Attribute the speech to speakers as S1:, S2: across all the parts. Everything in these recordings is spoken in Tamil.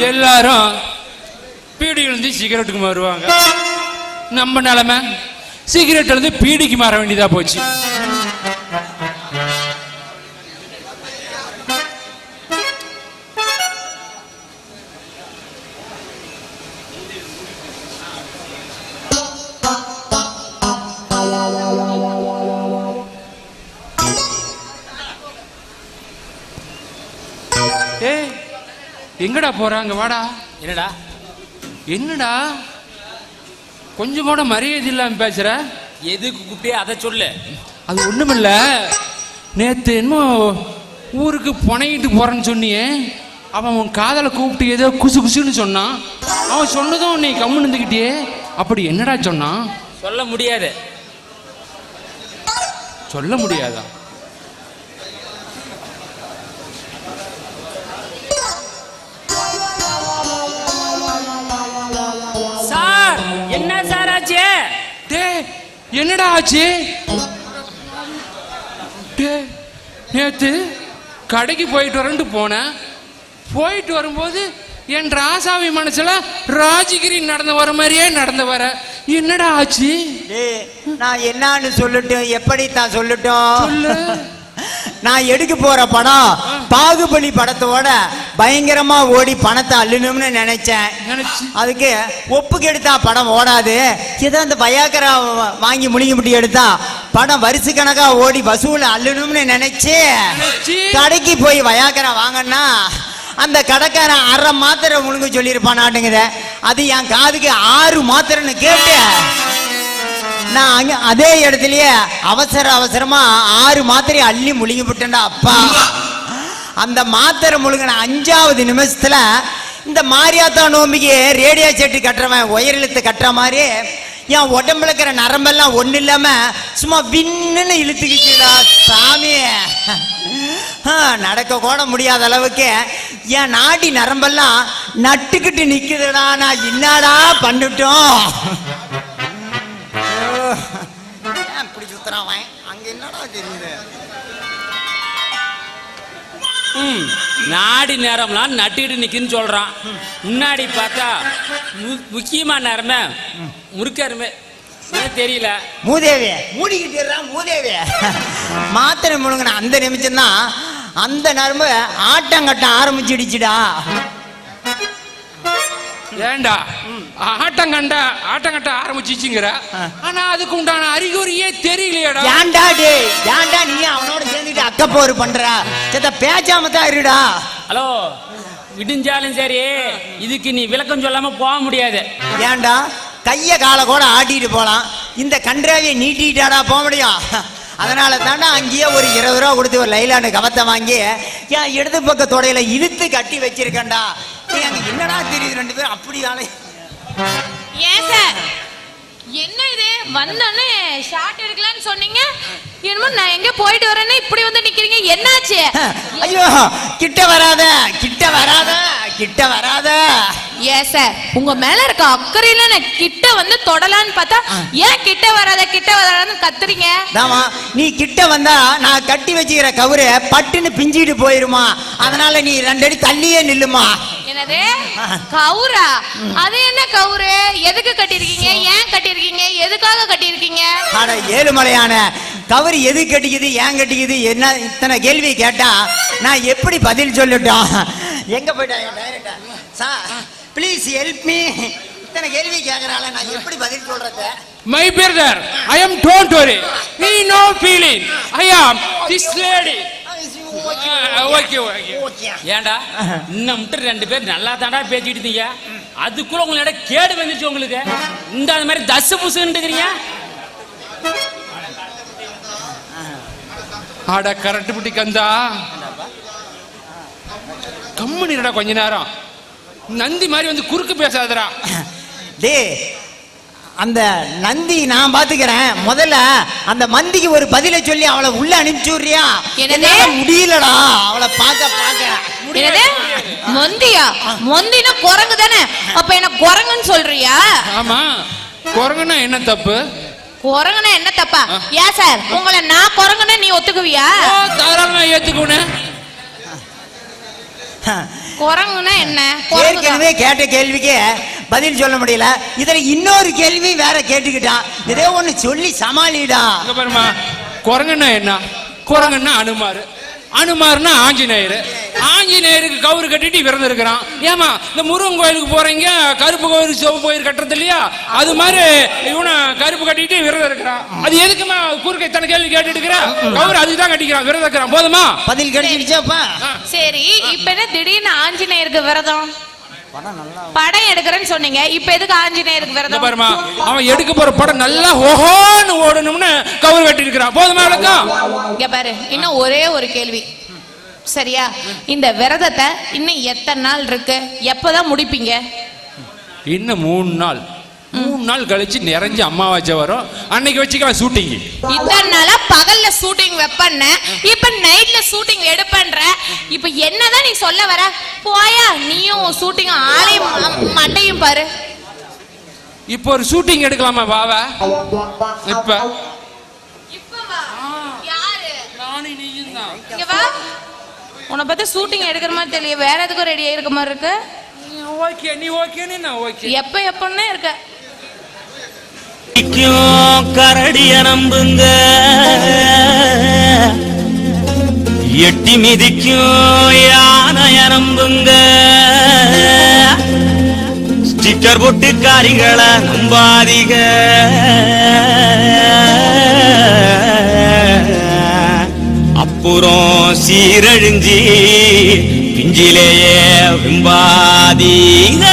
S1: எல்லாரும் பீடியிலிருந்து சிகரெட்டுக்கு மாறுவாங்க. நம்ம நிலைமை சிகரெட் இருந்து பீடிக்கு மாற வேண்டியதா போச்சு. எங்கடா போறாங்க? வாடா.
S2: என்னடா
S1: என்னடா கொஞ்சம் கூட மரியாதை இல்லாம பேசுற?
S2: எதுக்கு கூப்பிட்டே அதை சொல்லு.
S1: அது ஒண்ணுமில்ல, நேத்து என்னமோ ஊருக்கு புனையிட்டு போறேன்னு சொன்னியே, அவன் உன் காதலை கூப்பிட்டு ஏதோ குசு குசுன்னு சொன்னான். அவன் சொன்னதும் நீ கம்முன்னு இருந்துக்கிட்டியே, அப்படி என்னடா சொன்னான்?
S2: சொல்ல முடியாது.
S1: சொல்ல முடியாதா?
S2: சார் என்ன சார் ஆச்சு?
S1: என்னடா ஆச்சு? நேத்து கடைக்கு போயிட்டு வரேன்ட்டு போனேன். போயிட்டு வரும்போது என் ராசாவி மனசுல ராஜகிரி நடந்து வர மாதிரியே நடந்து வர. என்னடா ஆச்சு?
S3: நான் என்னன்னு சொல்லட்டும், எப்படித்தான் சொல்லட்டும்?
S1: சொல்லு.
S3: நான் எடுக்க போற படம் பாகுபலி படத்தோட பயங்கரமா ஓடி பணத்தை அள்ளணும்னு நினைச்சேன். அதுக்கு ஒப்புக்கு எடுத்தா படம் ஓடாது, ஏதோ அந்த பயாக்கரா வாங்கி முழுங்கி முட்டி எடுத்தா படம் வருஷ கணக்கா ஓடி வசூல அள்ளணும்னு நினைச்சு கடைக்கு போய் வயாக்கரா வாங்கன்னா அந்த கடைக்காரன் 1/2 மாத்திரை முழுங்க சொல்லியிருப்பானாட்டுங்குத. அது என் காதுக்கு 6 மாத்திரைன்னு கேட்டு நான் அங்க அதே இடத்துலயே அவசரமா 6 மாத்திரை அள்ளி முழுங்கி விட்டேன்டா. அப்பா, அந்த மாத்திரை முழுங்கின 5வது நிமிஷத்துல இந்த மாரியாத்தா நோம்பிக்கு ரேடியோ செட்டு கட்டுறவன் உயரிழுத்து கட்டுற மாதிரி என் உடம்புல இருக்கிற நரம்பெல்லாம் ஒண்ணு இல்லாம சும்மா விண்ணுன்னு இழுத்துக்கிச்சுடா சாமி. நடக்க கூட முடியாத அளவுக்கு என் நாடி நரம்பெல்லாம் நட்டுக்கிட்டு நிக்குதுடா. நான் என்னடா பண்ணிட்டோம்? இப்படி சுத்துறான் அங்க என்னடா தெரியுது?
S2: நாடி நேரம்லாம் நட்டுக்கிட்டு நிக்குன்னு சொல்றான். முன்னாடி பார்த்தா முக்கியமான நேரமே முறுக்கருமே தெரியல.
S3: மூதேவி மூடிக்கிட்டு மூதேவி மாத்திரை முழுங்கின அந்த நிமிஷம் தான் அந்த நரம்பு ஆட்டம் கட்ட ஆரம்பிச்சிடுச்சுடா.
S1: ஏண்டா ஆட்டம் கட்ட ஆரம்பிச்சிச்சுங்கிற? ஆனா அதுக்கு உண்டான அறிகுறியே தெரியலையடா.
S3: ஏண்டா டே, ஏண்டா நீ அவனோட சேர்ந்துட்டு அக்கப்போரு பண்ற? சேத்த பேச்சாம தான் இருடா.
S2: ஹலோ, விடிஞ்சாலும் சரி இதுக்கு நீ விளக்கம் சொல்லாம போக முடியாது.
S3: ஏண்டா கைய கால கூட ஆட்டிட்டு போலாம், இந்த கன்றாவியை நீட்டிட்டாடா போக முடியும்? அதனால தாண்டா அங்கேயே ஒரு 20 ரூபா கொடுத்து ஒரு லைலான கவத்தை வாங்கி என் இடது பக்க தொடையில இழுத்து கட்டி வச்சிருக்கேன்டா. என்னடா தெரியுது 2 பேரும் அப்படி ஆளை.
S4: ஏன் சார் என்ன இது? வந்தோடனே ஷார்ட் எடுக்கலான்னு சொன்னீங்க, என்னமோ நான் எங்க போயிட்டு வரேன்னு இப்படி வந்து நிக்கிறீங்க, என்னாச்சு?
S3: ஐயோ, கிட்ட வராத கிட்ட வராத கிட்ட வராத.
S4: ஏன் சார் உங்க மேல இருக்க அக்கறையில நான் கிட்ட வந்து தொடலான்னு பார்த்தா ஏன் கிட்ட வராதன்னு கத்துறீங்க?
S3: தாமா, நீ கிட்ட வந்தா நான் கட்டி வச்சுக்கிற கவுரு பட்டுன்னு பிஞ்சிட்டு போயிருமா, அதனால நீ 2 அடி தள்ளியே நில்லுமா.
S4: என்னது கவுரா? அது என்ன கவுரு? எதுக்கு கட்டிருக்கீங்க? ஏன் கட்டிருக்கீங்க? எதுக்காக கட்டிருக்கீங்க?
S3: அட ஏழுமலையான கவுரு எது கட்டிக்குது, ஏன் கட்டிக்குது, என்ன இத்தனை கேள்வி கேட்டா நான் எப்படி பதில் சொல்லட்டும்? எங்க போயிட்டாங்க director? Sir please help me. இத்தனை கேள்வி கேக்குறால நான் எப்படி பதில் சொல்றது?
S1: My brother, I am don't worry. He no feeling. I am this lady. Okay.
S2: ஏண்டா இன்னும் 2 பேர் நல்லா தாண்டா பேசிட்டு இருந்தீங்க, அதுக்குள்ள உங்களோட கேடு வந்துச்சு உங்களுக்கு. இந்த அது மாதிரி தசு புசுன்றீங்க.
S1: ஆட கரெக்ட் பிடி கந்தா கம்முனிடா கொஞ்ச நேரம். நந்தி மாதிரி வந்து குறுக்கு பேசாதடா.
S3: டே, அந்த நந்தி நான் பாத்துக்கிறேன். முதல்ல அந்த மந்திக்கு ஒரு பதிலை சொல்லி அவளை உள்ள அனுப்பிச்சுடுறியா? என்னால முடியலடா அவளை பாக்க.
S4: மொந்தியா? மொந்தினா குரங்கு தானே, அப்ப என்ன குரங்குன்னு சொல்றியா?
S1: ஆமா, குரங்குனா என்ன தப்பு?
S4: குரங்குனா என்ன தப்பா? ஏன் சார் உங்களை நான் குரங்குனா நீ ஒத்துக்குவியா?
S1: தாராளமா ஏத்துக்குவேன்.
S4: குரங்குன்னா என்ன? குரங்குதான்.
S3: ஏற்கனவே கேட்ட கேள்விக்கு பதில் சொல்ல முடியல, இதுல இன்னொரு கேள்வி வேற கேட்டுக்கிட்டான். இதே ஒண்ணு சொல்லி சமாளிடா.
S1: இங்க பாருமா, குரங்குன்னா என்ன? குரங்குன்னா அனுமாரு, அனுமாருன்னா ஆஞ்சநேயர். ஆஞ்சநேயருக்கு கவுரு கட்டிட்டு விரதம் இருக்கிறான். ஏமா இந்த முருகன் கோயிலுக்கு போறீங்க, கருப்பு கோயில் சிவப்பு கோயில் கட்டுறது இல்லையா, அது மாதிரி இவனை கருப்பு கட்டிட்டு விரதம் இருக்கிறான். அது எதுக்குமா குறுக்க இத்தனை கேள்வி கேட்டுட்டு இருக்கிற? கவுரு அதுதான் கட்டிக்கிறான், விரதம் இருக்கிறான். போதுமா?
S3: பதில் கிடைச்சிருச்சாப்பா?
S4: சரி, இப்ப என்ன திடீர்னு ஆஞ்சநேயருக்கு விரதம்? படம் எடுக்கிறேன்னு சொன்னீங்க, இப்ப எதுக்கு ஆஞ்சநேயருக்கு விரதம்?
S1: பாருமா, அவன் எடுக்க போற படம் நல்லா ஓஹோன்னு ஓடணும்னு கவுரு கட்டி இருக்கிறான். போதுமா விளக்கம்?
S4: இங்க பாரு, இன்னும் ஒரே ஒரு கேள்வி சரியா? இந்த விரதத்தை இன்னும் எத்தனை நாள் இருக்கு? எப்பதான் முடிப்பீங்க?
S1: இன்னும் 3 நாள். 3 நாள் கழிச்சு நிறைஞ்சு அம்மாவாச்சை வரும், அன்னைக்கு வச்சுக்கலாம் ஷூட்டிங்.
S4: இத்தனை நாளா பகல்ல ஷூட்டிங் வைப்பண்ண, இப்ப நைட்ல ஷூட்டிங் எடுப்பன்ற. இப்ப என்னதான் நீ சொல்ல வர? போயா, நீயும் ஷூட்டிங் ஆளையும் மண்டையும் பாரு.
S1: இப்போ ஒரு ஷூட்டிங் எடுக்கலாமா பாவா? இப்ப
S4: யாரு? இங்க வா. உன்னை பார்த்து ஷூட்டிங் எடுக்கிற மாதிரி தெரியல, வேற எதுக்கும் ரெடியா இருக்க மாதிரி இருக்கு.
S1: ஓகே, நீ ஓகேன்னு நான் ஓகே.
S4: எப்பன்னே இருக்க.
S5: கரடிய நம்புங்க, எட்டி மிதிக்கும் யானைய நம்புங்க, ஸ்டிக்கர் போட்டு காரிகளை நம்பாதீங்க, அப்புறம் சீரழிஞ்சி பிஞ்சிலேயே விம்பாதீங்க.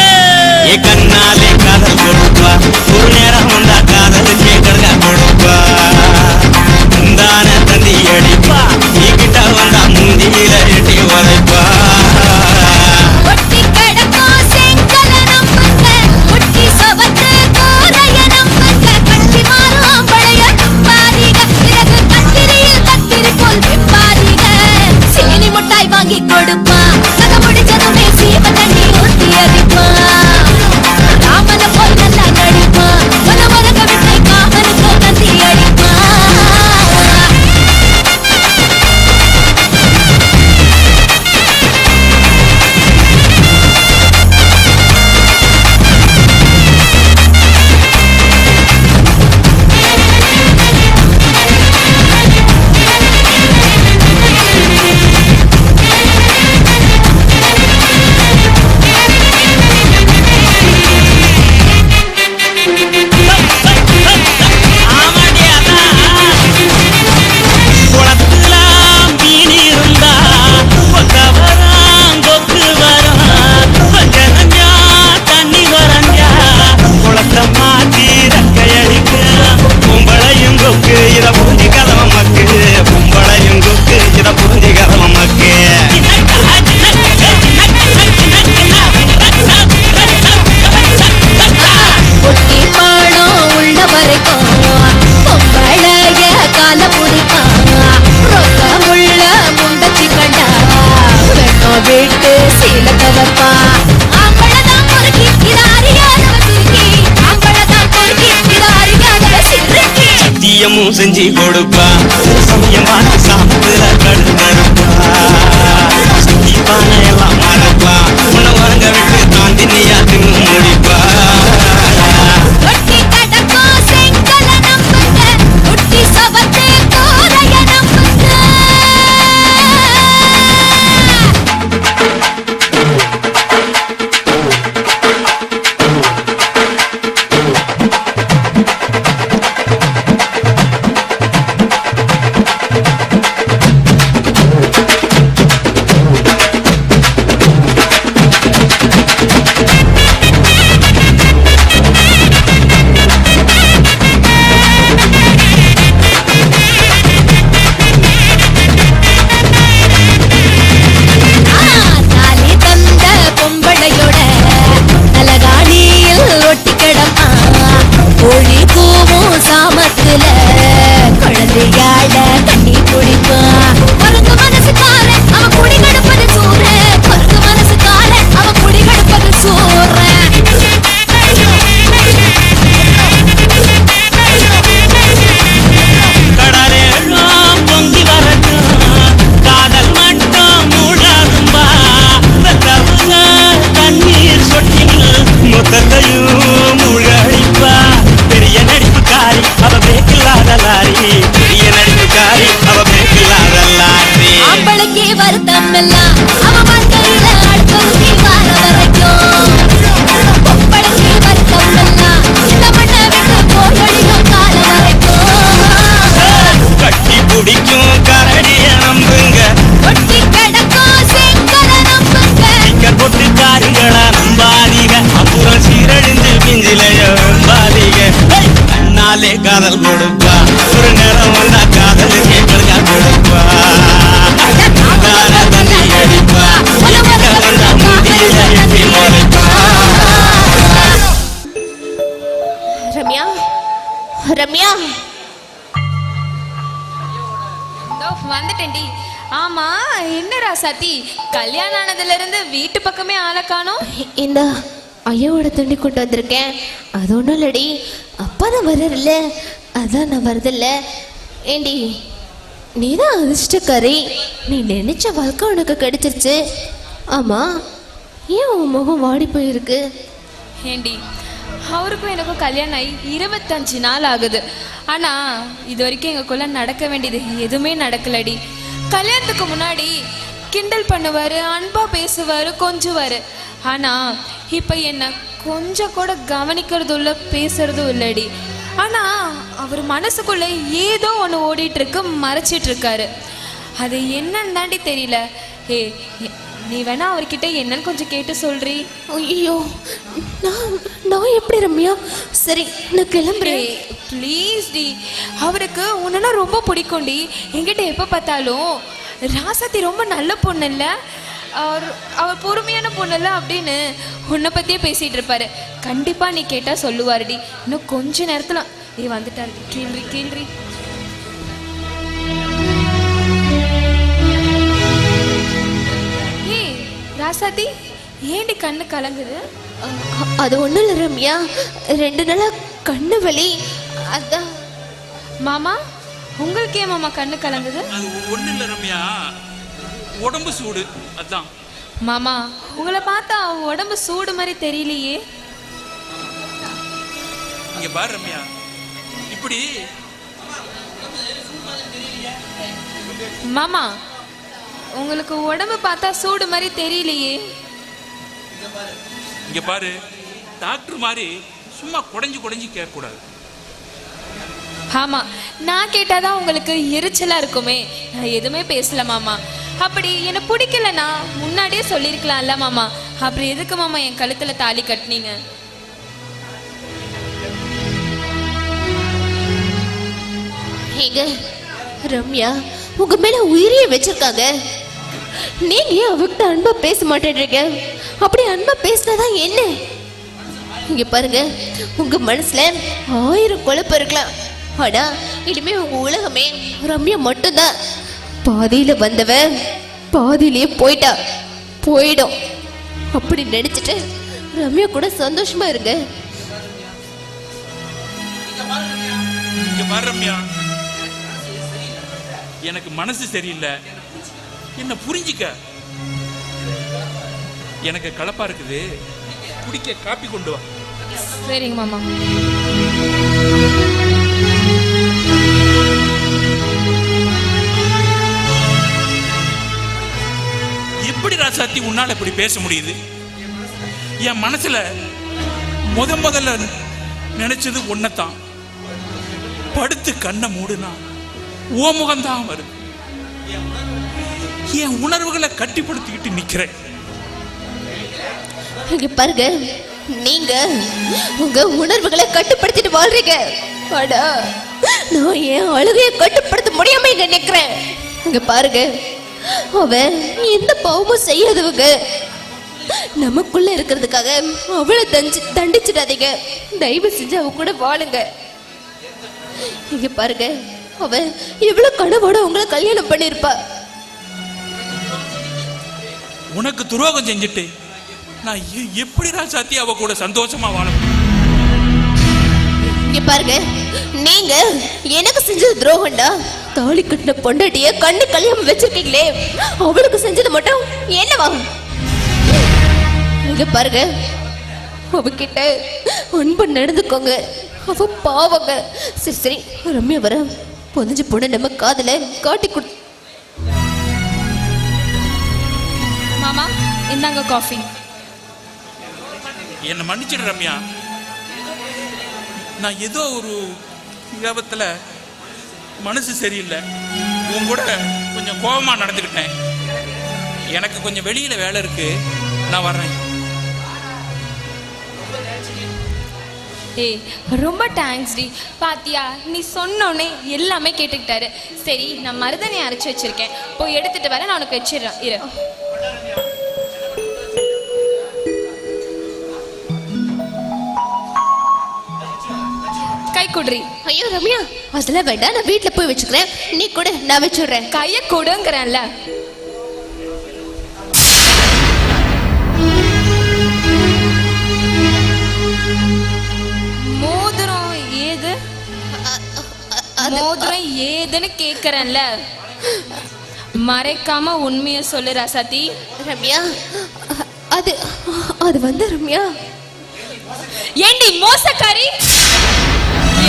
S5: கண்ணாலே காதல் கொடுப்பா, ஒரு நேரம் வந்தா காதல் கேட்கறதா கொடுப்பா, முந்தான தந்தி அடிப்பா, நீ கிட்ட வந்தா முந்தியில எட்டி உரைப்பா.
S6: வாங்கி கொடுப்பா, கதை முடிச்சதுமே சீம தண்ணி ஊத்தி அடிப்பா, ராமன போல் நல்லா நடிப்பா, மன மரக விட்டை காமனுக்கு தந்தி அடிப்பா.
S5: செஞ்சு கொடுப்பா, சமயமான சாப்பிடுற கடுத்தருப்பா, பானை எல்லாம் மறப்பா, உன்னை உறங்க விட்டு தாண்டி நீயா தின்னு முடிப்பா.
S6: காலமெல்லாம் அவன் வாழ்க்கையில அடுத்தொருத்தி வார வரைக்கும் ஒப்படைச்சி வருத்தமெல்லாம் இந்த மண்ணை விட்டு போயடிக்கும் காலம் வரைக்கும்
S5: கட்டி பிடிக்கும் கரடிய நம்புங்க
S6: ஒட்டி கிடக்கும் செங்கல நம்புங்க
S5: ஸ்டிக்கர் போட்டு காரிகளா நம்பாதீங்க அப்புறம் சீரழிஞ்சு பிஞ்சிலைய நம்பாதீங்க கண்ணாலே காதல் கொடுப்பா ஒரு நேரம் வந்தா காதலுக்கே கடுக்கா கொடுப்பா தண்ணி அடிப்பா எங்கிட்ட வந்தா முந்தியில எட்டி மறைப்பா.
S4: ரம்யா ரம்யா வந்துட்டேன்டி. ஆமா என்ன ராசாத்தி, கல்யாணம் ஆனதுல இருந்து வீட்டு பக்கமே ஆளை காணோம்.
S7: இந்த ஐயாவோட தண்ணி கொண்டு வந்திருக்கேன். அது ஒன்றும் இல்லடி, அப்பா தான் வர்றதில்ல, அதான் நான் வரதில்ல. ஏண்டி நீ தான் அதிர்ஷ்டக்காரி, நீ நினைச்ச வாழ்க்கை உனக்கு கிடைச்சிருச்சு. ஆமா ஏன் உன் முகம் வாடி போயிருக்கு?
S4: ஏண்டி அவருக்கும் எனக்கும் கல்யாணம் ஆகி 25 நாள் ஆகுது. ஆனா இது வரைக்கும் எங்களுக்குள்ள நடக்க வேண்டியது எதுவுமே நடக்கலடி. கல்யாணத்துக்கு முன்னாடி கிண்டல் பண்ணுவாரு, அன்பா பேசுவாரு, கொஞ்சுவாரு. ஆனா இப்ப என்ன கொஞ்சம் கூட கவனிக்கிறதும் இல்லை, பேசுறதும் இல்லடி. ஆனா அவர் மனசுக்குள்ள ஏதோ ஒன்று ஓடிட்டு இருக்கு, மறைச்சிட்டு இருக்காரு. அது என்னன்னு தாண்டி தெரியல. நீ வேணா அவர்கிட்ட என்னன்னு கொஞ்சம் கேட்டு சொல்றி.
S7: ஐயோ நான் எப்படி ரம்யா? சரி நான் கிளம்புறேன்.
S4: ப்ளீஸ் டி, அவருக்கு உன்னா ரொம்ப பிடிக்கும்டி. என்கிட்ட எப்போ பார்த்தாலும் ராசாத்தி ரொம்ப நல்ல பொண்ணு இல்லை, அவர் பொறுமையான பொண்ணு இல்லை அப்படின்னு உன்னை பற்றியே பேசிகிட்டு இருப்பாரு. கண்டிப்பாக நீ கேட்டால் சொல்லுவாருடி. இன்னும் கொஞ்ச நேரத்தில் வந்துட்டாரு. கேள்றி கேள்றி. ஏய் ராசாத்தி, ஏண்டி கண்ணு கலங்குது?
S7: அது ஒன்றும் இல்லை ரம்யா, 2 நாளா கண்ணு வலி, அதான்.
S4: மாமா உங்களுக்கு ஏன் மாமா கண்ணு கலங்குது?
S2: அது ஒண்ணு இல்ல ரம்யா, உடம்பு சூடு அதான்.
S4: மாமா உங்களை பார்த்தா உடம்பு சூடு மாதிரி தெரியலையே.
S2: இங்க பாரு ரம்யா, இப்படி
S4: மாமா உங்களுக்கு உடம்பு பார்த்தா சூடு மாதிரி தெரியலையே.
S2: இங்க பாரு, டாக்டர் மாதிரி சும்மா குடைஞ்சு குடைஞ்சு கேட்க கூடாது.
S4: ஆமா நான் கேட்டாதான் உங்களுக்கு எரிச்சலா இருக்குமே. நான் எதுவுமே பேசல மாமா. அப்படி என்ன பிடிக்கலன்னா முன்னாடியே சொல்லியிருக்கலாம்ல மாமா. அப்புறம் எதுக்கு மாமா என் கழுத்துல தாலி கட்டினீங்க?
S7: ஏங்க ரம்யா உங்க மேல உயிரியே வச்சிருக்காங்க, நீங்க ஏன் அவகிட்ட அன்பா பேச மாட்டேன்றீங்க? அப்படி அன்பா பேசினாதான் என்ன? இங்க பாருங்க, உங்க மனசுல 1000 குழப்பம் இருக்கலாம், ஆனா இனிமே உங்க உலகமே ரம்யா மட்டும்தான். பாதியில வந்தவ பாதியிலேயே போயிட்டா, போயிடும். அப்படி நினைச்சிட்டு ரம்யா கூட சந்தோஷமா இருங்க.
S2: இங்க பாரு ரம்யா, எனக்கு மனசு சரியில்லை, என்ன புரிஞ்சிக்க. எனக்கு கலப்பா இருக்குது, குடிக்க காப்பி கொண்டு வா.
S4: சரிங்க மாமா.
S2: எப்படி ராசாத்தி உன்னால இப்படி பேச முடியுது? என் மனசுல முதல்ல நினைச்சது ஒன்னதான். படுத்து கண்ணை மூடுனா ஓ முகம்தான் வருது. என் உணர்வுகளை கட்டிப்படுத்திக்கிட்டு நிக்கிறேன்.
S7: இங்க பாருங்க, நீங்க உங்க உணர்வுகளை கட்டுப்படுத்திட்டு வாழ்றீங்க. அடா நான் என் அழுகையை கட்டுப்படுத்த முடியாம இங்க நிக்கிறேன். இங்க பாருங்க, அவன் எந்த பாவமும் செய்யாதவங்க. நமக்குள்ள இருக்கிறதுக்காக அவளை தண்டிச்சிடாதீங்க. தயவு செஞ்சு அவ கூட வாழுங்க. இங்க பாருங்க, அவ எவ்வளவு கனவோட உங்களை கல்யாணம் பண்ணிருப்பா.
S2: உனக்கு துரோகம் செஞ்சுட்டு நான் எப்படி ராசாத்தி அவ கூட சந்தோஷமா வாழ?
S7: இங்க பாருங்க, நீங்க எனக்கு செஞ்சது துரோகம்டா. தாலி கட்டின பொண்டாட்டிய கண்ணு கல்யாணம் வச்சிருக்கீங்களே, அவளுக்கு செஞ்சது மட்டும் என்னவா? இங்க பாருங்க, அவகிட்ட அன்பு நடந்துக்கோங்க, அவ பாவங்க. சரி சரி ரம்யா வர புதஞ்சு பொண்ணு நம்ம காதல காட்டி கொடு.
S4: இந்தாங்க காஃபி.
S8: என்னை மன்னிச்சிடு ரம்யா. நான் ஏதோ ஒரு விபத்துல மனசு சரியில்லை, உன் கூட கொஞ்சம் கோபமா நடந்துக்கிட்டேன். எனக்கு கொஞ்சம் வெளியில வேலை இருக்கு, நான் வர்றேன்.
S4: ஏய் ரொம்ப தேங்க்ஸ் டி. பாத்தியா நீ சொன்னோன்னே எல்லாமே கேட்டுக்கிட்டாரு. சரி நான் மருதனை அரைச்சி வச்சிருக்கேன், போய் எடுத்துட்டு வர, நான் உனக்கு வச்சிடுறேன் இரு. கை குடுறி.
S7: ஐயோ ரம்யா, அதெல்லாம் வேண்டாம், நான் வீட்டுல போய் வச்சுக்கிறேன். நீ கூட நான் வச்சுடுறேன்.
S4: கைய கொடுங்கறேன்ல. மோதிரம் ஏது? மோதிரம் ஏதுன்னு கேக்குறேன்ல, மறைக்காம உண்மைய சொல்லு ராசாத்தி.
S7: ரம்யா, அது அது வந்து ரம்யா.
S4: ஏண்டி மோசக்காரி,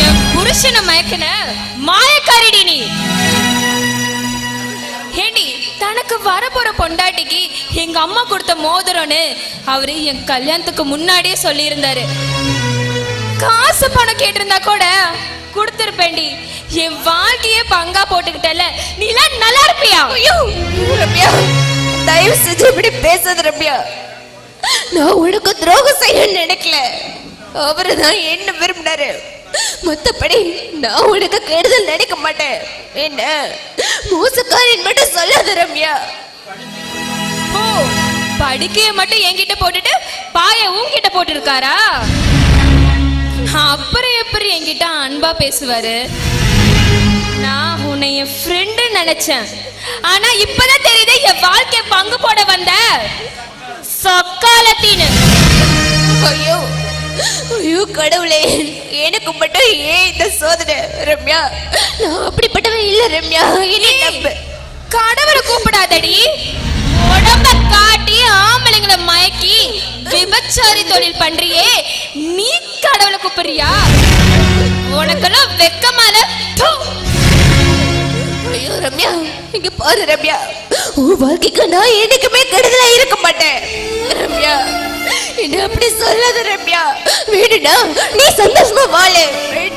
S4: என் புருஷனை மயக்கின மாயக்காரிடி நீ. ஏண்டி தனக்கு வரப்போற பொண்டாட்டிக்கு எங்க அம்மா கொடுத்த மோதிரம்னு அவரு என் கல்யாணத்துக்கு முன்னாடியே சொல்லியிருந்தாரு. காசு பணம் கேட்டிருந்தா கூட கொடுத்திருப்பேன்டி. என் வாழ்க்கையே பங்கா போட்டுக்கிட்டல, நீ எல்லாம் நல்லா இருப்பியா?
S7: ஐயோ ரம்யா, தயவு செஞ்சு இப்படி பேசாத ரம்யா. நான் உனக்கு துரோகம் செய்யணும்னு நினைக்கல, அவருதான் என்ன விரும்பினாரு. மத்தபடி நான் உனக்கு கெடுதல் நினைக்க மாட்டேன். என்ன மோசக்காரின் மட்டும் சொல்லாத ரம்யா.
S4: ஓ, படிக்கைய மட்டும் என்கிட்ட போட்டுட்டு பாய உன்கிட்ட போட்டுருக்காரா? அப்புறம் எப்படி என்கிட்ட அன்பா பேசுவாரு? நான் உன்னை என் ஃப்ரெண்டு நினைச்சேன், ஆனா இப்பதான் தெரியுது என் வாழ்க்கை பங்கு போட வந்த சொக்காலத்தின்னு.
S7: ஐயோ ஐயோ கடவுளே, எனக்கு மட்டும் ஏன் இந்த சோதனை? ரம்யா, நான் அப்படிப்பட்டவன் இல்ல ரம்யா, என்ன நம்பு.
S4: கடவுளை கூப்பிடாதடி, உடம்ப காட்டி ஆம்பளைங்களை மயக்கி விபச்சாரி தொழில் பண்றியே, நீ கடவுளை கூப்பிடுறியா? உனக்கெல்லாம் வெக்கமால.
S7: ஐயோ ரம்யா, இங்க பாரு ரம்யா, உன் வாழ்க்கைக்கு நான் என்னைக்குமே கெடுதலா இருக்க மாட்டேன் ரம்யா. என்ன அப்படி சொல்லாத ரம்யா. வேணும்னா நீ சந்தோஷமா வாழு,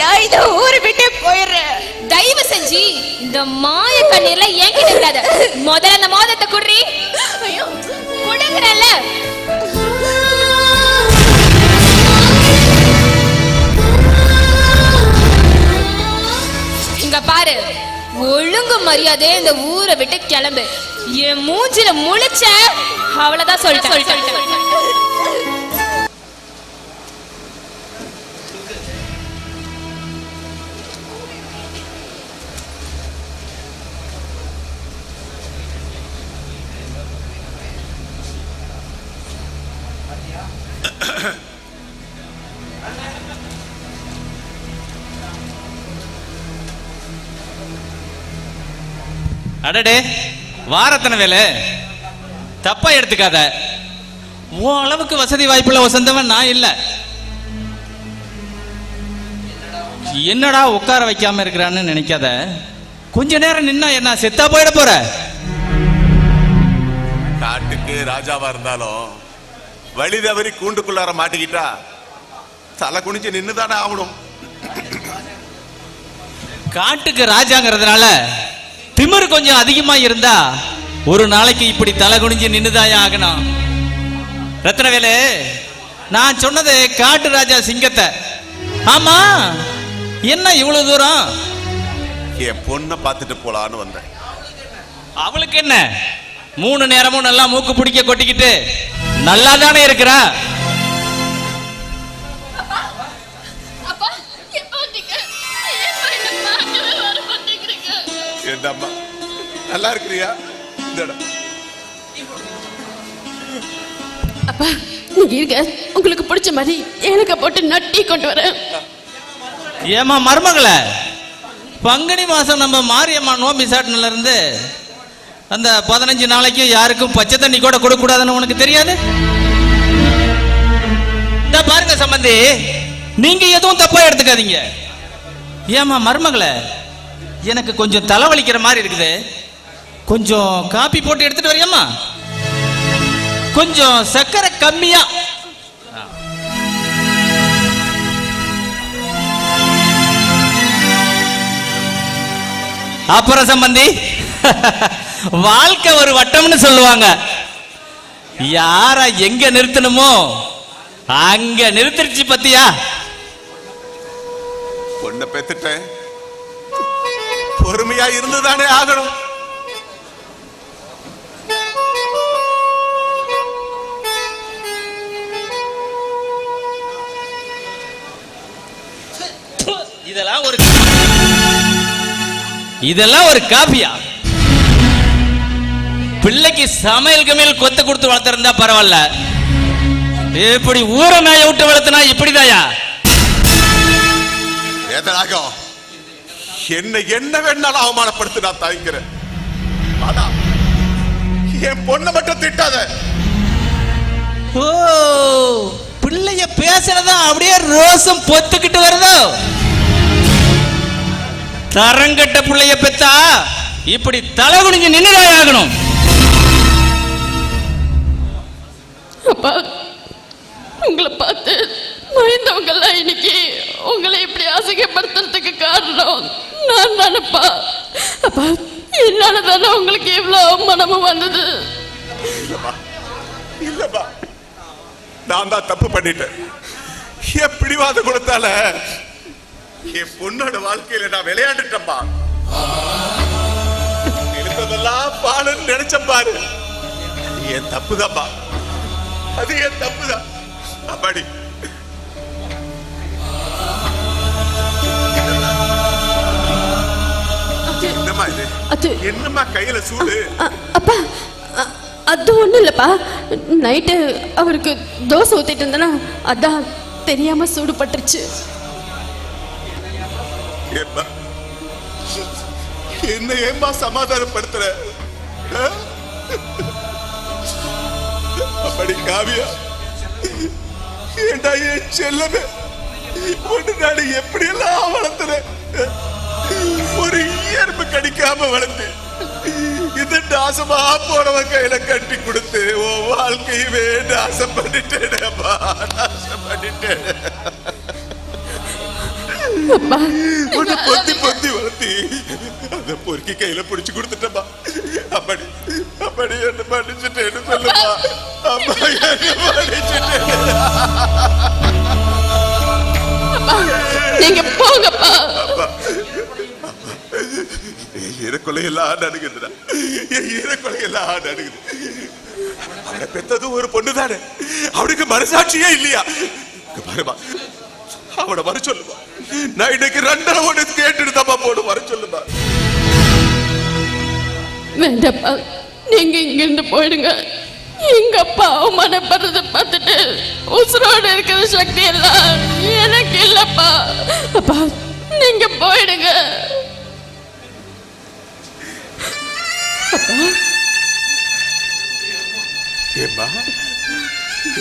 S7: நான் இந்த ஊரை விட்டு போயிடுறேன்.
S4: தயவு செஞ்சு இந்த மாய கண்ணீர்ல என்கிட்ட விடாத. முதல்ல அந்த மோதத்தை குடுறி.
S7: ஐயோ
S4: குடுங்கறல்ல. இங்க பாரு, ஒழுங்கு மரியாதை இந்த ஊரை விட்டு கிளம்பு. என் மூஞ்சில முழிச்ச அவ்வளவுதான் சொல்லிட்டேன்.
S5: அடடே, வாரத்தன வேலை தப்பா எடுத்துக்காத. உன் அளவுக்கு வசதி வாய்ப்புள்ள வசந்தவன் நான் இல்ல. என்னடா உட்கார வைக்காம இருக்கிறான்னு நினைக்காத. கொஞ்ச நேரம் நின்னா என்ன செத்தா போயிட போற?
S9: காட்டுக்கு ராஜாவா இருந்தாலும் வழி தவறி கூண்டுக்குள்ளார மாட்டிக்கிட்டா தலை குனிஞ்சு நின்னுதானே ஆகணும்.
S5: காட்டுக்கு ராஜாங்கிறதுனால திமிரு கொஞ்சம் அதிகமா இருந்தா ஒரு நாளைக்கு இப்படி தலை குனிஞ்சு நின்னுதாயா ஆகணும். ரத்னவேலு, நான் சொன்னது காட்டு ராஜா சிங்கத்தை. ஆமா, என்ன இவ்வளவு தூரம்?
S9: என் பொண்ணை பார்த்துட்டு போலான்னு வந்தேன்.
S5: அவளுக்கு என்ன, 3 நேரமும் நல்லா மூக்கு பிடிக்க கொட்டிக்கிட்டு நல்லா தானே இருக்கிறா.
S9: என்னம்மா நல்லா இருக்கிறியா?
S7: அப்பா நீங்க இருங்க, உங்களுக்கு பிடிச்ச மாதிரி ஏலக்க போட்டு நான் டீ கொண்டு வரேன்.
S5: ஏமா மருமகளே, பங்குனி மாசம் நம்ம மாரியம்மா நோம்பி சாட்டினில இருந்து அந்த 15 நாளைக்கு யாருக்கும் பச்சை தண்ணி கூட கொடுக்க கூடாதுன்னு உனக்கு தெரியாது? இந்த பாருங்க சம்பந்தி, நீங்க எதுவும் தப்பா எடுத்துக்காதீங்க. ஏமா மருமகளே, எனக்கு கொஞ்சம் தலைவலிக்கிற மாதிரி இருக்குது, கொஞ்சம் காப்பி போட்டு எடுத்துட்டு வரியாம்மா? கொஞ்சம் சக்கரை கம்மியா. அப்புறம் சம்பந்தி, வாழ்க்கை ஒரு வட்டம்னு சொல்லுவாங்க. யார எங்க நிறுத்தணுமோ அங்க நிறுத்திருச்சு பத்தியா.
S9: பொண்ணை பெத்துட்டேன், பொறுமையா இருந்துதானே ஆகணும்.
S5: இதெல்லாம் ஒரு காபியா? பிள்ளைக்கு சமையல் கமையல் கொத்த கொடுத்து வளர்த்திருந்தா பரவாயில்ல, இப்படி ஊர நாயை விட்டு வளர்த்தனா இப்படிதாயா?
S9: வேதராகம், என்ன வேணாலும் அவமானப்படுத்தி நான் தாய்க்கிறேன். ஆனா என் பொண்ணை மட்டும் திட்டாத.
S5: ஓ, பிள்ளைய பேசுறதா அப்படியே ரோசம் பொத்துக்கிட்டு வருதோ? தரங்கட்ட பிள்ளைய பெத்தா இப்படி தலை குனிஞ்சு நின்னுதாயாகணும்.
S10: அப்பா, உங்களை பார்த்து பயந்தவங்க எல்லாம் இன்னைக்கு உங்களை இப்படி அசிங்கப்படுத்துறதுக்கு காரணம் நான் தானப்பா. அப்பா, என்னால தானே உங்களுக்கு இவ்வளவு அவமானமும் வந்தது.
S9: இல்லப்பா, நான் தான் தப்பு பண்ணிட்டேன். என் பிடிவாத குணத்தால என் பொண்ணோட வாழ்க்கையில நான் விளையாண்டுட்டேன்பா. இருந்ததெல்லாம் பாலுன்னு நினைச்ச பாரு, என் தப்புதான்பா, அது என் தப்புதான். அப்பாடி என்னம்மா இது? என்னம்மா கையில சூடு?
S10: அப்பா, அது ஒண்ணும் இல்லப்பா. நைட்டு அவருக்கு தோசை ஊத்திட்டு இருந்தேன்னா அதான் தெரியாம சூடு பட்டுருச்சு.
S9: என்ன ஏம்மா சமாதானப்படுத்துற? அப்படி காவியா, ஏண்டா என் செல்லமே, ஒன்று நான் எப்படி எல்லாம் வளர்த்துறேன். ஒரு இயற்பு கடிக்காம வளர்த்து இது நாசமா போனவன் கையில கட்டி கொடுத்து உன் வாழ்க்கையவே நாசம் பண்ணிட்டேனேப்பா, நாசம் பண்ணிட்டேன். உன்னை பொத்தி பொத்தி வளர்த்தி அந்த பொறுக்கி கையில பிடிச்சு கொடுத்துட்டப்பா. அப்படி அப்படி என்ன மன்னிச்சுட்டேன்னு சொல்லுப்பா. அப்பா, என்ன மன்னிச்சுட்டேன்.
S10: நீங்க போங்கப்பா.
S9: ஈரக்கொலையெல்லாம் நடுங்குதுடா, ஈரக்கொலையெல்லாம் நடுங்குது. அவனை பெத்தது ஒரு பொண்ணு தானே, அவனுக்கு மனசாட்சியே இல்லையா? பாருமா, அவனை வர சொல்லுமா. நான் இன்னைக்கு 2 ஒண்ணு கேட்டுட்டு தப்பா போடு, வர சொல்லுமா.
S10: வேண்டப்பா, நீங்க இங்க இருந்து போயிடுங்க. எங்க அப்பா அவமானப்படுறத பார்த்துட்டு உசுரோடு இருக்கிற சக்தி எல்லாம் எனக்கு இல்லப்பா. அப்பா, நீங்க போயிடுங்க.
S9: ஏம்மா,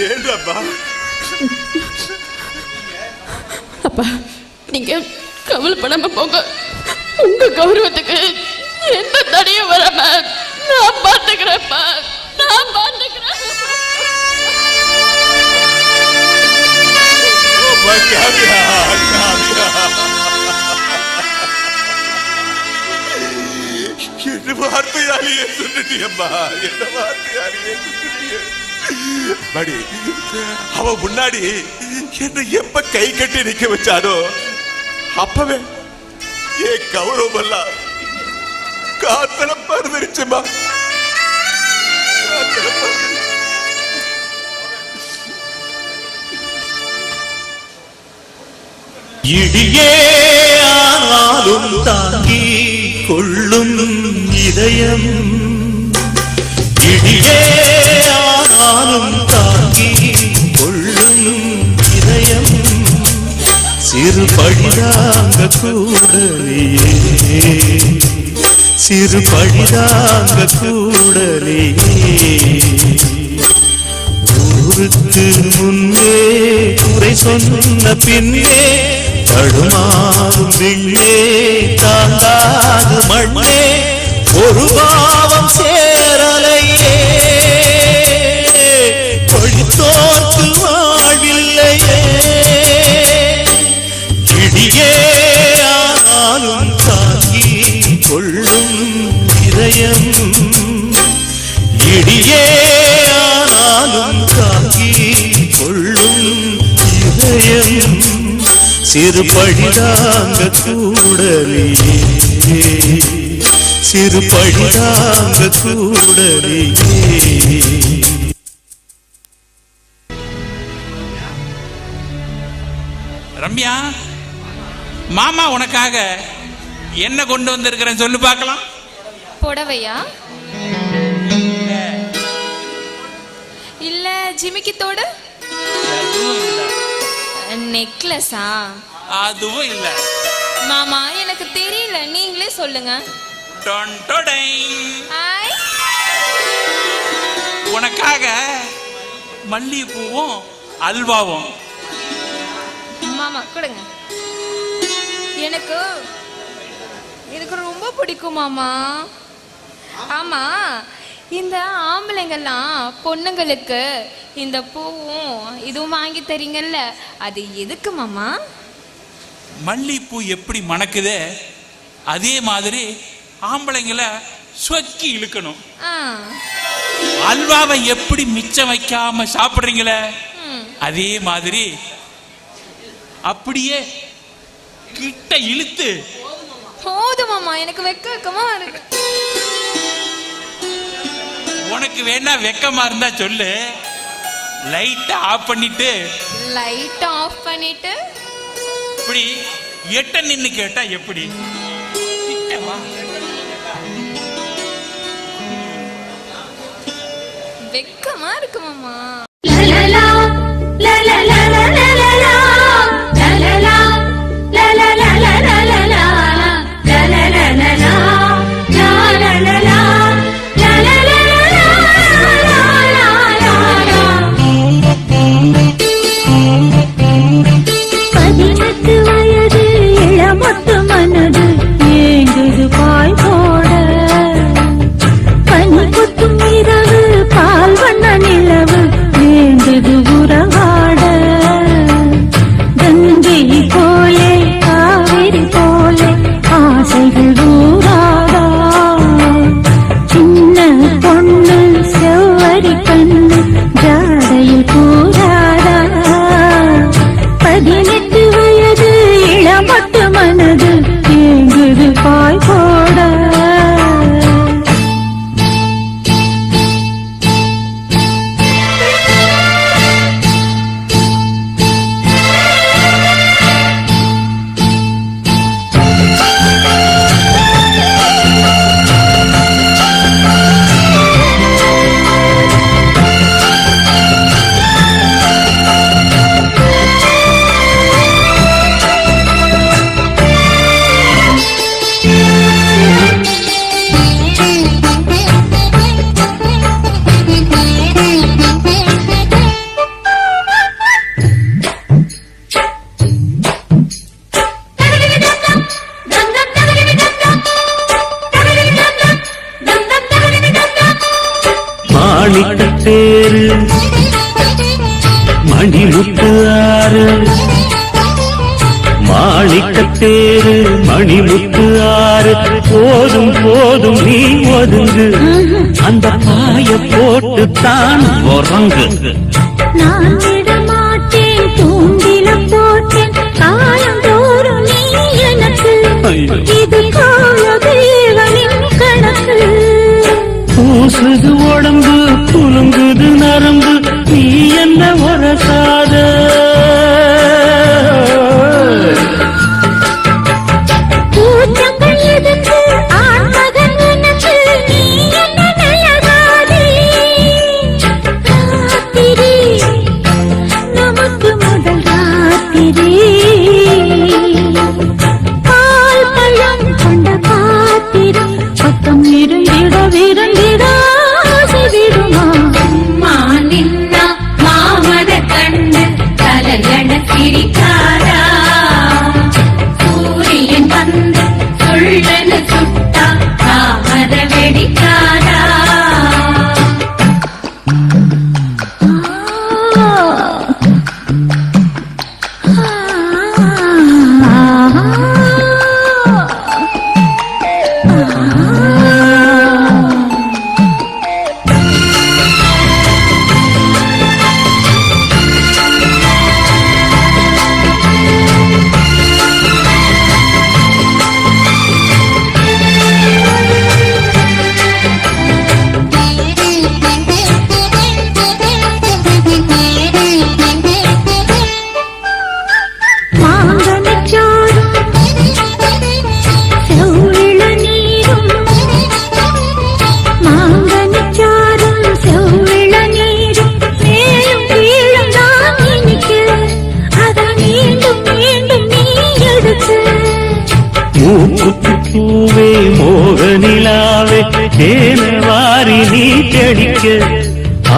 S9: ஏண்டாப்பா?
S10: அப்பா, நீங்க கவலைப்படாம போங்க. உங்க கௌரவத்துக்கு எந்த தடையும் வராம நான் பார்த்துக்கிறேன்ப்பா, நான் பார்த்துக்கிறேன்.
S9: என்ன வார்த்தையாலேயே சொல்லிட்டியம்மா, என்ன வார்த்தையாலேயே சொல்லிட்டிய. படி, அவ முன்னாடி என்ன எப்ப கை கட்டி நிக்க வச்சானோ அப்பவே என் கௌரவம் எல்லாம் காத்தல பறந்துருச்சுமா.
S5: இடியே ஆனாலும் தாங்கி கொள்ளும் இதயம், இடியே ஆனாலும் தாங்கி கொள்ளும் இதயம், சிறு பழிதாங்க கூடலையே, சிறு பழிதாங்க கூடலையே. ஊருக்கு முன்னே குறை சொன்ன பின்னே தடுமாறும் விண்ணே தாங்காது மண்ணே, ஒரு பாவம் சேரலையே, சிறு பழிதாங்க கூடலியே சிறு பழிதாங்க கூடலியே.
S8: ரம்யா, மாமா உனக்காக என்ன கொண்டு வந்திருக்கிறேன் சொல்லு பார்க்கலாம்.
S4: புடவையா இல்ல ஜிமிக்கி தோடு நெக்லஸா?
S8: அதுவும் இல்ல
S4: மாமா, எனக்கு தெரியல, நீங்களே சொல்லுங்க. ஐ,
S8: உனக்காக மல்லிகைப்பூவும் அல்வாவும்.
S4: மாமா கொடுங்க, எனக்கு எனக்கு ரொம்ப பிடிக்கும் மாமா. ஆமா, இந்த ஆம்பளைங்கெல்லாம் பொண்ணுங்களுக்கு இந்த பூவும் இதுவும் வாங்கி தரீங்கல்ல, அது எதுக்கு மாமா?
S8: மல்லிகைப்பூ எப்படி மணக்குதே அதே மாதிரி ஆம்பளைங்களை சொக்கி இழுக்கணும். அல்வாவை எப்படி மிச்சம் வைக்காம சாப்பிடுறீங்களே அதே மாதிரி அப்படியே கிட்ட இழுத்து.
S4: போதும் மாமா, எனக்கு வெக்கமா இருக்கு.
S8: உனக்கு வேணா வெக்கமா இருந்தா சொல்லு, லைட் ஆஃப் பண்ணிட்டு.
S4: லைட் ஆஃப் பண்ணிட்டு
S8: இப்படி எட்ட நின்னு கேட்டா எப்படி?
S4: வெக்கமா இருக்கு மாமா.
S5: மாணிக்கத்தேரு மணிமுத்து ஆறு மாணிக்கத்தேரு மணிமுத்து ஆறு போதும் போதும் நீ ஒதுங்கு அந்த பாய போட்டு தான் உறங்கு.
S6: நான் விடமாட்டேன், தூண்டில போட்டேன் காலந்தோறும் நீ எனக்கு. இது கால தேவனின் கணக்கு.
S5: பூசுது உடம்பு புழுங்குது நரம்பு நீ என்ன உரசாத.
S6: பூச்சங்கள் எதுக்கு ஆண்மகன் எனக்கு, நீ என்ன நல்லதாதே. ராத்திரி நமக்கு முதல் ராத்திரி. பால் பழம் கொண்ட பாத்திரம் பக்கம் இருந்திட விருந்திட விடுமா.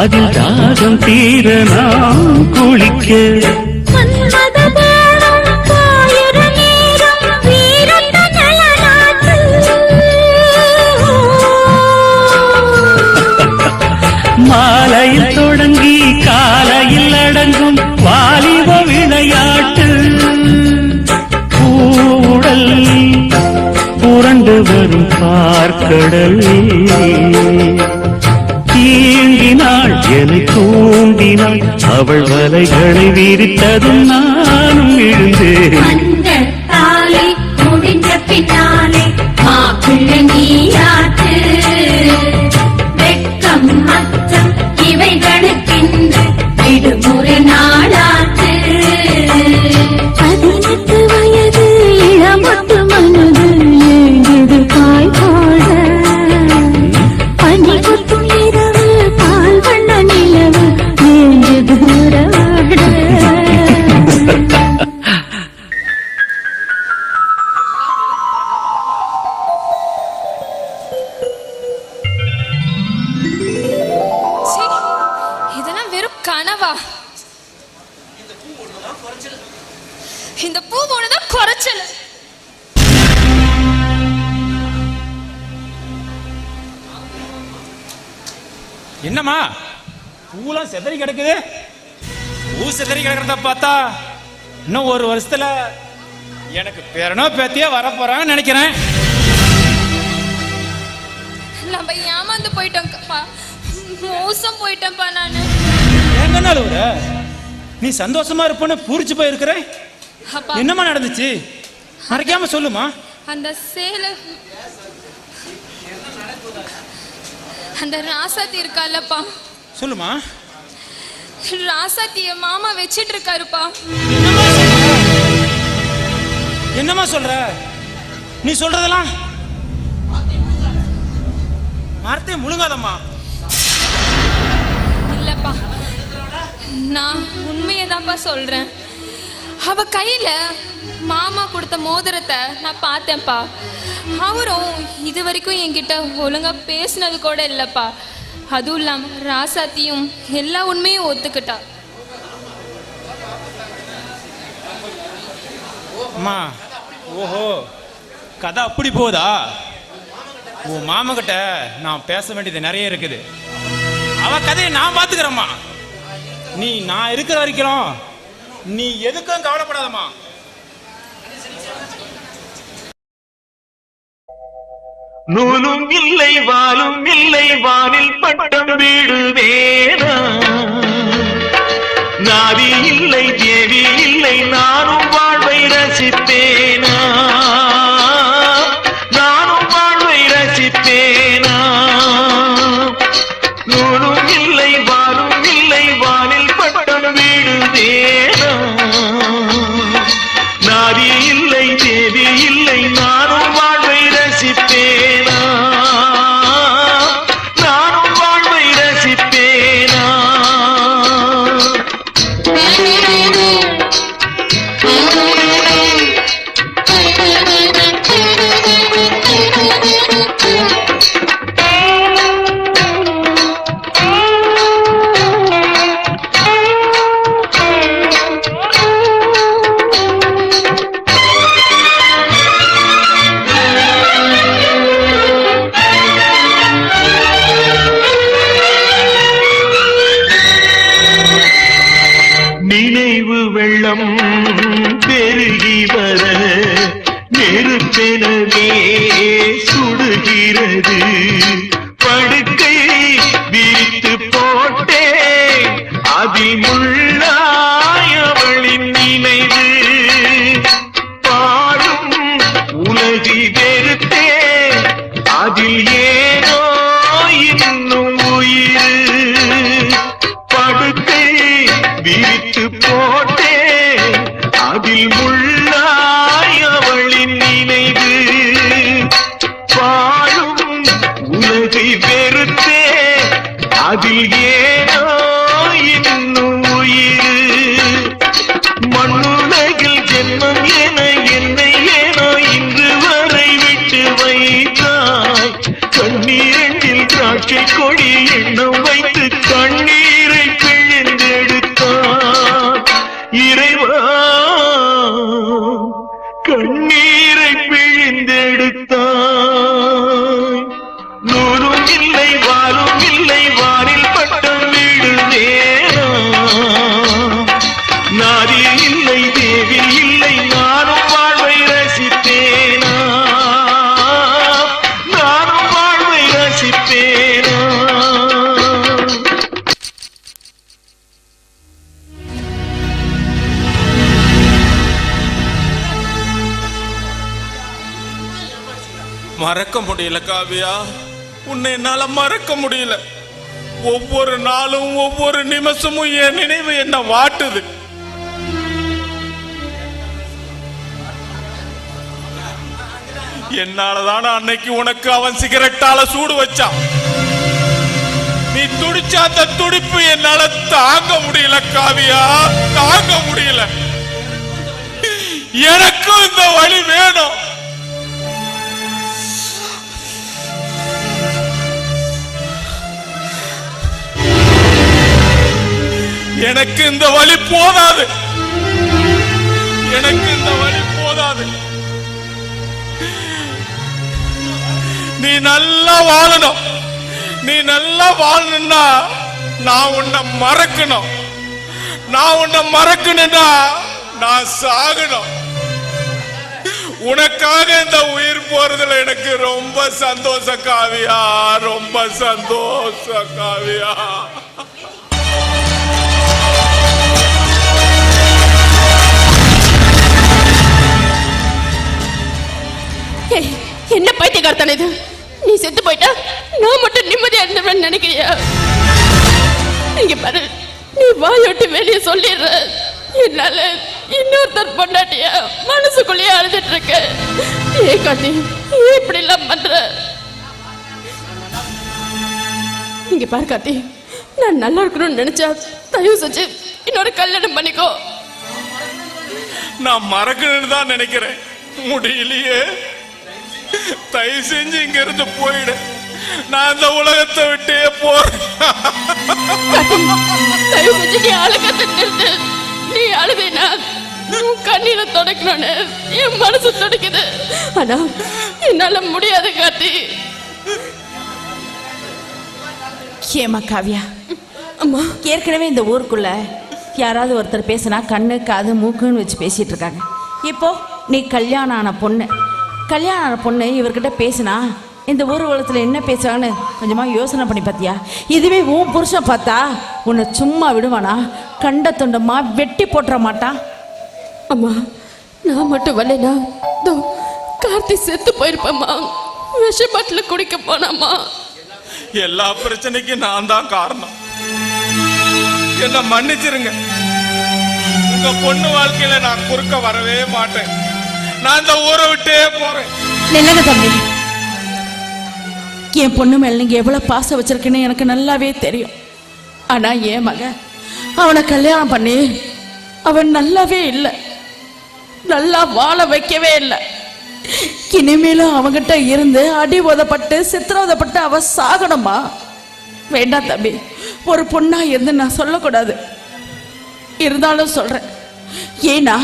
S5: அதில் தாகம் தீர நாம் குளிக்க மாலையில் தொடங்கி காலையில் அடங்கும் வாலிப விளையாட்டு பூடல் புரண்டு வரும் பார்க்கடல் தீண்டினாள் என்னை தூண்டினாள் அவள் வலைகளை விரித்ததும் நானும் விழுந்தேன்
S6: முடிஞ்ச பின்னாலே மாப்பிள்ளை நீயாற்று வெட்கம் மச்சம் இவைகளுக்கென்று விடுமுறை நாளாற்று 18 வயது இளமொட்டு மனது ஏங்குது காய் போட பனி கொத்தும் இரவு பால் வண்ண நிலவு ஏங்குது உறவாட
S4: சீ, இதெல்லாம் வெறும் கனவா? இந்த பூ போனதான் குறைச்சல்.
S8: என்னம்மா பூலாம் செதறி கிடக்குது? பூ செதறி கிடக்கிறத பார்த்தா இன்னும் ஒரு வருஷத்துல எனக்கு பேரனோ பேத்தியோ வரப்போறான்னு நினைக்கிறேன்.
S4: நம்ம ஏமாந்து போயிட்டோம்ப்பா, மோசம் போயிட்டேன்ப்பா நானு.
S8: எங்கன்னாலும் நீ சந்தோஷமா இருப்பன்னு பூரிச்சு போயிருக்கிற.
S4: அப்பா,
S8: என்னம்மா நடந்துச்சு? மறைக்காம சொல்லுமா.
S4: அந்த சேலை, அந்த ராசாத்தி இருக்காலப்பா,
S8: சொல்லுமா.
S4: ராசாத்திய மாமா வச்சிட்டு இருக்காருப்பா.
S8: என்னம்மா சொல்ற? நீ சொல்றதெல்லாம் வார்த்தை முழுங்காதம்மா.
S4: இல்லப்பா, நான் உண்மையதான்ப்பா சொல்றேன். அவ கையில மாமா கொடுத்த மோதிரத்தை நான் பார்த்தேன்ப்பா. அவரும் இது வரைக்கும் என்கிட்ட ஒழுங்கா பேசினது கூட இல்லப்பா. அதுவும் இல்லாம ராசாத்தியும் எல்லா உண்மையும் ஒத்துக்கிட்டா.
S8: அம்மா, ஓஹோ, கதை அப்படி போதா? உன் மாமா கிட்ட நான் பேச வேண்டியது நிறைய இருக்குது. அவ கதையை நான் பாத்துக்கிறேம்மா. நீ நான் இருக்கிற வரைக்கும் நீ எதுக்கும் கவலைப்படாதம்மா.
S5: நூலும் இல்லை வாலும் இல்லை வானில் பட்டம் வீடு வேணா நாதி இல்லை தேவி இல்லை நானும் வாழ்வை ரசிப்பேனா நானும் வாழ்வை ரசிப்பேனா நூலும் இல்லை வாலும் இல்லை வானில் பட்டம் வீடு வேணா நாதி இல்லை தேவி இல்லை நானும் வாழ்வை ரசிப்பேனா நானும் வாழ்வை ரசிப்பேனா
S9: மறக்க முடியல காவியா, உன்னை என்னால மறக்க முடியல. ஒவ்வொரு நாளும் ஒவ்வொரு நிமிஷமும் என் நினைவு என்ன வாட்டுது. என்னாலதான அன்னைக்கு உனக்கு அவன் சிகரெட்டால சூடு வச்சான். நீ துடிச்ச அந்த துடிப்பு என்னால தாங்க முடியல காவியா, தாங்க முடியல. எனக்கும் இந்த வழி வேணும். எனக்கு இந்த வழி போதாது, எனக்கு இந்த வழி போதாது. நீ நல்லா வாழணும். நீ நல்லா வாழணும்னா நான் உன்னை மறக்கணும். நான் உன்னை மறக்கணும்னா நான் சாகணும். உனக்காக இந்த உயிர் போறதுல எனக்கு ரொம்ப சந்தோஷம் காவியா, ரொம்ப சந்தோஷம் காவியா.
S10: என்ன பைத்தியக்காரத்தானே இது? நீ செத்து போயிட்டா நான் மட்டும் நிம்மதியா இருந்தவன் நினைக்கிறியா? நீங்க பாரு, நீ வாயோட்டு வெளியே சொல்லிடுற. என்னால இன்னொருத்தர் பொண்டாட்டியா மனசுக்குள்ளேயே அழுதுட்டு இருக்க. ஏ காத்தி, இப்படி எல்லாம் பண்ற? இங்க பாரு காத்தி, நான் நல்லா இருக்கணும்னு நினைச்சா தயவு செஞ்சு இன்னொரு கல்யாணம் பண்ணிக்கோ.
S9: நான் மறக்கணும்னு தான் நினைக்கிறேன், முடியலையே. தயவு செஞ்சு இங்க இருந்து போயிடு. நான் இந்த உலகத்தை விட்டே போறேன்.
S10: தயவு செஞ்சு நீ அழுகத்தை நிறுத்து. நீ அழுதேனா கண்ணீரை தொடக்கணும்னு என் மனசு துடிக்குது. ஆனா என்னால முடியாது காத்தி.
S11: ஏமா காவியா,
S10: அம்மா,
S11: ஏற்கனவே இந்த ஊருக்குள்ள யாராவது ஒருத்தர் பேசினா கண்ணு காது மூக்குன்னு வச்சு பேசிட்டு இருக்காங்க. இப்போ நீ கல்யாணம் ஆன பொண்ணு இவர்கிட்ட பேசினா இந்த ஊர் உலகத்தில் என்ன பேசுவாங்கன்னு கொஞ்சமா யோசனை பண்ணி பார்த்தியா? இதுவே உன் புருஷன் பார்த்தா உன்னை சும்மா விடுவானா? கண்ட துண்டமா வெட்டி போட்டுற மாட்டான்.
S10: அம்மா, நான் மட்டும் வரலனா கார்த்தி செத்து போயிருப்பம்மா. விஷ பாட்டில் குடிக்க போனாம்மா.
S9: எல்லா பிரச்சனைக்கும் நான் தான் காரணம். என்ன மன்னிச்சிருங்க. உங்க பொண்ணு வாழ்க்கையில நான் குறுக்க வரவே மாட்டேன். நான் இந்த ஊரை விட்டே போறேன்.
S11: நில்லுங்க தம்பி, என் பொண்ணு மேல நீங்க எவ்வளவு பாசம் வச்சிருக்கேன்னு எனக்கு நல்லாவே தெரியும். ஆனா என் மகன் அவனை கல்யாணம் பண்ணி அவன் நல்லாவே இல்லை, நல்லா வாழ வைக்கவே இல்லை. இனிமேலும் அவங்கிட்ட இருந்து அடி உதப்பட்டு சித்திரவதப்பட்டு அவ சாகணுமா? வேண்டாம் தம்பி, ஒரு பொண்ணா இருந்து நான் சொல்லக்கூடாது. இருந்தாலும் சொல்றேன். ஏன்னா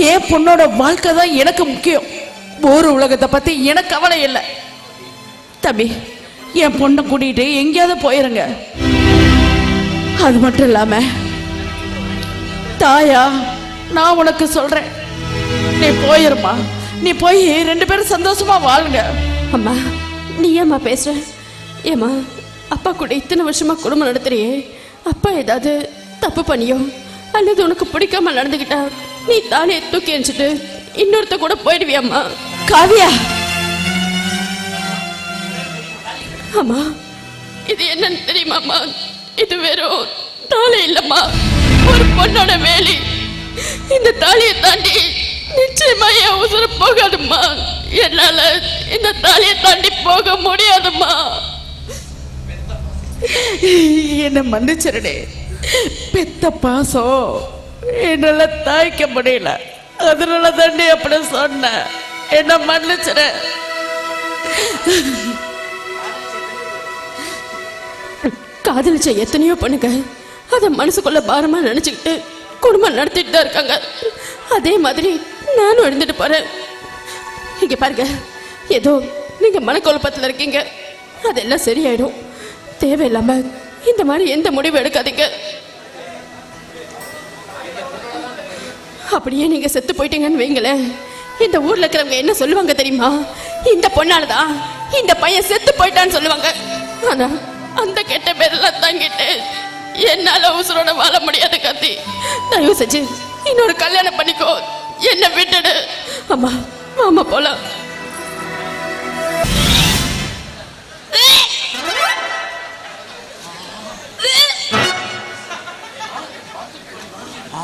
S11: என் பொண்ணோட வாழ்க்கை தான் எனக்கு முக்கியம். ஒரு உலகத்தை பத்தி எனக்கு கவலை இல்லை. தம்பி, என் பொண்ணை கூட்டிட்டு எங்கேயாவது போயிருங்க. அது மட்டும் இல்லாம தாயா, நான் உனக்கு சொல்றேன், நீ போயிருமா. நீ போய் 2 பேரும் சந்தோஷமா வாழுங்க.
S10: அம்மா, நீ ஏம்மா பேசுற? ஏம்மா, அப்பா கூட இத்தனை வருஷமா குடும்பம் நடத்துறியே, அப்பா ஏதாவது தப்பு பண்ணியோ அல்லது உனக்கு பிடிக்காம நடந்துக்கிட்டா நீ தாலியை தூக்கி எரிஞ்சிட்டு இன்னொருத்த கூட போயிடுவியாம்மா?
S11: காவியா,
S10: அம்மா, இது என்னன்னு தெரியுமாம்மா? இது வெறும் தாலி இல்லம்மா, ஒரு பொண்ணோட வேலி. இந்த தாலியை தாண்டி நிச்சயமா என் உசுறு போகாதும்மா. என்னால இந்த தாலியை தாண்டி போக முடியாதும்மா.
S11: என்ன மன்னிச்சிருடே. பெத்த பாசம் என்னால தாய்க்க முடியல, அதனால தாண்டி அப்படி சொன்ன. என்ன மன்னிச்சிட.
S10: காதலிச்ச எத்தனையோ பண்ணுங்க அதை மனசுக்குள்ள பாரமா நினைச்சுக்கிட்டு குடும்பம் நடத்திட்டு தான் இருக்காங்க. அதே மாதிரி நானும் எழுந்துட்டு போறேன். இங்க பாருங்க, ஏதோ நீங்க மனக்குழப்பத்தில் இருக்கீங்க, அதெல்லாம் சரியாயிடும். தேவையில்லாம இந்த மாதிரி எந்த முடிவு எடுக்காதீங்க. அப்படியே நீங்க செத்து போயிட்டீங்கன்னு வைங்களேன், இந்த ஊர்ல இருக்கிறவங்க என்ன சொல்லுவாங்க தெரியுமா? இந்த பொண்ணாலதான் இந்த பையன் செத்து போயிட்டான்னு சொல்லுவாங்க. ஆனா அந்த கெட்ட பேரெல்லாம் தாங்கிட்டு என்னால உசுரோட வாழ முடியாது காத்தி. தயவு செஞ்சு இன்னொரு கல்யாணம் பண்ணிக்கோ, என்ன விட்டுடு. அம்மா, ஆமா போலாம்.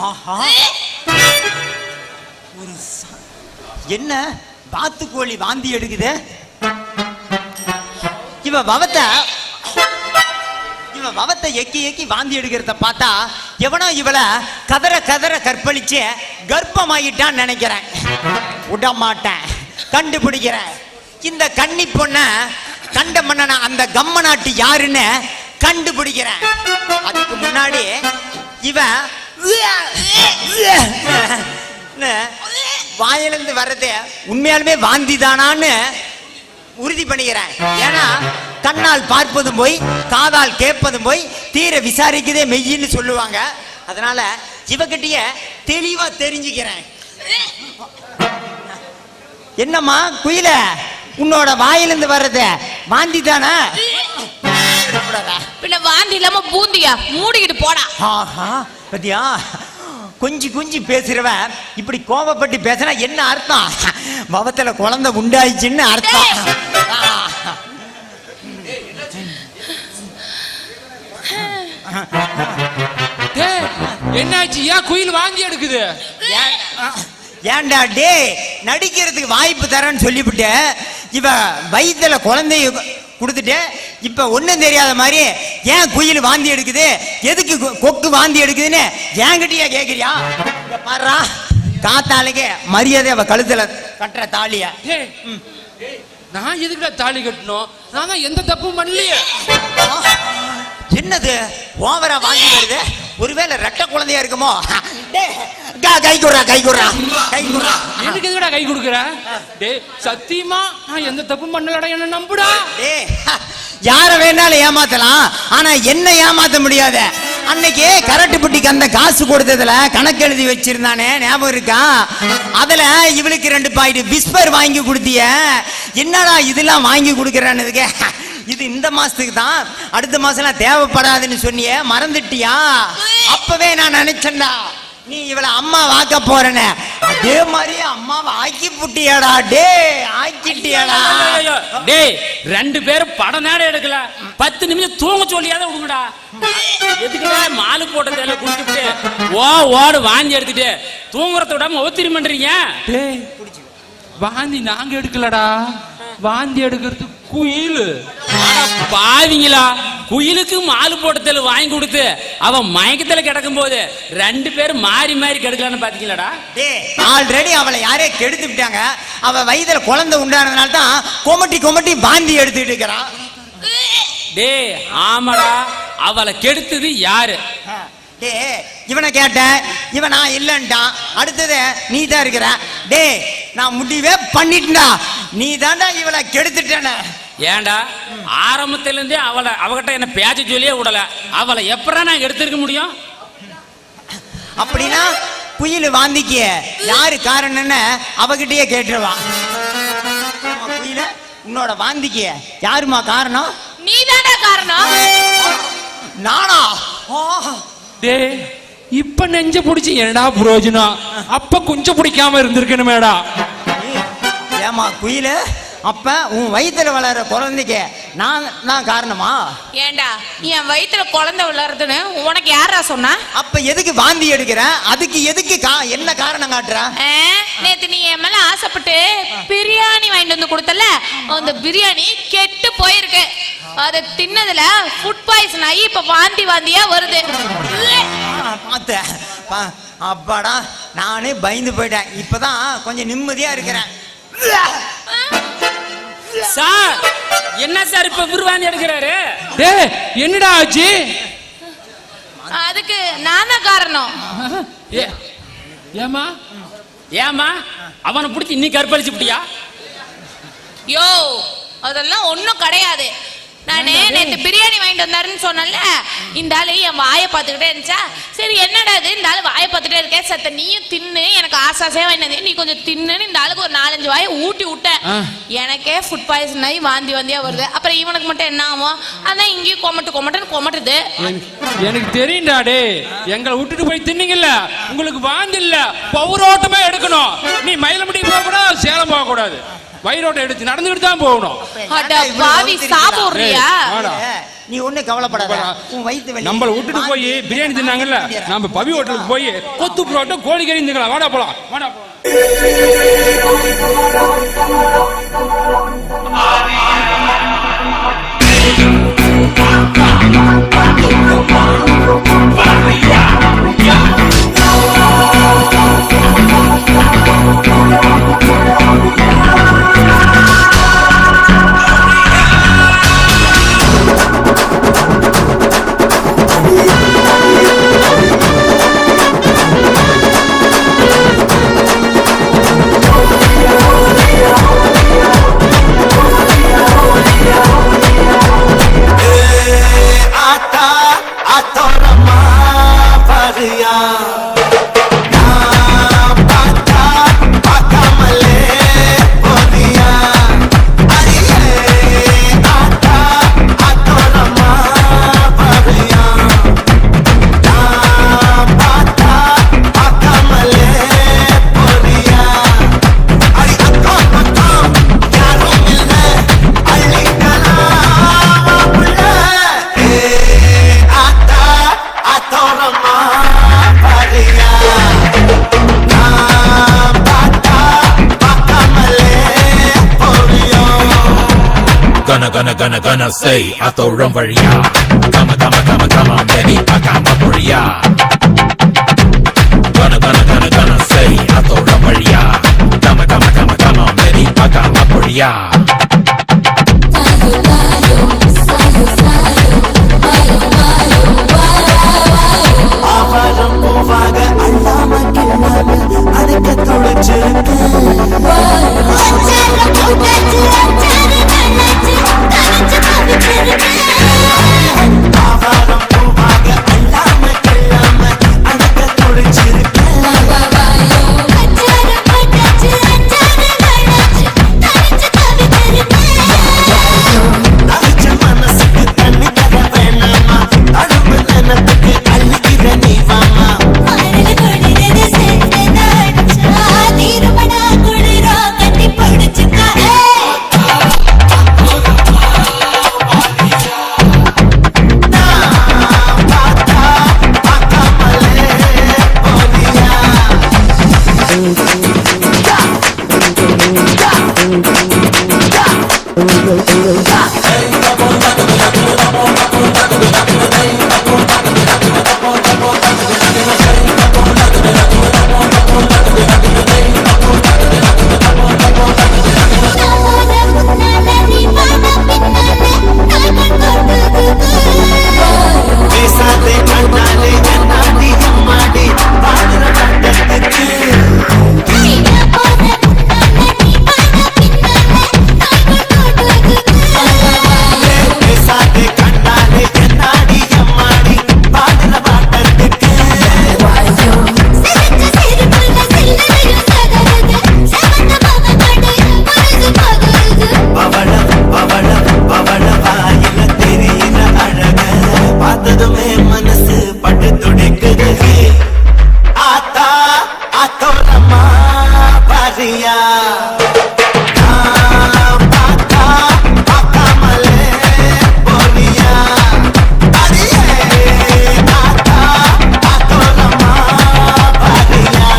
S3: ஆஹா என்ன பாத்துக்கோழி வாந்தி எடுக்குது. இவ பவத்தை எக்கி எக்கி வாந்தி எடுக்கிறத பார்த்தா எவனோ இவளை கதற கதற கற்பழிச்சு கர்ப்பமாயிட்டான்னு நினைக்கிறேன். விட மாட்டேன், கண்டுபிடிக்கிறேன். இந்த கன்னி பொண்ண கண்ட மன்னன அந்த கம்மநாட்டு யாருன்னு கண்டுபிடிக்கிறேன். அதுக்கு முன்னாடி இவ வாயிலிருந்து வர்றது உண்மையாலுமே வாந்தி தானான்னு உறுதி பண்ணிக்கிறேன். ஏன்னா கண்ணால் பார்ப்பதும் போய் காதால் கேட்பதும் போய் தீர விசாரிக்கதே மெய்யின்னு சொல்லுவாங்க. அதனால இவகிட்டய தெளிவா தெரிஞ்சுக்கிறேன். என்னம்மா குயில, உன்னோட வாயிலிருந்து வர்றது வாந்தி தானே?
S7: பின்ன வாந்தி இல்லாம பூந்தியா மூடிக்கிட்டு போடா.
S3: ஆஹா பத்தியா, கொஞ்சி பேசுறவ இப்படி கோபப்பட்டு பேசினா என்ன அர்த்தம்? பவத்துல குழந்தை உண்டாயிச்சுன்னு அர்த்தம்.
S1: என்னாச்சு? ஏன் குயில் வாந்தி எடுக்குது?
S3: ஏன்டா டே, நடிக்கிறதுக்கு வாய்ப்பு தரேன்னு சொல்லிவிட்டு இவ வயிற்றுல குழந்தைய கொடுத்துட்டு இப்ப ஒண்ணும் தெரியாத மாதிரி ஏன் குயில் வாந்தி எடுக்குது, எதுக்கு கொக்கு வாந்தி எடுக்குதுன்னு என்கிட்டயா கேக்குறியா? பாரு, காத்தாளுக்கு மரியாதை அவ கழுத்துல கட்டுற தாலிய.
S1: நான் எதுக்குடா தாலி கட்டணும்? நான் தான் எந்த தப்பும் பண்ணலையே.
S3: என்னது ஓவரா வாங்கி வருது? ஒருவேளை ரெட்ட குழந்தையா இருக்குமோ? கை குடுறா.
S1: எனக்கு எதுடா கை கொடுக்குற? டேய் சத்தியமா நான் எந்த தப்பும் பண்ணலடா, என்ன நம்புடா.
S3: டேய் யார வேணாலும் ஏமாத்தலாம், ஆனா என்ன ஏமாத்த முடியாது. அன்னைக்கு கரட்டுப்பட்டிக்கு அந்த காசு கொடுத்ததுல கணக்கு எழுதி வச்சிருந்தானே, ஞாபகம் இருக்கா? அதுல இவளுக்கு 2 பாக்கெட் விஸ்பர் வாங்கி கொடுத்திய. என்னடா இதெல்லாம் வாங்கி கொடுக்கறானதுக்கு? இது இந்த மாசத்துக்கு தான், அடுத்த மாசம் தேவைப்படாதுன்னு சொன்னியே, மறந்துட்டியா? அப்பவே நான் நினைச்சேன்டா நீ இவள அம்மா வாக்க போறேன்னு. அதே மாதிரி அம்மாவை ஆக்கி புட்டியாடா. டே ஆக்கிட்டியாடா.
S2: டேய் 2 பேரும் படம் நேரம் எடுக்கல, 10 நிமிஷம் தூங்க சொல்லியாத விடுங்கடா. எதுக்குடா மாலு போட்டதில்ல குடிச்சுட்டு ஓடு வாந்தி எடுத்துட்டு தூங்குறத விடாம ஒத்திரி பண்றீங்க?
S1: டேய் வாந்தி நாங்க எடுக்கலடா, வாந்தி எடுக்கிறது குயில்.
S2: பாவிங்களா, குயிலுக்கு மாலு போட்டதில்ல வாங்கி கொடுத்து அவன் மயக்கத்துல கிடக்கும் போது 2 பேரும் மாறி மாறி கெடுக்கலான்னு பாத்தீங்களாடா?
S3: ஆல்ரெடி அவளை யாரே கெடுத்து விட்டாங்க. அவ வயிற்றுல குழந்தை உண்டானதுனால தான் கொமட்டி வாந்தி எடுத்துட்டு இருக்கிறான்.
S2: டேய் ஆமாடா, அவளை கெடுத்தது யாரு?
S3: டே இவனை கேட்டேன், இவன் நான் இல்லன்ட்டான். அடுத்தது நீ தான் இருக்கிற. டே நான் முடிவே பண்ணிட்டா, நீ தாண்டா இவளை கெடுத்துட்டேன.
S2: ஏண்டா ஆரம்பத்துல இருந்தே அவகிட்ட என்ன பேச்ச சொல்லியே விடல, அவளை எப்படா நான் எடுத்திருக்க முடியும்?
S3: அப்படின்னா குயில் வாந்திக்கு யாரு காரணம்னு அவகிட்டயே கேட்டுருவான். குயில உன்னோட வாந்திக்கு யாருமா காரணம்?
S7: நீ தானே காரணம்.
S3: நானா?
S1: டேய் இப்ப நெஞ்ச புடிச்சு என்னடா புரோஜனம்? அப்ப கொஞ்சம் பிடிக்காம இருந்திருக்கணுமேடா.
S3: ஏமா குயில, அப்ப உன் வயிற்றுல வளர குழந்தைக்கு நான் தான் காரணமா?
S7: ஏண்டா என் வயிற்றுல குழந்தை வளருதுன்னு உனக்கு யாரா சொன்னா?
S3: அப்ப எதுக்கு வாந்தி எடுக்கிற? அதுக்கு எதுக்கு என்ன காரணம் காட்டுற?
S7: நேத்து நீ என் மேல ஆசைப்பட்டு பிரியாணி வாங்கிட்டு வந்து கொடுத்தல, அந்த பிரியாணி கெட்டு போயிருக்கு. அதை தின்னதுல ஃபுட் பாய்சன் ஆகி இப்ப வாந்தியா வருது.
S3: பார்த்தேன். அப்பாடா, நானே பயந்து போயிட்டேன். இப்பதான் கொஞ்சம் நிம்மதியா இருக்கிறேன்.
S2: சார் என்ன சார் இப்ப விருவாந்தி எடுக்கிறாரு?
S1: டேய் என்னடா ஆச்சு?
S7: அதுக்கு நான் தான் காரணம்.
S2: ஏமா அவனை பிடிச்சி நீ கற்பழிச்சுட்டியா?
S7: யோ அதெல்லாம் ஒண்ணும் கிடையாது. நானே நேத்து பிரியாணி வாங்கிட்டு வந்தாருன்னு சொன்னல, இந்த ஆளு என் வாயை பார்த்துக்கிட்டே இருந்துச்சா, சரி என்னடா இது இந்த ஆளு வாயை பார்த்துட்டே இருக்கேன், சத்த நீயும் தின்னு, எனக்கு ஆசாசையா வாங்கினது, நீ கொஞ்சம் தின்னுன்னு இந்த ஆளுக்கு ஒரு 4-5 வாயை ஊட்டி விட்டேன். எனக்கே ஃபுட் பாய்சன் ஆகி வாந்தியா வருது. அப்புறம் இவனுக்கு மட்டும் என்ன ஆகும்? அதான் இங்கேயும் கொமட்டுது.
S1: எனக்கு தெரியும்டா. டே எங்களை விட்டுட்டு போய் தின்னீங்கல்ல, உங்களுக்கு வாந்தி இல்ல பவுரோட்டமா எடுக்கணும். நீ மயிலமுடி போக கூடாது, சேலம் போக கூடாது, வயிறோட்டை எடுத்து நடந்துகிட்டு தான் போகணும்.
S7: பாவி சாப்பிடுறியா?
S3: நீ ஒண்ணு கவலைப்படாத. உன் வயித்து வலி
S1: நம்மள விட்டுட்டு போய் பிரியாணி தின்னாங்கல்ல, நம்ம பவி ஹோட்டலுக்கு போய் கொத்து புரோட்டா கோழிக்கறி திங்கலாம். வாடா போலாம், வாடா போலாம்.
S12: Gonna say atoram varia. Come on, baby, pakama varia. Gonna say atoram varia. Come on, baby, pakama varia.
S5: ஆவாரம் போவாக அல்லாம கில்லாம அதுக்கு துளைச்சிருக்கு. ஆவாரம் போவாக அல்லாம கில்லாம அதுக்கு துளைச்சிருக்கு. தவிச்ச மனசுக்கு தண்ணி தர வேணாமா, தடுப்பு நிலத்துக்கு அள்ளிக்கிற நீ வாமா. பேசாதே கண்ணாலே என்னாடி அம்மாடி பாடுற கட்டத்துக்கு. பேசாதே கண்ணாலே என்னாடி அம்மாடி பாடுற பாட்டத்துக்கு. பவள வாயில தெரியிற அழக பார்த்ததுமே மனசு பட்டு துடிக்குது. ஆத்தா ஆத்தோரமா பாரியா. பார்த்தா பார்க்காமலே போறியா. அடியே ஆத்தா ஆத்தோரமா பாரியா.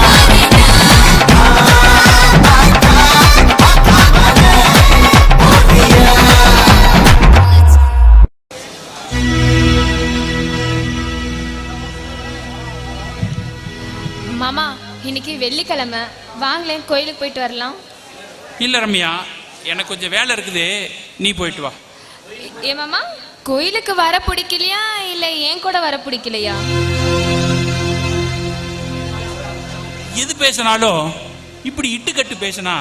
S4: மாமா, இன்னைக்கு வெள்ளிக்கிழமை, வாங்களேன் கோயிலுக்கு போயிட்டு வரலாம்.
S2: இல்ல ரம்யா, எனக்கு கொஞ்சம் வேலை இருக்குது, நீ போயிட்டு வா.
S4: ஏ மாமா, கோயிலுக்கு வர பிடிக்கலையா இல்ல ஏன் கூட வர பிடிக்கலையா?
S2: எது பேசினாலும் இப்படி இட்டுக்கட்டு பேசினா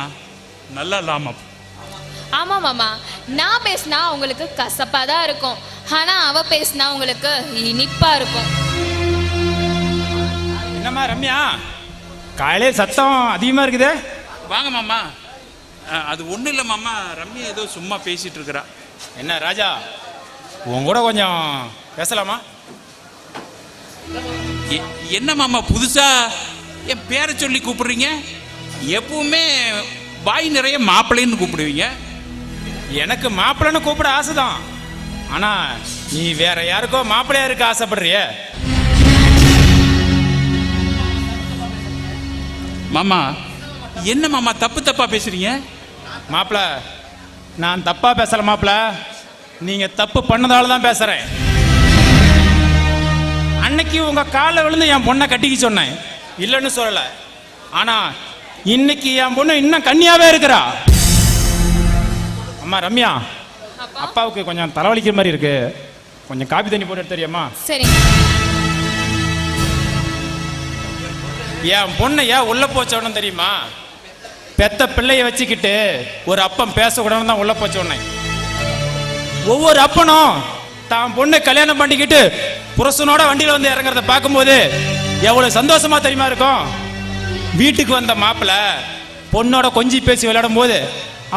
S2: நல்லா இல்லாம.
S4: ஆமா மாமா, நான் பேசினா உங்களுக்கு கசப்பா தான் இருக்கும், ஆனா அவ பேசினா உங்களுக்கு இனிப்பா இருக்கும்.
S8: என்னம்மா ரம்யா, காலையிலே சத்தம் அதிகமா இருக்குதே.
S2: வாங்க மாமா. அது ஒண்ணும் இல்ல மாமா, ரம்யா ஏதோ சும்மா பேசிட்டு இருக்கிறா.
S8: என்ன ராஜா, உன் கூட கொஞ்சம் பேசலாமா?
S2: என்ன மாமா புதுசா என் பேரை சொல்லி கூப்பிடுறீங்க? எப்பவுமே வாய் நிறைய மாப்பிள்ளைன்னு கூப்பிடுவீங்க.
S8: எனக்கு மாப்பிள்ளைன்னு கூப்பிட ஆசைதான், ஆனா நீ வேற யாருக்கோ மாப்பிள்ளையா இருக்க ஆசைப்படுறிய?
S13: மாமா என்ன மாமா தப்பு தப்பா பேசுறீங்க?
S8: மாப்பிள்ள, நான் தப்பா பேசல மாப்பிள்ள, நீங்க தப்பு பண்ணதால தான் பேசுறேன். அன்னைக்கு உங்க காலில் விழுந்து என் பொண்ணை கட்டிக்க சொன்னேன், இல்லைன்னு சொல்லல. ஆனா இன்னைக்கு என் பொண்ணு இன்னும் கன்னியாவே இருக்கிறா. அம்மா ரம்யா, அப்பாவுக்கு கொஞ்சம் தலைவலிக்கிற மாதிரி இருக்கு, கொஞ்சம் காபி தண்ணி போட்டு தெரியுமா?
S4: சரி.
S8: என் பொண்ணை ஏன் உள்ள போச்சோன்னு தெரியுமா? பெத்த பிள்ளைய வச்சுக்கிட்டு ஒரு அப்பன் பேசக்கூடாதுன்னு தான் உள்ள போச்சோன்னே. ஒவ்வொரு அப்பனும் தான் பொண்ணை கல்யாணம் பண்ணிக்கிட்டு புருஷனோட வண்டியில வந்து இறங்குறத பார்க்கும்போது எவ்வளவு சந்தோஷமா தெரியுமா இருக்கும். வீட்டுக்கு வந்த மாப்பிள்ள பொண்ணோட கொஞ்சி பேசி விளையாடும் போது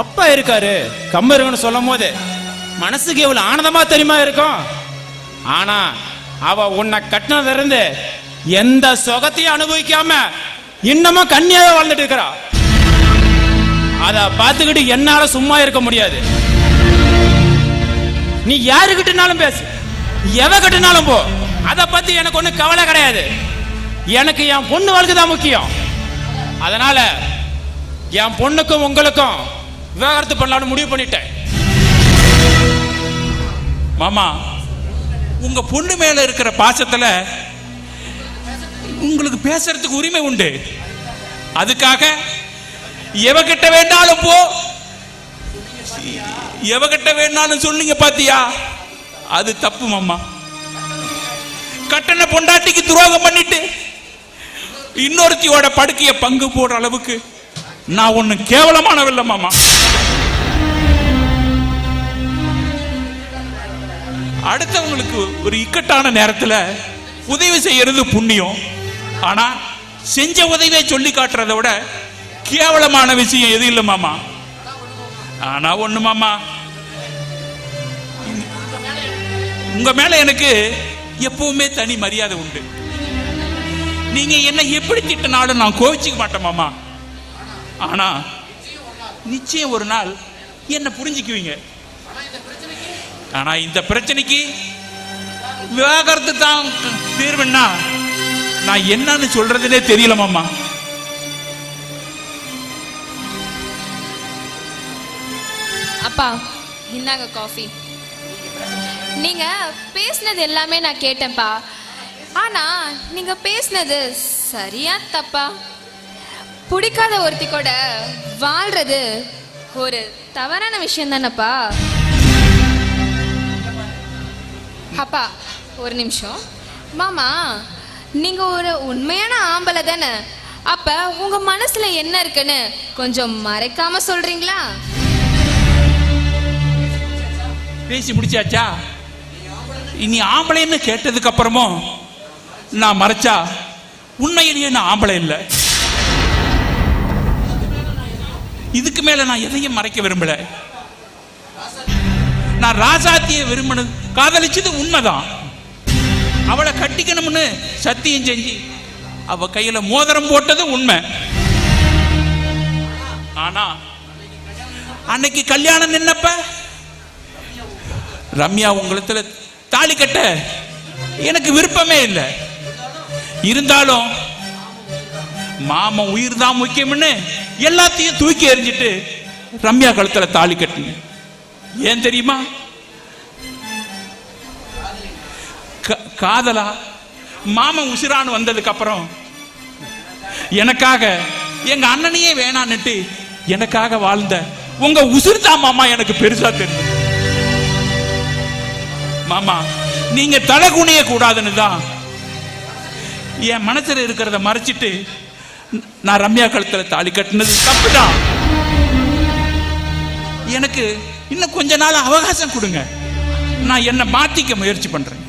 S8: அப்பா இருக்காரு கம்மருங்கன்னு சொல்லும் போது மனசுக்கு எவ்வளவு ஆனந்தமா தெரியுமா இருக்கும். ஆனா அவ உன்னை கட்டினதுல இருந்து எந்த சுகத்தையும் அனுபவிக்காம இன்னமும் கன்னியாவே வாழ்ந்துட்டு இருக்கிறா. அத பார்த்துக்கிட்டு என்னால சும்மா இருக்க முடியாது. நீ யாருக்கிட்டனாலும் பேசு, எவகிட்டனாலும் போ, அத பத்தி எனக்கு ஒண்ணு கவலை கிடையாது. எனக்கு என் பொண்ணு வாழ்க்கை தான் முக்கியம். அதனால என் பொண்ணுக்கும் உங்களுக்கும் விவாகரத்து பண்ணலாம்னு முடிவு பண்ணிட்டேன்.
S13: மாமா உங்க பொண்ணு மேல இருக்கிற பாசத்துல உங்களுக்கு பேசுறதுக்கு உரிமை உண்டு. அதுக்காக எவகிட்ட வேண்டாலும் போ, எவகிட்ட வேணாலும் சொல்லுங்க பாத்தியா, அது தப்பு மாமா. கட்டண பொண்டாட்டிக்கு துரோகம் பண்ணிட்டு இன்னொருத்தியோட படுக்கைய பங்கு போடுற அளவுக்கு நான் ஒண்ணு கேவலமானவில்லை மாமா. அடுத்தவங்களுக்கு ஒரு இக்கட்டான நேரத்துல உதவி செய்யறது புண்ணியம். ஆனா செஞ்ச உதவியை சொல்லி காட்டுறதை விட கேவலமான விஷயம் எது இல்லை மாமா. ஆனா ஒண்ணு மாமா, உங்க மேல எனக்கு எப்பவுமே தனி மரியாதை உண்டு. நீங்க என்ன எப்படி திட்டினாலும் நான் கோவிச்சுக்க மாட்டேன் மாமா. ஆனா நிச்சயம் ஒரு நாள் என்ன புரிஞ்சுக்குவீங்க. ஆனா இந்த பிரச்சனைக்கு விவாகரத்து தான் தீர்வுன்னா நான் என்னன்னு சொல்றதுனே தெரியல மாமா.
S4: அப்பா இந்தாங்க காஃபி. நீங்க பேசினது எல்லாமே நான் கேட்டேன்ப்பா. ஆனா நீங்க பேசினது சரியா தப்பா? பிடிக்காத ஒருத்தி கூட வாழ்றது ஒரு தவறான விஷயம் தானப்பா. அப்பா ஒரு நிமிஷம். மாமா நீங்க ஒரு உண்மையான ஆம்பளை தானே, அப்ப உங்க மனசுல என்ன இருக்குன்னு கொஞ்சம் மறைக்காம சொல்றீங்களா?
S13: பேசி முடிச்சாச்சா? இனி ஆம்பளைன்னு கேட்டதுக்கு அப்புறமும் நான் மறைச்சா உண்மையிலேயே நான் ஆம்பளை இல்லை. இதுக்கு மேல நான் எதையும் மறைக்க விரும்பல. நான் ராசாத்தியை விரும்பினது காதலிச்சது உண்மைதான். அவளை கட்டிக்கணும்னு சத்தியம் செஞ்சு அவ கையில மோதிரம் போட்டது உண்மை. ஆனா அன்னைக்கு கல்யாணம் நின்னப்ப ரம்யா உங்களத்துல தாலி கட்ட எனக்கு விருப்பமே இல்லை. இருந்தாலும் மாமன் உயிர் தான் முக்கியம்னு எல்லாத்தையும் தூக்கி எறிஞ்சிட்டு ரம்யா கழுத்துல தாலி கட்டின. ஏன் தெரியுமா? காதலா மாமன் உசிரான்னு வந்ததுக்கு அப்புறம் எனக்காக எங்க அண்ணனையே வேணான்னுட்டு எனக்காக வாழ்ந்த உங்க உசிர் தான் மாமா எனக்கு பெருசா தெரியும். மாமா நீங்க தலை குனிய கூடாதுன்னு தான் என் மனசுல இருக்கிறத மறைச்சிட்டு நான் ரம்யா கழுத்துல தாலி கட்டினது தப்புதான். எனக்கு இன்னும் கொஞ்ச நாள் அவகாசம் கொடுங்க, நான் என்ன மாத்திக்க முயற்சி பண்றேன்.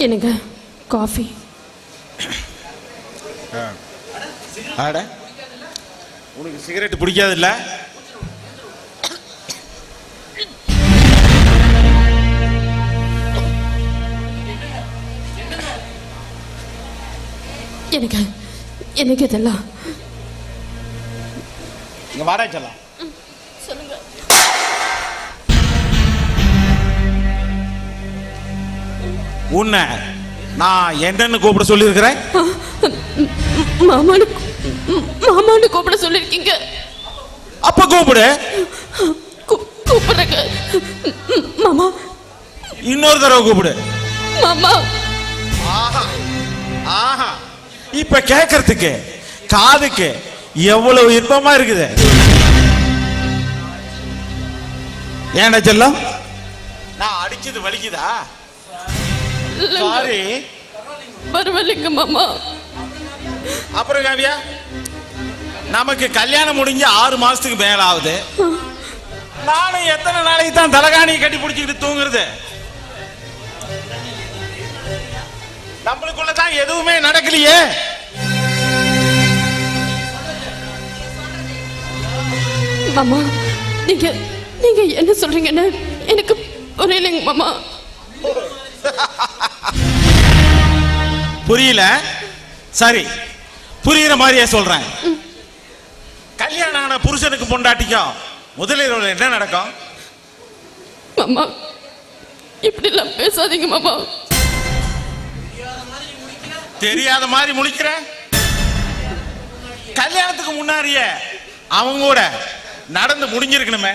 S10: எனக்கு காஃபி.
S9: ஆட உனக்கு சிகரெட் பிடிக்காது இல்ல?
S10: எனக்கு இதெல்லாம்
S9: இங்க வாடா செல்லம்.
S10: சொல்லுங்க.
S9: உன்னை நான் என்னன்னு கூப்பிட சொல்லியிருக்கிறேன்.
S10: மாமான்னு கூப்பிட சொல்லிருக்கீங்க.
S9: அப்ப கூப்பிடு.
S10: கூப்பிடுறேங்க மாமா.
S9: இன்னொரு தடவை கூப்பிடு
S10: மாமா.
S9: ஆஹா ஆஹா, இப்ப கேட்கறதுக்கு காதுக்கு எவ்வளவு இன்பமா இருக்குது. ஏன்டா செல்லம், நான் அடிச்சது வலிக்குதா? சாரி.
S10: பரவாயில்லைங்க மாமா.
S9: அப்புறம் காவியா, நமக்கு கல்யாணம் முடிஞ்சு 6 மாசத்துக்கு மேல ஆகுது. நானும் எத்தனை நாளைக்கு தான் தலகாணியை கட்டி பிடிச்சிக்கிட்டு தூங்குறது? நம்மளுக்குள்ளதான் எதுவுமே நடக்கலையே.
S10: மாமா, நீங்க என்ன சொல்றீங்கன்னு எனக்கு புரியலைங்க மாமா.
S9: புரியல? சரி, புரியுற மாதிரியே சொல்றேன். கல்யாணம் ஆன புருஷனுக்கு பொண்டாட்டிக்கும் முதலிரவுல என்ன நடக்கும்?
S10: மாமா, இப்படி எல்லாம் பேசாதீங்க மாமா.
S9: தெரியாத மாதிரி முழிக்கிற. கல்யாணத்துக்கு முன்னாடியே அவங்க கூட நடந்து முடிஞ்சிருக்கணுமே.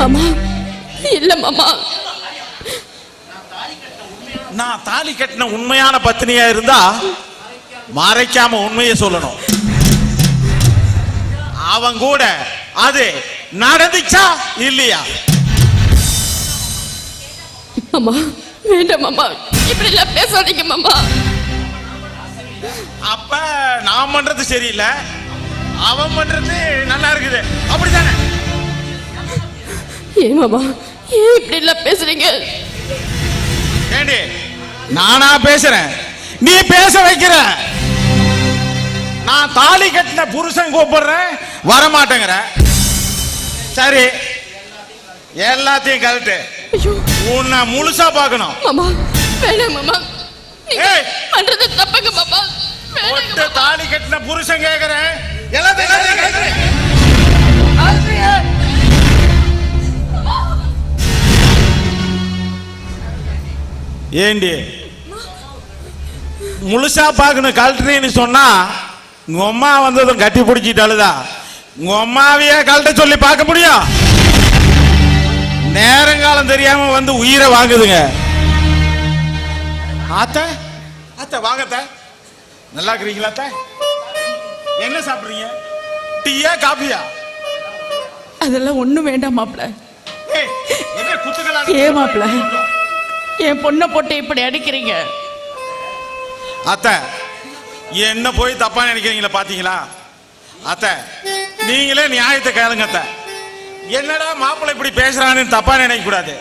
S10: மாமா, இல்ல மாமா.
S9: நான் தாலி கட்டின உண்மையான பத்தினியா இருந்தா மறைக்காம உண்மையை சொல்லணும். அவங்க கூட அது நடந்துச்சா இல்லையா?
S10: மாமா, வேண்டாம் மாமா, இப்படி எல்லாம் பேசாதீங்க மாமா.
S9: அப்ப நான் பண்றது சரியில்லை, அவன் பண்றது நல்லா இருக்குது, அப்படித்தானே?
S10: ஏன் மாமா, ஏன் இப்படி எல்லாம் பேசுறீங்க?
S9: ஏண்டி, நானா பேசுறேன், நீ பேச வைக்கிற. நான் தாலி கட்டின புருஷன் கூப்பிடுறேன், வரமாட்டேங்கிற. சரி, எல்லாத்தையும் கழட்டு. உன்னை முழுசா பார்க்கணும்.
S10: மாமா, வேணாம் மாமா.
S9: ஏய்,
S10: பண்றது தப்புங்க மாமா.
S9: ஒட்டு தாலி கட்டின புருஷன் கேக்குறேன், எல்லாத்தையும் கழட்டு. ஏண்டி, முழுசா பார்க்கணும் கழட்டுறேன்னு சொன்னா உங்க அம்மா வந்ததும் கட்டி பிடிச்சிட்டாலுதா உங்க அம்மாவையே கழட்ட சொல்லி பார்க்க முடியும்? நேரங்காலம் தெரியாம வந்து உயிரை வாங்குதுங்க. ஆத்த ஆத்த வாங்கத்த, நல்லா இருக்கிறீங்களா? அத்த, என்ன சாப்பிடுறீங்க? டீயா காபியா?
S11: அதெல்லாம் ஒண்ணும் வேண்டாம் மாப்பிள்ள.
S9: ஏய், என்ன குத்துகளா?
S11: ஏன் மாப்பிள்ள என் பொண்ணை போட்டு இப்படி அடிக்கிறீங்க?
S9: அத்த, என்ன போய் தப்பா நினைக்கிறீங்களா? பாத்தீங்களா அத்த, நீங்களே நியாயத்தை கேளுங்க அத்த. என்னடா மாப்பிள்ளை இப்படி பேசுறான்னு தப்பா நினைக்க கூடாது.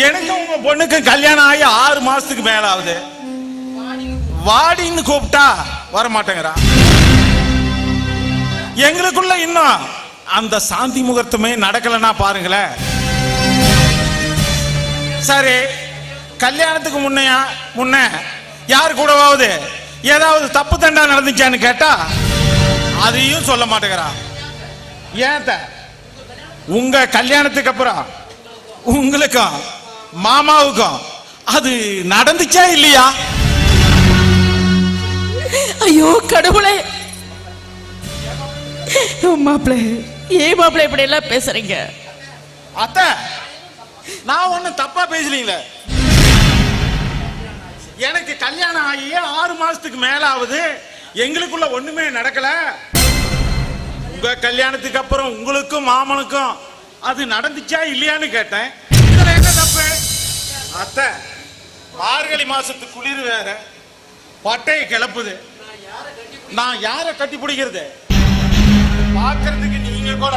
S9: எனக்கு உங்க பொண்ணுக்கு கல்யாணம் ஆகி 6 மாசத்துக்கு மேல ஆகுது. வாடின்னு கூப்பிட்டா வர மாட்டேங்கிறா. எங்களுக்குள்ள இன்னும் அந்த சாந்தி முகூர்த்தமே நடக்கலன்னா பாருங்களேன். சரி, கல்யாணத்துக்கு முன்ன யாரு கூடவாவது ஏதாவது தப்பு தண்டா நடந்துச்சான்னு கேட்டா அதையும் சொல்ல மாட்டேங்கிறா. ஏன் உங்க கல்யாணத்துக்கு அப்புறம் உங்களுக்கும் மாமாவுக்கும் அது நடந்துச்சா இல்லையா?
S11: ஐயோ கடவுளே, மாப்பிள்ள ஏன் மாப்பிள்ள இப்படி எல்லாம் பேசுறீங்க?
S9: அத்த, நான் ஒன்னும் தப்பா பேசலீங்களே. எனக்கு கல்யாணம் ஆகி 6 மாசத்துக்கு மேல ஆகுது, எங்களுக்குள்ள ஒண்ணுமே நடக்கல. உங்க கல்யாணத்துக்கு அப்புறம் உங்களுக்கும் மாமனுக்கும் அது நடந்துச்சா இல்லையான்னு கேட்டேன். இதுல என்ன தப்பு? அத்த, மார்கழி மாசத்து குளிர் வேற, பட்டையை கிளப்புது. நான் யார கட்டி பிடிக்கிறது? பார்க்கறதுக்கு நீங்க கூட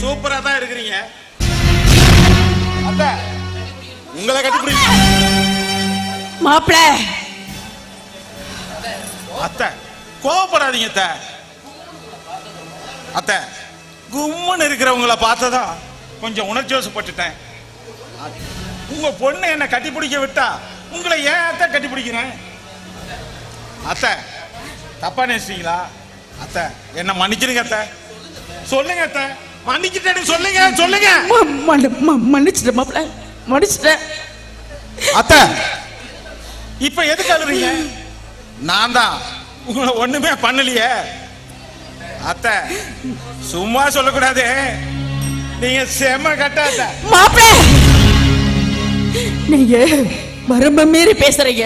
S9: சூப்பரா தான் இருக்கிறீங்க. அத்த, உங்களை கட்டி பிடிக்க
S11: மாப்பிள்ள.
S9: அத்த, கோவப்படாதீங்க அத்த. அத்த, கும்முன்னு இருக்கிறவங்கள பார்த்ததா கொஞ்சம் உணர்ச்சி வசப்பட்டுட்டேன். உங்க பொண்ணு என்ன கட்டி பிடிக்க விட்டா
S8: உங்களை ஏன் அத்தை கட்டி பிடிக்கிறேன்? அத்தை தப்பா நினைச்சீங்களா? அத்தை என்ன மன்னிச்சிருங்க அத்தை. சொல்லுங்க அத்தை, மன்னிச்சிட்டேன்னு சொல்லுங்க சொல்லுங்க.
S11: மன்னிச்சிட்டேன் மாப்பிள்ள, மன்னிச்சிட்டேன்.
S8: அத்தை இப்ப எதுக்கு அழுறீங்க? நான் தான் உங்களை ஒண்ணுமே பண்ணலையே. அத்தை சும்மா சொல்லக்கூடாது, நீங்க செம கட்டாத
S11: மாப்பிள்ள. நீங்க மரப மீறி பேசுறீங்க.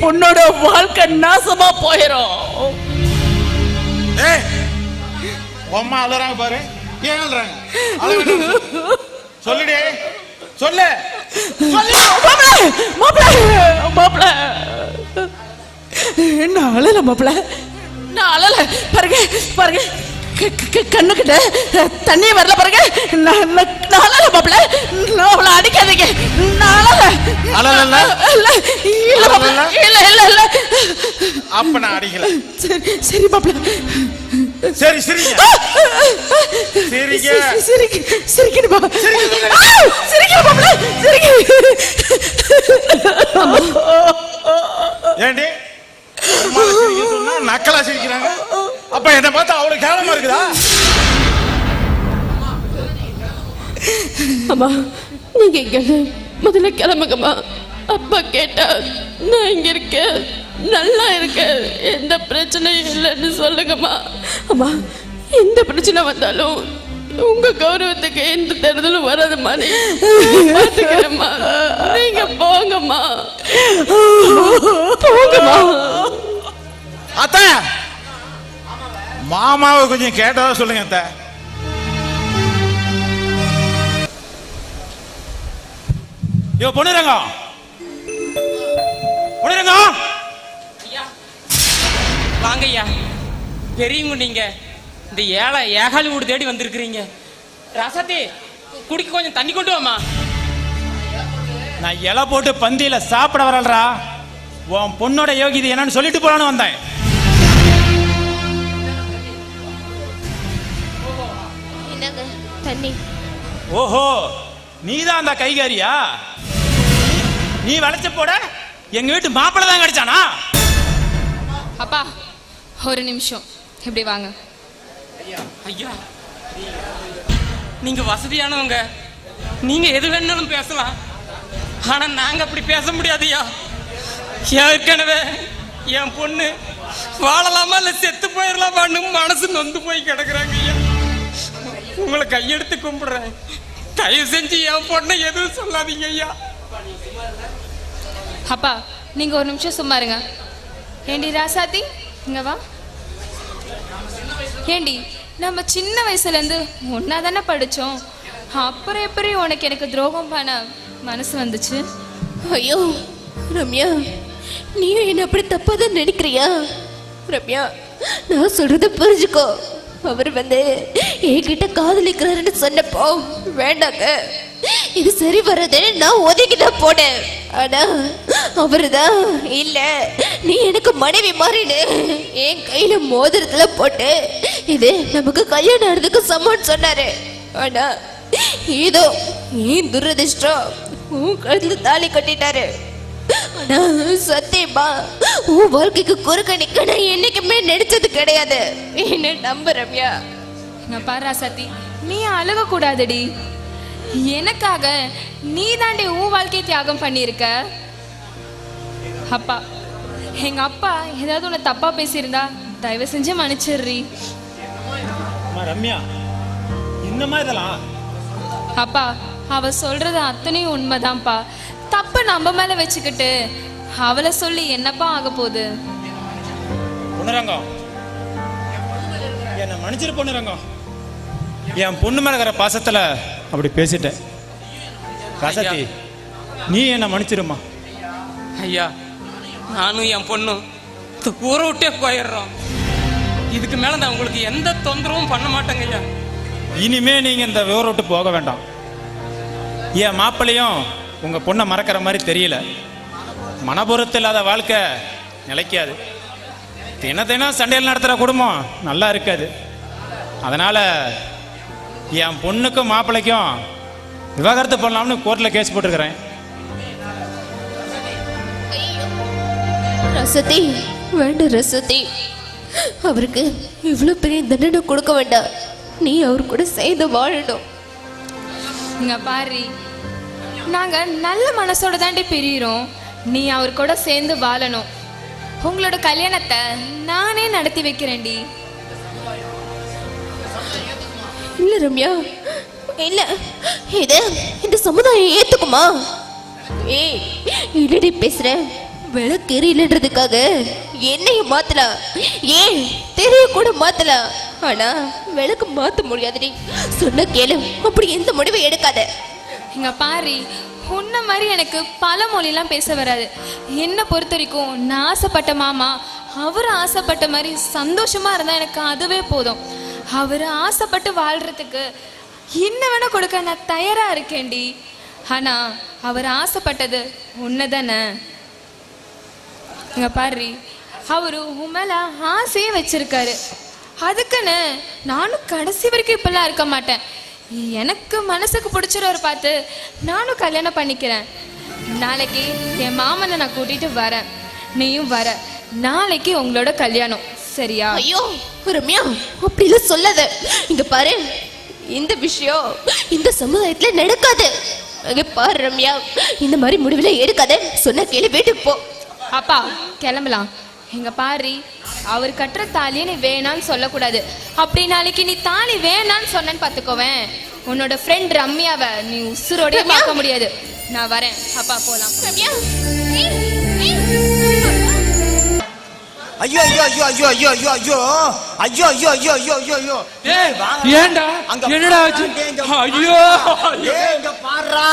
S11: பொண்ணோட வாழ்க்கை நாசமா போயிடும்.
S8: அம்மா அழுறாங்க பாரு. ஏன் அழுறாங்க? சொல்லுடே, சொல்லு.
S11: மாப்பிள்ள நான் அழல மாப்பிள்ள, நான் அழல. பாருங்க பாருங்க, கண்ணுக்கிட்ட தண்ணி வரல பாருங்க. நான் அழல மாப்பிள்ள, நான் அவளை அடிக்காதீங்க. நான் அழல. இல்ல
S8: அப்ப நான் அடிக்கல.
S11: சரி மாப்பிள்ள,
S8: சரி சரிங்க சரிங்க
S11: சிரிக்கணுமா? சிரிக்க மாப்பிள்ள, சிரிக்க.
S8: ஏண்டி சொன்னா நக்கலா சிரிக்கிறாங்க? அப்ப என்ன பார்த்தா அவளுக்கு கேவலமா இருக்குதா?
S10: அம்மா நீங்க இங்க முதல்ல கிளம்புங்கம்மா. அப்பா கேட்டா நான் இங்க இருக்கேன், நல்லா இருக்கேன், எந்த பிரச்சனையும் இல்லைன்னு சொல்லுங்கம்மா. அம்மா எந்த பிரச்சனை வந்தாலும் உங்க கௌரவத்துக்கு எந்த தருதலும் வராதுமா. பாத்துக்கிறேம்மா, நீங்க போங்கம்மா, போங்கம்மா.
S8: அத்தை மாமாவை கொஞ்சம் கேட்டதா சொல்லுங்க அத்தை. யோ பொண்ணுரங்க, பொண்ணுரங்க.
S2: வாங்க ஐயா, பெரியவங்க நீங்க. இந்த ஏழை ஏகாலி வீடு தேடி வந்திருக்கிறீங்க. ரசத்தி குடிக்க கொஞ்சம் தண்ணி கொண்டு வாமா.
S8: நான் இலை போட்டு பந்தியில சாப்பிட வரலடா. உன் பொண்ணோட யோகிதை என்னன்னு சொல்லிட்டு போலான்னு வந்தேன்.
S7: என்னங்க தண்ணி?
S8: ஓஹோ, நீதான் அந்த கைகாரியா? நீ வளைச்ச போட எங்க வீட்டு மாப்பிள்ளை தான் கிடைச்சானா?
S4: அப்பா ஒரு நிமிஷம் இப்படி வாங்க.
S2: ஐயா நீங்க வசதியானவங்க, நீங்க எது வேணாலும் பேசலாம். ஆனா நாங்க அப்படி பேச முடியாதுயா. ஏற்கனவே என் பொண்ணு வாழலாமா இல்ல செத்து போயிடலாமான்னு மனசு நொந்து போய் கிடக்குறாங்க ஐயா. உங்களை கையெடுத்து கும்பிடுறேன், தயவு செஞ்சு என் பொண்ணை எதுவும் சொல்லாதீங்க ஐயா.
S4: அப்பா நீங்க ஒரு நிமிஷம் சும்மா இருங்க. ஏண்டி ராசாத்தி இங்க வா. ஏண்டி நம்ம சின்ன வயசுல இருந்து ஒன்னா தானே படிச்சோம், அப்புறம் எப்படி உனக்கு எனக்கு துரோகம் பண்ண மனசு வந்துச்சு?
S7: ஐயோ ரம்யா, நீயும் என்ன அப்படி தப்பா தான் நினைக்கிறியா? ரம்யா நான் சொல்றத புரிஞ்சுக்கோ. அவர் என்கிட்ட காதலிக்கிறாருன்னு சொன்னப்போ வேண்டாங்க, இது சரி வராது, நான் ஒதுக்கிதான் போனேன். ஆனா அவருதான் இல்ல நீ எனக்கு மனைவி மாறினு என் கையில மோதிரத்துல போட்டு இது நமக்கு கல்யாணம் ஆனதுக்கு சமம்னு சொன்னாரு. ஆனா ஏதோ ஏன் துரதிர்ஷ்டம் உன் கழுத்துல தாலி கட்டிட்டாரு. ஆனா சத்தியமா உன் வாழ்க்கைக்கு குறுக்க நிக்க நான் என்னைக்குமே நினைச்சது கிடையாது. என்ன நம்ப ரம்யா.
S4: நான் பாரு ராசாத்தி, நீ அழுக கூடாதடி. எனக்காக நீ தாண்டி உன் வாழ்க்கையை தியாகம் பண்ணியிருக்க. அப்பா எங்க அப்பா ஏதாவது உன்னை தப்பா பேசியிருந்தா தயவு செஞ்சு மன்னிச்சிடுறீ.
S8: ரம்யா என்னமா இதெல்லாம்?
S4: அப்பா அவ சொல்றது அத்தனையும் உண்மைதான்ப்பா. தப்பு நம்ம மேல வச்சுக்கிட்டு அவளை சொல்லி என்னப்பா ஆக போகுது?
S8: பொண்ணுரங்கம் என்ன மன்னிச்சிரு பொண்ணுரங்கம். என் பொண்ணு மேல இருக்கிற பாசத்துல அப்படி பேசிட்டேன். ராசாத்தி நீ என்ன மன்னிச்சிருமா.
S2: ஐயா நானும் என் பொண்ணும் ஊரை விட்டே போயிடுறோம். இதுக்கு மேல நான் உங்களுக்கு எந்த தொந்தரவும் பண்ண மாட்டேங்க ஐயா.
S8: இனிமே நீங்க இந்த ஊரை விட்டு போக வேண்டாம். என் மாப்பிள்ளையும் உங்க பொண்ணை மறக்கிற மாதிரி தெரியல. மனபுரத்து இல்லாத வாழ்க்கை நிலைக்காது. தினம் சண்டையில் நடத்துகிற குடும்பம் நல்லா இருக்காது. அதனால என் பொண்ணுக்கும் மாப்பிள்ளைக்கும் விவாகரத்து பண்ணலாம்னு கோர்ட்டில் கேஸ் போட்டிருக்கிறேன்.
S7: ரசதி வேண்டாம் ரசதி, அவருக்கு இவ்வளவு பெரிய தண்டனை கொடுக்க வேண்டாம். நீ அவர் கூட சேர்ந்து வாழணும்.
S4: இங்க பாரு, நாங்க நல்ல மனசோட தாண்டி பிரியிறோம். நீ அவர் கூட சேர்ந்து வாழணும். உங்களோட கல்யாணத்தை நானே நடத்தி வைக்கிறேன்டி.
S7: இல்ல ரம்யா, இல்ல, இது இந்த சமுதாயம் ஏத்துக்குமா? ஏய், இல்லடி பேசுற. விளக்கு எரியலன்றதுக்காக என்னைய மாத்தலாம், ஏன் தெரிய கூட மாத்தலாம். ஆனா விளக்கு மாத்த முடியாதுடி. சொன்ன கேளு, அப்படி எந்த முடிவை எடுக்காத.
S4: இங்க பாரு, உன்ன மாதிரி எனக்கு பல மொழிலாம் பேச வராது. என்னை பொறுத்த வரைக்கும் நான் ஆசைப்பட்ட மாமா அவர் ஆசைப்பட்ட மாதிரி சந்தோஷமா இருந்தா எனக்கு அதுவே போதும். அவர் ஆசைப்பட்டு வாழ்றதுக்கு என்ன வேணா கொடுக்க நான் தயாரா இருக்கேன்டி. ஆனா அவர் ஆசைப்பட்டது உன்னதானே. இங்க பாரு, அவரு உன் மேல ஆசையே வச்சிருக்காரு. அதுக்குன்னு நானும் கடைசி வரைக்கும் இப்பெல்லாம் இருக்க மாட்டேன். எனக்கு மனசுக்கு பிடிச்சிறவர் பார்த்து நானும் கல்யாணம் பண்ணிக்கிறேன். நாளைக்கு என் மாமனை நான் கூட்டிட்டு வரேன், நீயும் வர. நாளைக்கு உங்களோட கல்யாணம், சரியா?
S7: ஐயோ ரம்யா, அப்படிலாம் சொல்லாத. இங்க பாரு, இந்த விஷயம் இந்த சமுதாயத்துல நடக்காது. அங்க பாரு ரம்யா, இந்த மாதிரி முடிவுல எடுக்காத. சொன்ன கேளு, வீட்டுக்கு போ.
S4: அப்பா கிளம்பலாம். எங்க பாரு, அவர் கட்டுற தாலியை நீ வேணான்னு சொல்லக்கூடாது. அப்படி நாளைக்கு நீ தாலி வேணான்னு சொன்னேன்னு பாத்துக்கோவேன், உன்னோட ஃப்ரெண்ட் ரம்யாவை நீ உசுரோடய பார்க்க முடியாது. நான் வரேன், அப்பா போலாம்.
S7: ரம்யா,
S3: ஐயோ ஐயோ ஐயோ ஐயோ ஐயோ ஐயோ ஐயோ ஐயோ ஐயோ ஐயோ ஐயோ ஐயோ ஐயோ.
S1: ஏய், ஏன்டா என்னடா ஆச்சு? ஐயோ
S3: இங்க பாருடா.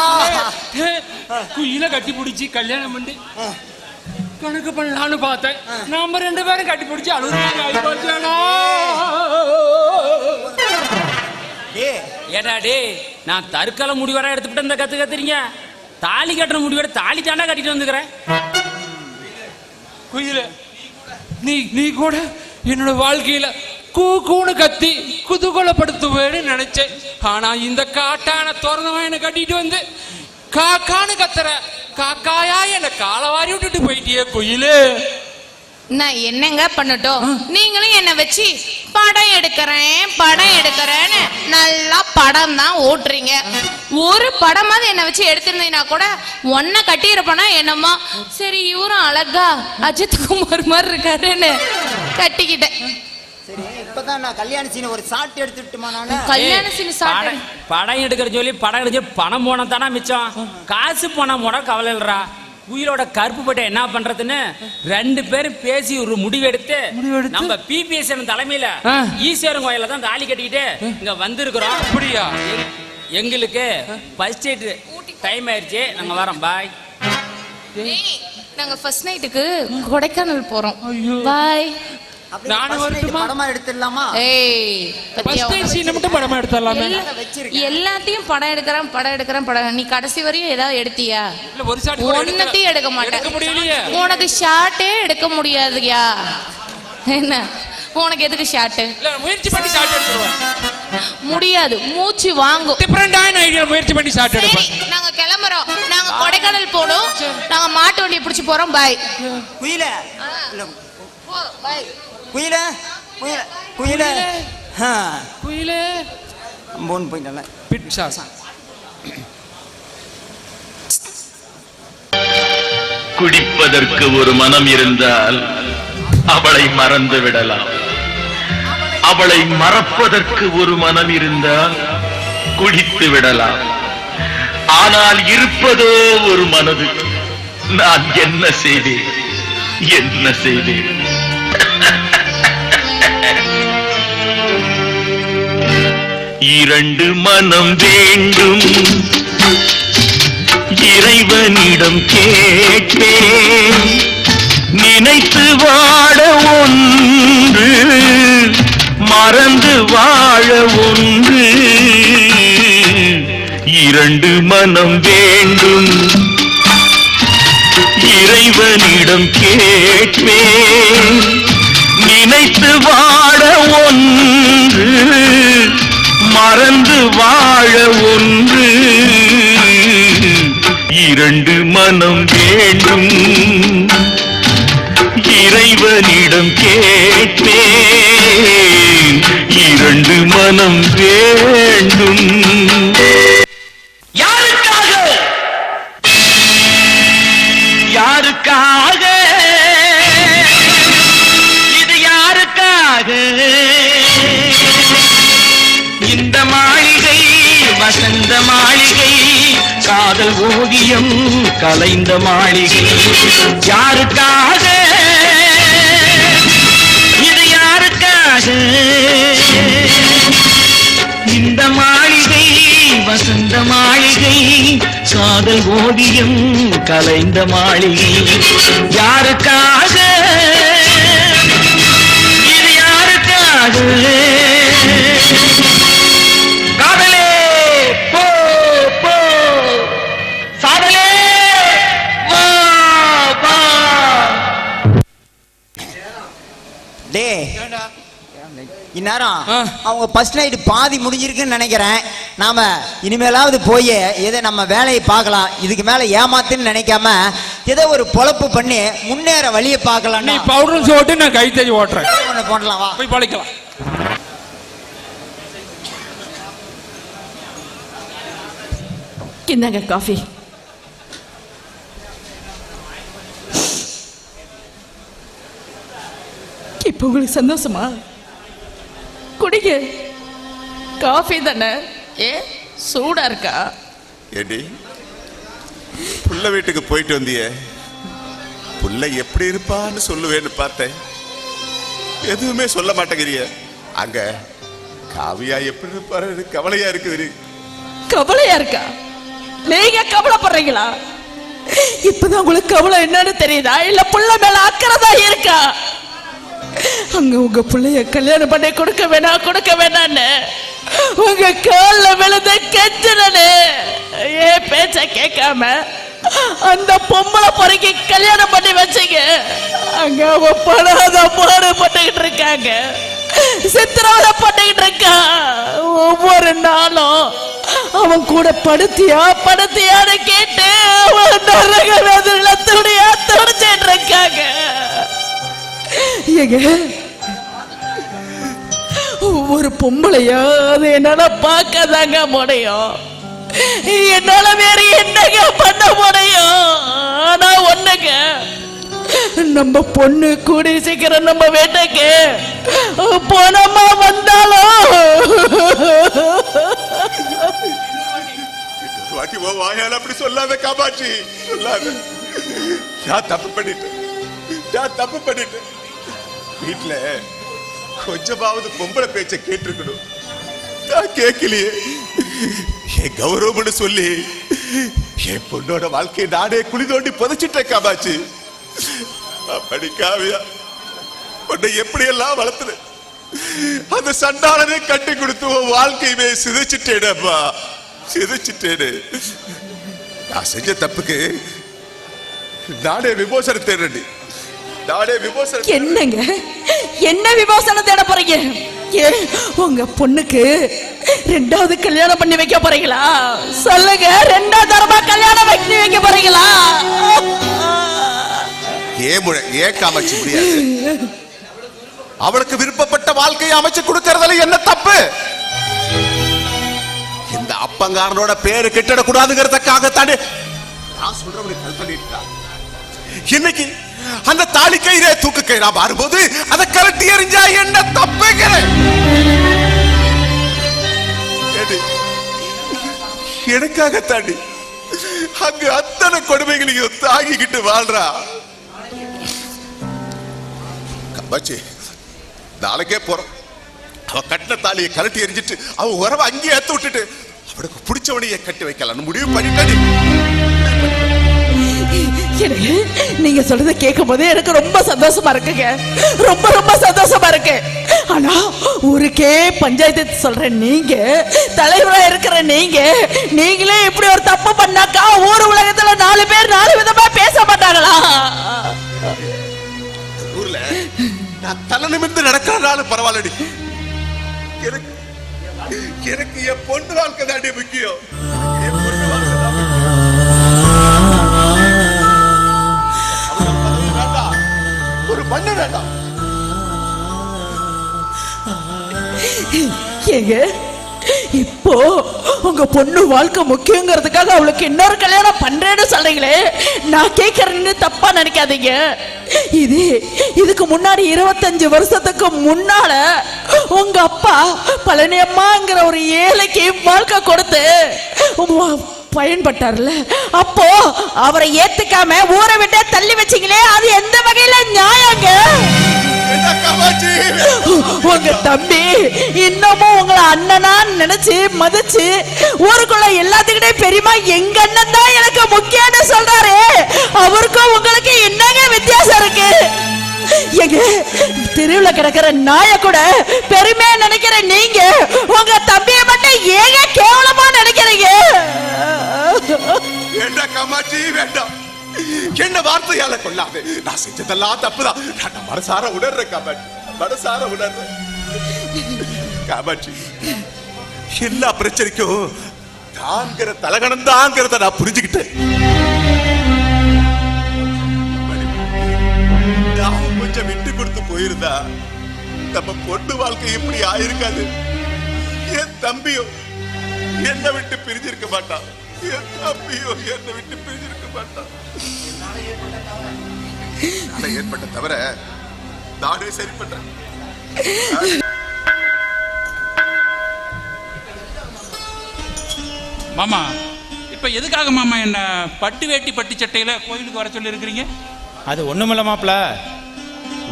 S1: குயில கட்டி பிடிச்சி கல்யாணம் பண்ணி கணக்கு பண்ணலான்னு பார்த்தேன். நம்ம 2 பேரும் கட்டி பிடிச்சி அழுகுறாங்க.
S2: ஏடா டே, நான் தற்கால முடிவரை எடுத்துக்கிட்டு இந்த கத்துறீங்க. தாலி கட்டுற முடிவோட தாலி தாண்டா கட்டிட்டு வந்துக்கிறேன்.
S1: குயில, நீ கூட என்னோட வாழ்க்கையில கூன்னு கத்தி குதூகலப்படுத்துவேன்னு நினைச்சேன். ஆனா இந்த காட்டான திறந்தவன் என்ன கட்டிட்டு வந்து காக்கான்னு கத்துற. காக்காயா என்ன காலவாரி விட்டுட்டு போயிட்டியே குயிலு.
S11: நான் என்னங்க பண்ணட்டும்? நீங்களும் என்ன வச்சு படம் எடுக்கிறேன்னு நல்லா படம் தான் ஓட்டுறீங்க. ஒரு படமாவது என்ன வச்சு எடுத்திருந்தீங்கன்னா கூட ஒன்ன கட்டியிருப்பனா என்னமோ. சரி, இவரும் அழகா அஜித் குமார் மாதிரி இருக்காருன்னு கட்டிக்கிட்டேன்.
S3: சரி, இப்பதான் நான் கல்யாண சீன் ஒரு ஷாட் எடுத்துட்டுமா? நானு
S11: கல்யாண சீன் ஷாட்
S2: படம் எடுக்கிற சொல்லி படம் எடுத்து பணம் போன தானே மிச்சம். காசு பணம் போனா கவலை இல்லைடா. உயிரோட கருப்பு பட்டை என்ன பண்றதுன்னு 2 பேரும் பேசி ஒரு முடிவெடுத்து நம்ம பிபிஎஸ் தலைமையில ஈஸ்வரன் கோயில தான் தாலி கட்டிக்கிட்டு இங்க வந்திருக்கிறோம்.
S1: அப்படியா?
S2: எங்களுக்கு ஃபர்ஸ்ட் நைட் டைம் ஆயிடுச்சு, நாங்க வரோம். பாய்.
S11: நாங்க ஃபர்ஸ்ட் நைட்டுக்கு கொடைக்கானல் போறோம். பாய்.
S1: நானும் வரட்டுமா?
S3: படமா எடுத்துடலாமா?
S1: மட்டும் படமா எடுத்துடலாமே.
S11: எல்லாத்தையும் படம் எடுக்கிறேன். நீ கடைசி வரையும் ஏதாவது எடுத்தியா?
S1: ஒரு ஷாட்
S11: ஒன்னத்தையும் எடுக்க மாட்டேன். உனக்கு ஷாட்டே எடுக்க முடியாதுயா. என்ன உனக்கு எதுக்கு ஷாட்டு?
S1: முயற்சி பண்ணி ஷாட் எடுத்துருவேன்.
S11: முடியாது, மூச்சு வாங்கும்.
S1: டிஃபரண்டான ஐடியா முயற்சி பண்ணி ஷாட் எடுப்பேன்.
S11: நாங்க கிளம்புறோம். நாங்க கொடைக்கானல் போறோம். நாங்க மாட்டு வண்டியை பிடிச்சு போறோம். பாய்.
S3: குயில, பாய். குயில குயில குயில
S1: குயிலே
S3: போன் போயிட்டல
S1: பிட்சா.
S12: குடிப்பதற்கு ஒரு மனம் இருந்தால் அவளை மறந்து விடலாம். அவளை மறப்பதற்கு ஒரு மனம் இருந்தால் குடித்து விடலாம். ஆனால் இருப்பதோ ஒரு மனது. நான் என்ன செய்தேன்? இரண்டு மனம் வேண்டும், இறைவனிடம் கேட்பேன். நினைத்து வாழ ஒன்று, மறந்து வாழ ஒன்று. இரண்டு மனம் வேண்டும், இறைவனிடம் கேட்பேன். நினைத்து வாழ ஒன்று, மறந்து வாழ ஒன்று. இரண்டு மனம் வேண்டும்,
S5: இறைவனிடம் கேட்பேன், இரண்டு மனம் வேண்டும். யாருக்காக யாருக்காக இது யாருக்காக? இந்த மாளிகை வசந்த மாளிகை, காதல் ஓவியம் கலைந்த மாளிகை. யாருக்காக இது யாருக்காக? இந்த மாளிகை வசந்த மாளிகை, காதல் ஓவியம் கலைந்த மாளிகை. யாருக்காக இது யாருக்காக? காதலே போ போ, சாதலே வா வா.
S3: டே இந்நேரம் அவங்க ஃபர்ஸ்ட் நைட் பாதி முடிஞ்சிருக்குன்னு நினைக்கிறேன். நாம இனிமேலாவது போய் ஏதோ நம்ம வேலையை பார்க்கலாம். இதுக்கு மேல ஏமாத்துன்னு நினைக்காம ஏதோ ஒரு பொழப்பு பண்ணி முன்னேற வழியை பார்க்கலாம்.
S1: நீ பவுடர் சோட்டு நான் கை தேடி ஓட்டுறேன்.
S3: போடலாம், வா
S1: போய் பழைக்கலாம்.
S11: இந்தாங்க காஃபி. இப்போ உங்களுக்கு சந்தோஷமா? குடிங்க, காஃபி தானே. ஏ சூடா இருக்கா?
S9: ஏடி புள்ள வீட்டுக்கு போயிட்டு வந்தியே, புள்ள எப்படி இருப்பான்னு சொல்லுவேன்னு பார்த்தேன். எதுவுமே சொல்ல மாட்டேங்கிறிய. அங்க காவியா எப்படி இருப்பாரு கவலையா இருக்குது.
S11: கவலையா இருக்கா? நீங்க கவலைப்படுறீங்களா? இப்பதான் உங்களுக்கு கவலை என்னன்னு தெரியுதா, இல்ல புள்ள மேல அக்கறை தான் இருக்கா? அங்க உங்க பிள்ளைய கல்யாணம் பண்ணி கொடுக்க வேணான்னு உங்க கால்ல விழுந்த கெஞ்சனே, ஏன் பேச்ச கேட்காம அந்த பொம்பளை பொறைக்கு கல்யாணம் பண்ணி வச்சீங்க. அங்க அவ படாத பாடுபட்டுக்கிட்டு இருக்காங்க, சித்திரவதை பண்ணிக்கிட்டு இருக்கா. ஒவ்வொரு நாளும் அவன் கூட படுத்தியான்னு கேட்டு அவன் நரக வேதனையில துடியா துடிச்சிட்டு இருக்காங்க. ஒவ்வொரு பொம்பளையா அது என்னால பார்க்கதாங்க முடியும். என்னால வேற என்னங்க பண்ண முடியும்? ஆனா ஒண்ணுங்க, நம்ம பொண்ணு கூடி சீக்கிரம் நம்ம வீட்டுக்கு போனமா வந்தாலும்
S9: வாயால் அப்படி சொல்லாத காமாட்சி, சொல்லாத. நான் தப்பு பண்ணிட்டேன். வீட்டுல கொஞ்சமாவது பொம்பளை பேச்ச கேட்டிருக்கணும். நான் கேட்கலையே. என் கௌரவம்னு சொல்லி என் பொண்ணோட வாழ்க்கையை நானே குழி தோண்டி புதைச்சிட்டேன் காமாட்சி. அப்படி காவியா உன்னை எப்படி எல்லாம் வளர்த்துன, அந்த சண்டாளனே கட்டி கொடுத்து உன் வாழ்க்கையுமே சிதைச்சிட்டேனப்பா, சிதைச்சிட்டேனு. நான் செஞ்ச தப்புக்கு நானே விமோசனம் தேடுறேன்.
S11: என்னங்க, என்ன விமோசனம் தேட போறீங்க? உங்க பொண்ணுக்கு ரெண்டாவது கல்யாணம் பண்ணி வைக்க போறீங்களா? சொல்லுங்க, ரெண்டாவது தரமா கல்யாணம் பண்ணி வைக்க போறீங்களா?
S9: ஏன் காமாட்சி முடியாது? அவளுக்கு விருப்பப்பட்ட வாழ்க்கையை அமைச்சு கொடுக்கறதுல என்ன தப்பு? இந்த அப்பங்காரனோட பேரு கெட்டிடக்கூடாதுங்கிறதுக்காகத்தானே நான் சொல்றவனுக்கு கல்பனிட்டா. இன்னைக்கு அந்த தாலி கயிறே தூக்கு கயிறா மாறும்போது அதை கரட்டி எறிஞ்சா என்ன தப்புங்கிறேன். எனக்காக தாண்டி அங்க அத்தனை கொடுமைகளையும் தாங்கிக்கிட்டு வாழ்றா காமாட்சி. நாளைக்கே போறோம். அவ கட்டின தாலியை கரட்டி எறிஞ்சிட்டு அவன் உறவை அங்கேயே ஏத்து விட்டுட்டு அவனுக்கு பிடிச்சவனையே கட்டி வைக்கலாம் முடிவு பண்ணிட்டாடி.
S11: எனக்கு நீங்க சொல்றதை கேட்கும் போது எனக்கு ரொம்ப சந்தோஷமா இருக்குங்க, ரொம்ப ரொம்ப சந்தோஷமா இருக்கு. ஆனா ஊருக்கே பஞ்சாயத்து சொல்ற நீங்க, தலைவரா இருக்கிற நீங்களே இப்படி ஒரு தப்பு பண்ணாக்கா ஊர் உலகத்துல 4 பேர் 4 விதமா பேச மாட்டாங்களா?
S9: ஊர்ல நான் தலை நிமிர்ந்து நடக்கிறனாலும் பரவாயில்லடி. எனக்கு என் பொண்ணு வாழ்க்கை தாண்டி முக்கியம். ஒரு மண்ணு வேண்டாம்.
S11: ஏங்க இப்போ உங்க பொண்ணு வாழ்க்கை முக்கியங்கிறதுக்காக அவளுக்கு இன்னொரு கல்யாணம் பண்றேன்னு சொல்றீங்களே, நான் கேட்கறேன்னு தப்பா நினைக்காதீங்க. இதுக்கு முன்னாடி 25 வருஷத்துக்கு முன்னால உங்க அப்பா பழனியம்மாங்கிற ஒரு ஏழைக்கு வாழ்க்கை கொடுத்து பயன்பட்டார்ல, அப்போ அவரை ஏத்துக்காம ஊரை விட்டு தள்ளி வச்சீங்களே, அது எந்த வகையில நியாயங்க? உங்க தம்பி இன்னமும் உங்களை அண்ணனா நினைச்சு மதிச்சு ஊருக்குள்ள எல்லாத்துக்கிட்டே பெரியமா எங்க அண்ணன் தான் எனக்கு முக்கியம்னு சொல்றாரு. அவருக்கும் உங்களுக்கு என்னங்க வித்தியாசம் இருக்கு? எங்க தெருவுல கிடக்கிற நாய கூட பெருமையா நினைக்கிற நீங்க உங்க தம்பிய மட்டும் ஏங்க கேவலமா நினைக்கிறீங்க?
S9: வேண்டாம் காமாட்சி, வேண்டாம். என்ன வார்த்தையால கொள்ளாது. நான் செஞ்சதெல்லாம் தப்புதான். நான் மனசார உணர்றேன் காமாட்சி, மனசார உணர்றேன். காமாட்சி, எல்லா பிரச்சனைக்கும் தாங்கிற தலகணம் தாங்கிறத நான் புரிஞ்சுக்கிட்டேன். நான் கொஞ்சம் விட்டு கொடுத்து போயிருந்தா நம்ம பொண்ணு வாழ்க்கை இப்படி ஆயிருக்காது. என் தம்பியோ என்னை விட்டு பிரிஞ்சிருக்க மாட்டான். என் தம்பியோ என்னை விட்டு பிரிஞ்சிருக்க மாட்டான். ஏற்பட்ட தவிர நானே சரி பண்றேன்.
S13: மாமா, இப்ப எதுக்காக மாமா என்ன பட்டு வேட்டி பட்டு சட்டையில கோயிலுக்கு வர சொல்லி இருக்கிறீங்க?
S8: அது ஒண்ணுமில்ல மாப்பிள்ள,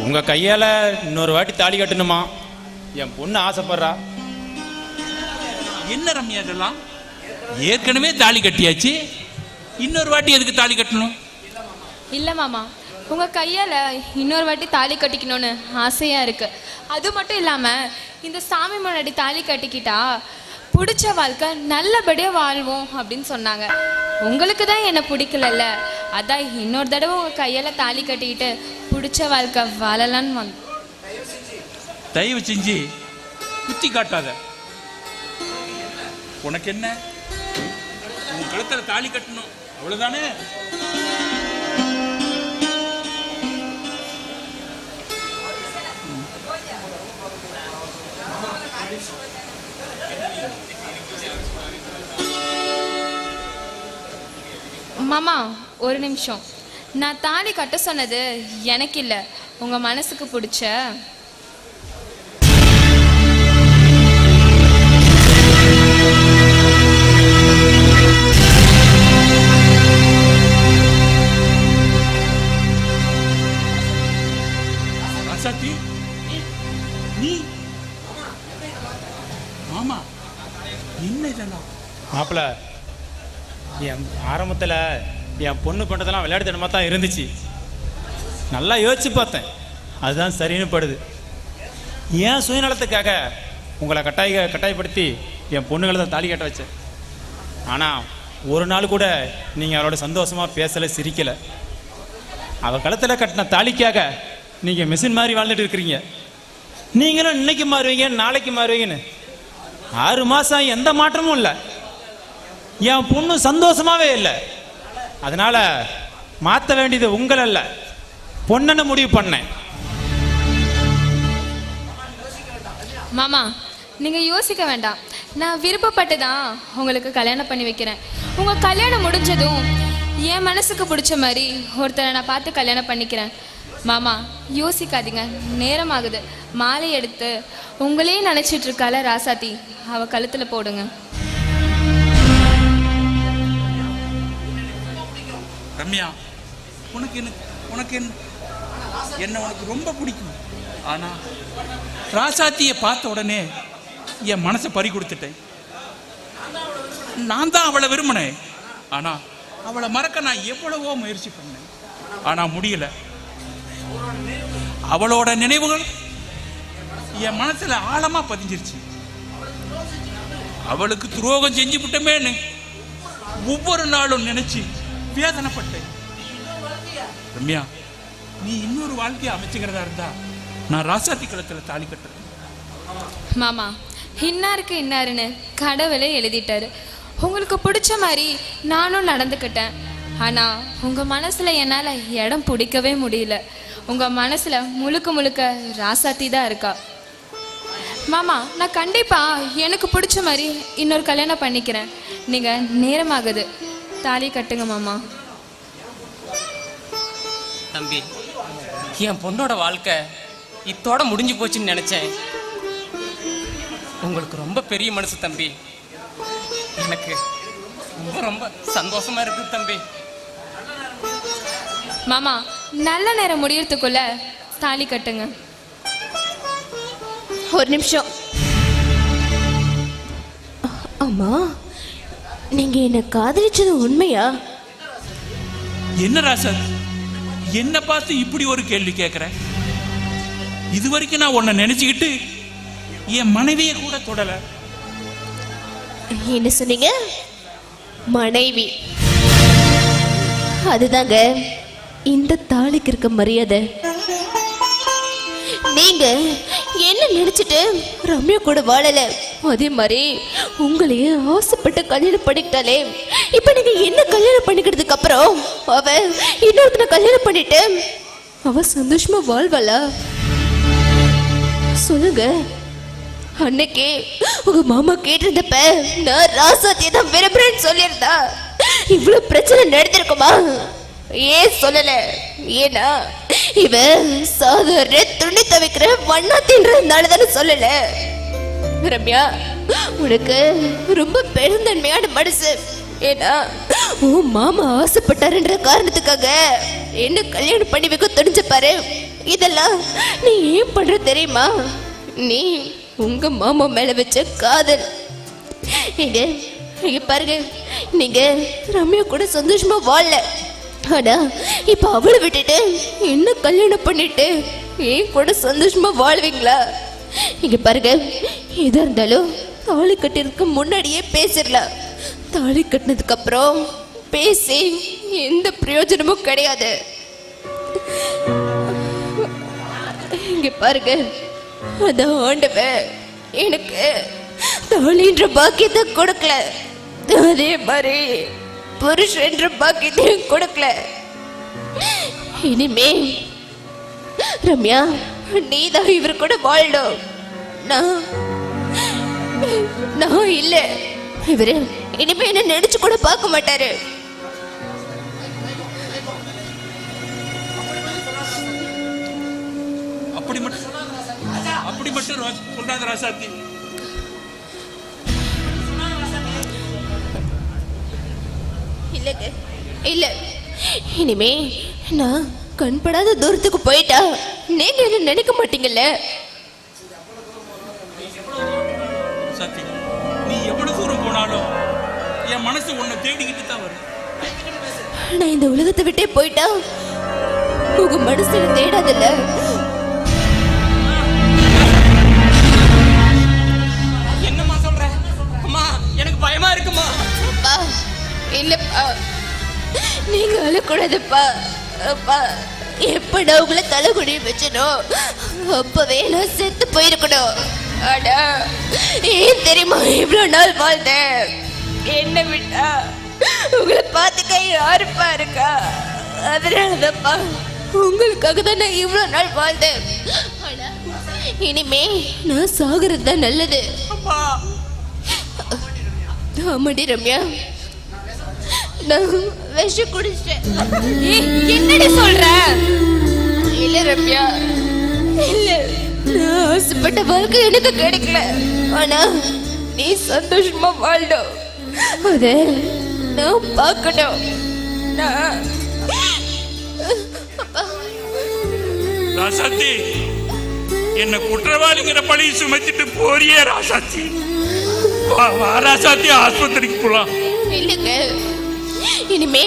S8: உங்க கையால இன்னொரு வாட்டி தாலி கட்டணுமா? என் பொண்ணு ஆசைப்படுறா.
S13: என்ன ரம்யா இதெல்லாம்? ஏற்கனவே தாலி கட்டியாச்சு, இன்னொரு வாட்டி எதுக்கு தாலி கட்டணும்?
S4: இல்ல மாமா, உங்க கையால இன்னொரு வாட்டி தாலி கட்டிக்கணும்னு ஆசையா இருக்கு. அது மட்டும் இல்லாம இந்த சாமி முன்னாடி தாலி கட்டிக்கிட்டா பிடிச்ச வாழ்க்கை நல்லபடியா வாழ்வோம் அப்படின்னு சொன்னாங்க. உங்களுக்கு தான் என்ன பிடிக்கலல்ல, அதான் இன்னொரு தடவை உங்க கையால தாலி கட்டிக்கிட்டு பிடிச்ச வாழ்க்கை வாழலான்னு வந்து.
S13: தயவு செஞ்சு குத்தி காட்டாத. உனக்கு என்ன, உன் கழுத்துல தாலி கட்டணும் அவ்வளவுதானே?
S4: மாமா ஒரு நிமிஷம், நான் தாலி கட்ட சொன்னது எனக்கு இல்லை, உங்க மனசுக்கு பிடிச்ச
S13: ராசாத்தி. நீ மாமா என்ன இதெல்லாம்?
S8: மாப்பிள்ள, என் ஆரம்பத்தில் என் பொண்ணு பண்ணுறதெல்லாம் விளையாட்டுத்தனமாக தான் இருந்துச்சு. நல்லா யோசிச்சு பார்த்தேன், அதுதான் சரின்னு படுது. ஏன் சுயநலத்துக்காக உங்களை கட்டாயப்படுத்தி என் பொண்ணுகளை தான் தாலி கட்ட வச்சேன். ஆனால் ஒரு நாள் கூட நீங்கள் அவளோட சந்தோஷமாக பேசலை, சிரிக்கலை. அவள் கழுத்தில் கட்டின தாலிக்காக நீங்கள் மிஷின் மாதிரி வாழ்ந்துட்டு இருக்கிறீங்க. நீங்களும் இன்னைக்கு மாறுவீங்க, நாளைக்கு மாறுவீங்கன்னு 6 மாதம் எந்த மாற்றமும் இல்லை. என் பொண்ணு சந்தோஷமாவே இல்லை. அதனால மாற்ற வேண்டியது உங்கள் அல்ல, பொண்ணன்னு முடிவு பண்ணேன்.
S4: மாமா நீங்க யோசிக்க வேண்டாம், நான் விருப்பப்பட்டு தான் உங்களுக்கு கல்யாணம் பண்ணி வைக்கிறேன். உங்க கல்யாணம் முடிஞ்சதும் என் மனசுக்கு பிடிச்ச மாதிரி ஒருத்தரை நான் பார்த்து கல்யாணம் பண்ணிக்கிறேன். மாமா யோசிக்காதீங்க, நேரம் ஆகுது. மாலை எடுத்து உங்களே நினைச்சிட்டு இருக்கால ராசாத்தி, அவ கழுத்துல போடுங்க.
S13: ரம்யா, உனக்கு என்ன உனக்கு ரொம்ப பிடிக்கும். ஆனா ராசாத்தியை பார்த்த உடனே என் மனசை பறி கொடுத்துட்டேன். நான் தான் அவளை விரும்பினேன். ஆனா அவளை மறக்க நான் எவ்வளவோ முயற்சி பண்ணேன், ஆனா முடியல. அவளோட நினைவுகள் என் மனசுல ஆழமா பதிஞ்சிருச்சு. அவளுக்கு துரோகம் செஞ்சு விட்டமேன்னு ஒவ்வொரு நாளும் நினைச்சு வேதனைப்பட்டேன். ரம்யா, நீ இன்னொரு வாழ்க்கையை அமைச்சுக்கிறதா இருந்தா நான் ராசாத்தி கழுத்துல தாலி கட்டுறேன்.
S4: மாமா இன்னாருக்கு இன்னாருன்னு கடவுளே எழுதிட்டாரு. உங்களுக்கு பிடிச்ச மாதிரி நானும் நடந்துக்கிட்டேன். ஆனா உங்க மனசுல என்னால இடம் பிடிக்கவே முடியல. உங்க மனசுல முழுக்க முழுக்க ராசாத்தி தான் இருக்கா. மாமா, நான் கண்டிப்பா எனக்கு பிடிச்ச மாதிரி இன்னொரு கல்யாணம் பண்ணிக்கிறேன். நீங்க நேரமாகுது, தாலி கட்டுங்க மாமா.
S2: தம்பி, என் பொண்ணோட வாழ்க்கை இத்தோட முடிஞ்சு போச்சுன்னு நினைச்சேன். உங்களுக்கு ரொம்ப பெரிய மனசு தம்பி. எனக்கு ரொம்ப ரொம்ப சந்தோஷமா இருக்கு தம்பி.
S4: மாமா, நல்ல நேரம் முடியறதுக்குள்ள தாலி கட்டுங்க.
S7: ஒரு நிமிஷம். அம்மா, நீங்க என்ன காதலிச்சது உண்மையா?
S13: என்ன ராசா, என்ன பார்த்து இப்படி ஒரு கேள்வி கேட்கிற? இது வரைக்கும் நான் உன்னை நினைச்சுக்கிட்டு என் மனைவியை கூட தொடல.
S7: என்ன சொன்னீங்க? மனைவி? அதுதாங்க இந்த தாலிக்கு இருக்க மரியாதை. நீங்க என்ன நினைச்சிட்டு ரம்யா கூட வாழல, அதே மாதிரி உங்களையே ஆசைப்பட்டு கல்யாணம் பண்ணிக்கிட்டாலே, இப்ப நீங்க என்ன கல்யாணம் பண்ணிக்கிறதுக்கு அப்புறம் அவ இன்னொருத்தனை கல்யாணம் பண்ணிட்டு அவ சந்தோஷமா வாழ்வாளா? சொல்லுங்க. அன்னைக்கு உங்க மாமா கேட்டிருந்தப்ப நான் ராசாத்தியை தான் விரும்புறேன்னு சொல்லியிருந்தா இவ்வளவு பிரச்சனை நடந்திருக்குமா? ஏன் சொல்லல? ஏன்னா இவ சாதாரண துணி தவிக்கிற வண்ணாத்தின்றதுனால தானே சொல்லல. ரம்யா, உனக்கு ரொம்ப பெருந்தன்மையான மனசு. ஏன்னா உன் மாமா ஆசைப்பட்டாருன்ற காரணத்துக்காக என்ன கல்யாணம் பண்ணி வைக்க துணிஞ்ச பாரு. இதெல்லாம் நீ ஏன் பண்ற தெரியுமா? நீ உங்க மாமா மேல வச்ச காதல். இங்க பாருங்க, நீங்க ரம்யா கூட சந்தோஷமா வாழல, ஆனா இப்ப அவளை விட்டுட்டு என்ன கல்யாணம் பண்ணிட்டு ஏன் கூட சந்தோஷமா வாழ்வீங்களா? இங்க பாருங்க, எதா இருந்தாலும் தாலி கட்டிருக்கு முன்னாடியே பேசிடலாம். தாலி கட்டினதுக்கு அப்புறம் பேசி எந்த பிரயோஜனமும் கிடையாது. இங்க பாருங்க, அதான் ஆண்டவன் எனக்கு தாலின்ற பாக்கியத்தை கொடுக்கல, அதே மாதிரி புருஷன்ற பாக்கியத்தையும் கொடுக்கல. இனிமே ரம்யா, நீதான் இவர் கூட வாழணும். நான் இல்ல, இவரு இனிமே என்ன நினைச்சு கூட பார்க்க மாட்டாரு.
S13: அப்படி மட்டும் சொல்லாத ராசாத்தி.
S7: இல்லங்க, இல்ல, இனிமே நான் கண்படாத தூரத்துக்கு போயிட்டா நீங்க என்ன நினைக்க மாட்டீங்கல்ல?
S13: சத்தி, நீ எவ்வளவு தூரம் போனாலும் என் மனசு உன்னை தேடிக்கிட்டு தான் வரும்.
S7: நான் இந்த உலகத்தை விட்டே போயிட்டா உங்க மனசு தேடாதல்ல.
S2: என்னம்மா சொல்ற? அம்மா, எனக்கு பயமா இருக்குமா.
S7: அப்பா, இல்லப்பா, நீங்க அழக்கூடாதுப்பா. அப்பா, எப்படா உங்களை தலைகுடி வச்சனோ அப்பவே நான் செத்து போயிருக்கணும். ஆனா ஏன் தெரியுமா இவ்வளவு நாள் வாழ்ந்தேன்? என்ன விட்டா உங்களை பார்த்துக்க யாருப்பா இருக்கா? அதனாலதான்ப்பா, உங்களுக்காக தான் நான் இவ்வளவு நாள் வாழ்ந்தேன். ஆனா இனிமே நான் சாகிறது தான் நல்லது. ஆமாடி ரம்யா, நான் விஷம் குடிச்சிட்டேன்.
S4: என்னடி சொல்ற?
S7: இல்ல ரம்யா, இல்ல, நான் ஆசைப்பட்ட வாழ்க்கை எனக்கு கிடைக்கல. ஆனா நீ சந்தோஷமா வாழணும், அத நான் பார்க்கணும்.
S13: ராசாத்தி, என்ன குற்றவாளிங்கிற பழி சுமத்திட்டு போறியே ராசாத்தி. ராசாத்தி, ஆஸ்பத்திரிக்கு போலாம்.
S7: இல்லங்க, இனிமே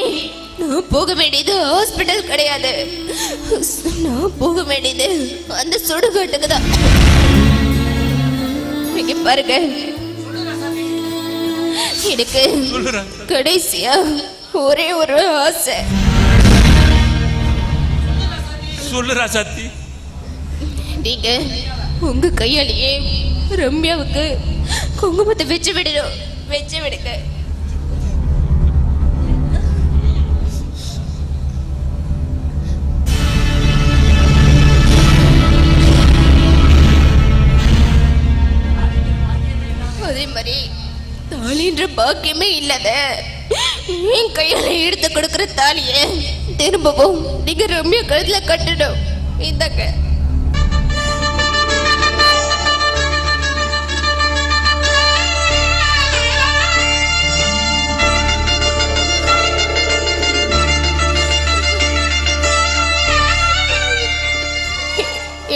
S7: நான் போக வேண்டியது ஹாஸ்பிட்டல் கிடையாது. நான் போக வேண்டியது அந்த சுடுகாட்டுக்கு தான். இங்க பாருங்க, எனக்கு கடைசியா ஒரே ஒரு ஆசை.
S13: சொல்லு ராசாத்தி.
S7: நீங்க உங்க கையாலேயே ரம்யாவுக்கு குங்குமத்தை வச்சு விடணும். வச்சு விடுங்க. என்ற பாக்கியமே இல்லாத என் கையால எடுத்து கொடுக்கிற தாலிய திரும்பவும் நீங்க ரம்யா கழுத்துல கட்டணும். இந்தாங்க.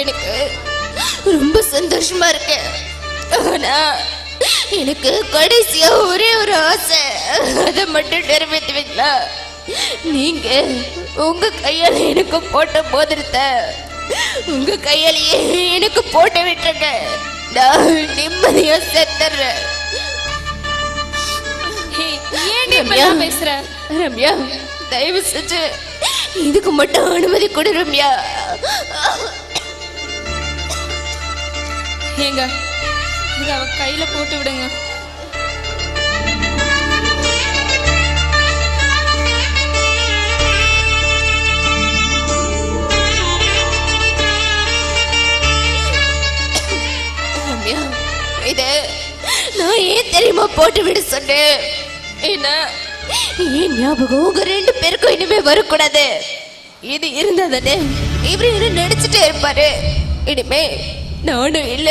S7: எனக்கு ரொம்ப சந்தோஷமா இருக்கு. ஆனா எனக்கு கடைசியா ஒரே ஒரு ஆசை, அதை மட்டும் நிறைவேற்றுவீங்களா? நீங்க உங்க கையால எனக்கு போட்ட மோதிரத்தை உங்க கையாலேயே எனக்கு போட்டு விட்டுருங்க. நான் நிம்மதியா செத்துறேன்.
S4: பேசுற
S7: ரம்யா, தயவு செஞ்சு இதுக்கு மட்டும் அனுமதி கொடு ரம்யா.
S4: ஏங்க இத அவ கையில போட்டு விடுங்க.
S7: ரம்யா, இத நான் ஏன் தெரியுமா போட்டு விட சொன்னேன்? ஏன்னா ஏன் ஞாபகம் உங்க 2 பேருக்கும் இனிமே வரக்கூடாது. இது இருந்தாதானே இவரு என்ன நினைச்சிட்டே இருப்பாரு. இனிமே நானும் இல்ல,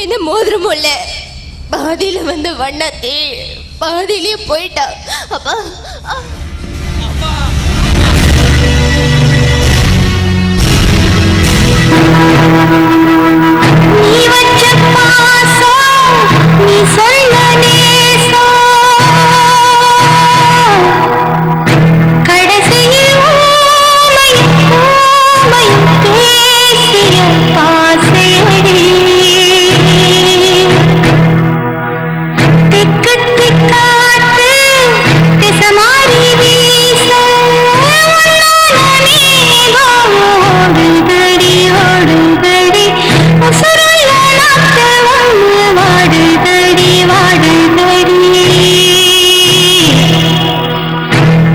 S7: இந்த மோதிரமும் இல்ல. பாதியில வந்து வண்ணாத்தி பாதியிலேயே போயிட்டா. அப்பா
S6: நீ வச்ச பாசம் நீ சொல்ல நேசம் கடைசியில் ஊமை ஊமை பேசிய பாசையடி திக்கு திக்காத்து திசை மாறி வீச ஓடுதடி ஓடுதடி உசுருள்ள நாக்கு ஒன்று வாடுதடி வாடுதடி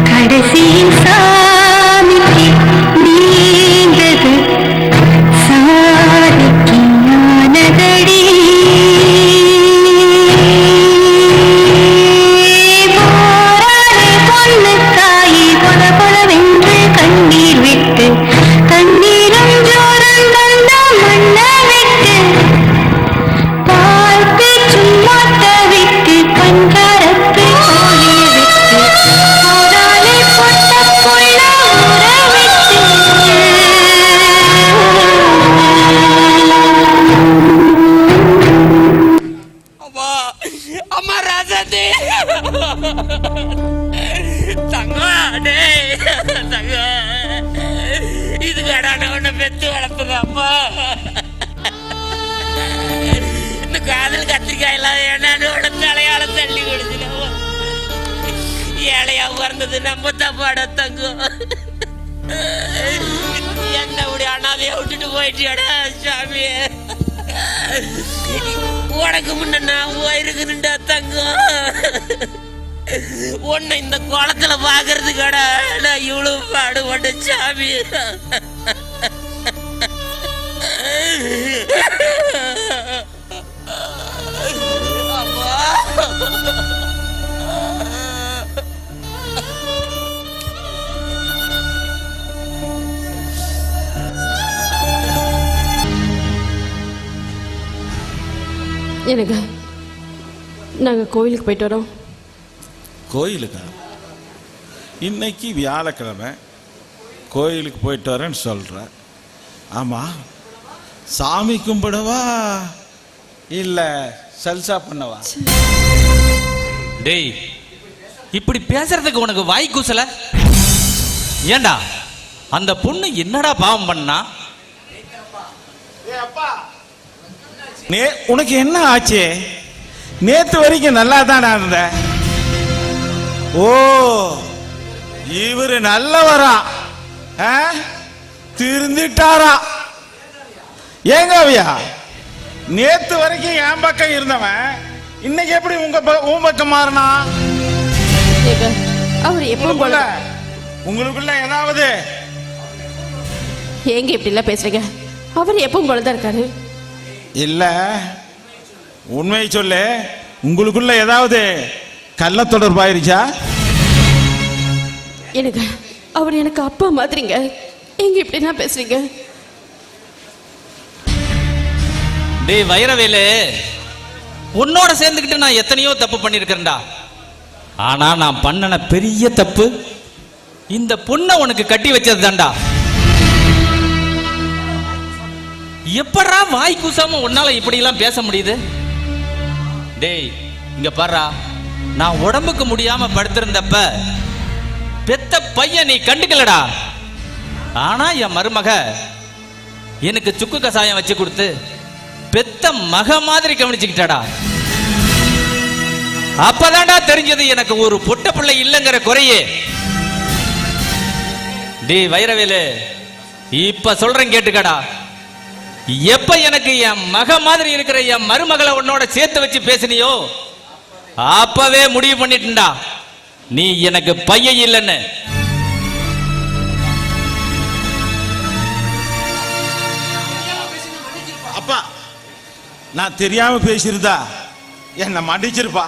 S6: கடைசியில் சாமிக்கு நீந்தது சாதிக்கு ஞானதடி போராடு பொண்ணு தாயி பொல பொலவென்று கண்ணீர் விட்டு கண்ணீரும் ஜோரம் தந்த மண்ண விட்டு பால் பேச்சும் மாட்ட விட்டு பஞ்சாரத்து கோழி விட்டு போராளி பொட்ட புள்ள ஊற
S2: அம்மா அம்மா ராசாத்தி தங்கம் டேய் தங்கம் இது கடான உன்னை பெத்து வளர்த்தது அம்மா. இந்த காதல் கத்திரிக்காய் எல்லாம் என்னோட தலையால தள்ளி கொடுத்துருவா. ஏழையா பிறந்தது நம்ம தப்பாட தங்கம். என்ன இப்படி அனாதைய விட்டுட்டு போயிட்டியாடா சாமி. உனக்கு முன்ன நான் போயிருக்குன்னுடா தங்கம். உன்னை இந்த குளத்துல பாக்குறதுக்காடா நான் இவ்வளவு பாடுபட்ட சாமி.
S10: எனக்கு நாங்கள் கோயிலுக்கு போயிட்டு வரோம்.
S14: கோயிலுக்கா? இன்னைக்கு வியாழக்கிழமை கோயிலுக்கு போயிட்டு வரேன்னு சொல்கிறேன். ஆமாம், சாமி கும்பிடவா இல்லை சல்சா பண்ணவா?
S15: டேய், இப்படி பேசுறதுக்கு உனக்கு வாய் கூசல? ஏண்டா அந்த பொண்ணு என்னடா பாவம் பண்ணா?
S14: உனக்கு என்ன ஆச்சு? நேத்து வரைக்கும் நல்லா தான் இருந்த. ஓ, இவரு நல்லவரா? திருந்திட்டாரா? ஏங்க அவையா, நேத்து வரைக்கும் என் பக்கம் இருந்தவன் இன்னைக்கு எப்படி உன் பக்கம் மாறினா?
S10: அவர் எப்பவும் போல
S14: உங்களுக்குள்ள ஏதாவது
S10: ஏங்க இப்படி எல்லாம் பேசுறீங்க? அவர் எப்பவும் போலதான் இருக்காரு.
S14: இல்ல, உண்மை சொல்லு. உங்களுக்குள்ள ஏதாவது கள்ள தொடர்பாயிருச்சா?
S10: எனக்கு அவர் எனக்கு அப்பா மாதிரிங்க. எங்க இப்படிலாம் பேசுறீங்க?
S15: டேய் வைரவேலு, உன்னோட சேர்ந்துக்கிட்டு நான் எத்தனையோ தப்பு பண்ணியிருக்கிறேன்டா. ஆனா நான் பண்ணன பெரிய தப்பு இந்த பொண்ணை உனக்கு கட்டி வச்சது தான்டா. எப்படா வாய் கூசாம உன்னால இப்படி எல்லாம் பேச முடியுது? டேய் இங்க பாருடா, நான் உடம்புக்கு முடியாம படுத்திருந்தப்ப பெத்த பையன் நீ கண்டுக்கலடா. ஆனா என் மருமக எனக்கு சுக்கு கசாயம் வச்சு கொடுத்து பெத்த மக மாதிரி கவனிச்சுக்கிட்டாடா. அப்பதான்டா தெரிஞ்சது எனக்கு ஒரு பொட்ட பிள்ளை இல்லைங்கிற குறையே. டேய் வைரவேலு, இப்ப சொல்றேன் கேட்டுக்கடா. எப்ப எனக்கு என் மக மாதிரி இருக்கிற என் மருமகளை உன்னோட சேர்த்து வச்சு பேசினியோ அப்பவே முடிவு பண்ணிட்டுடா நீ எனக்கு பையன் இல்லைன்னு.
S14: அப்பா, நான் தெரியாம பேசியிருந்தா என்ன மன்னிச்சிருப்பா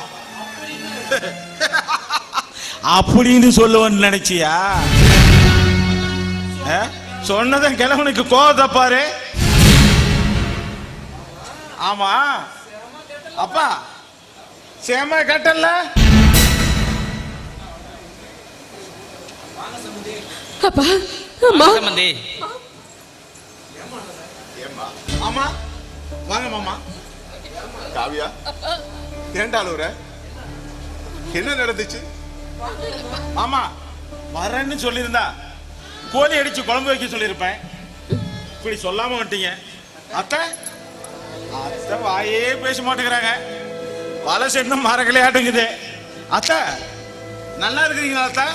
S14: அப்படின்னு சொல்லுவேன்னு நினைச்சியா? சொன்னதன் கிழவனுக்கு கோவத்தை பாரு. ஆமா அப்பா, சேம கட்டல.
S10: அப்பா அம்மா
S9: ஆமா வாங்க மாமா. காவியா, ஏண்டாளுற என்ன நடந்துச்சு?
S14: ஆமா வரேன்னு சொல்லியிருந்தா கோழி அடிச்சு குழம்பு வைக்க சொல்லியிருப்பேன். இப்படி சொல்லாம வந்துட்டீங்க. அத்தை அத்தை வாயே பேச மாட்டேங்கிறாங்க. பல சென்னும் மரக்கலையாட்டுங்குது. அத்தை நல்லா இருக்கிறீங்களா? அத்தை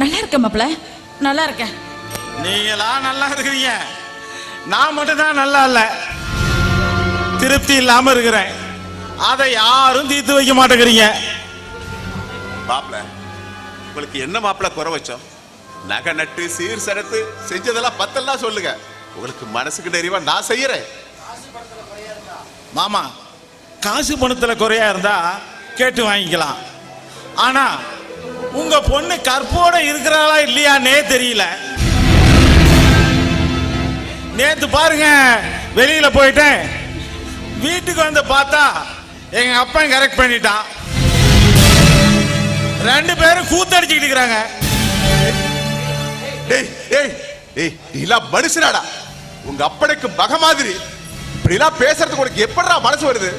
S11: நல்லா இருக்கேன் மாப்பிள்ள, நல்லா இருக்கேன்.
S14: நீங்களா நல்லா இருக்கிறீங்க, நான் மட்டும் தான் நல்லா இல்ல, திருப்தி இல்லாம இருக்கிறேன். அதை யாரும் தீர்த்து வைக்க மாட்டேங்கிறீங்க.
S9: மாப்பிள, உங்களுக்கு என்ன மாப்பிள குறை வச்சோம்? நகை நட்டு சீர் சரத்து செஞ்சதெல்லாம் பத்தெல்லாம் சொல்லுங்க. உங்களுக்கு மனசுக்கு நிறைவா நான் செய்யறேன்.
S14: மாமா, காசு பணத்துல குறையா இருந்தா கேட்டு வாங்கிக்கலாம். ஆனா உங்க பொண்ணு கற்போட இருக்கிறாளா இல்லையானே தெரியல. நேத்து பாருங்க, வெளியில போயிட்டேன், வீட்டுக்கு வந்து பார்த்தா எங்க அப்பா கரெக்ட் பண்ணிட்டான். ரெண்டு பேரும் கூத்தடிச்சுக்கிட்டு இருக்கிறாங்க.
S9: டேய் டேய் டேய், நீலாம் மனுஷனாடா? உங்க அப்பனுக்கு மக மாதிரி இப்படி எல்லாம் பேசுறதுக்கு உனக்கு எப்படா மனசு வருது?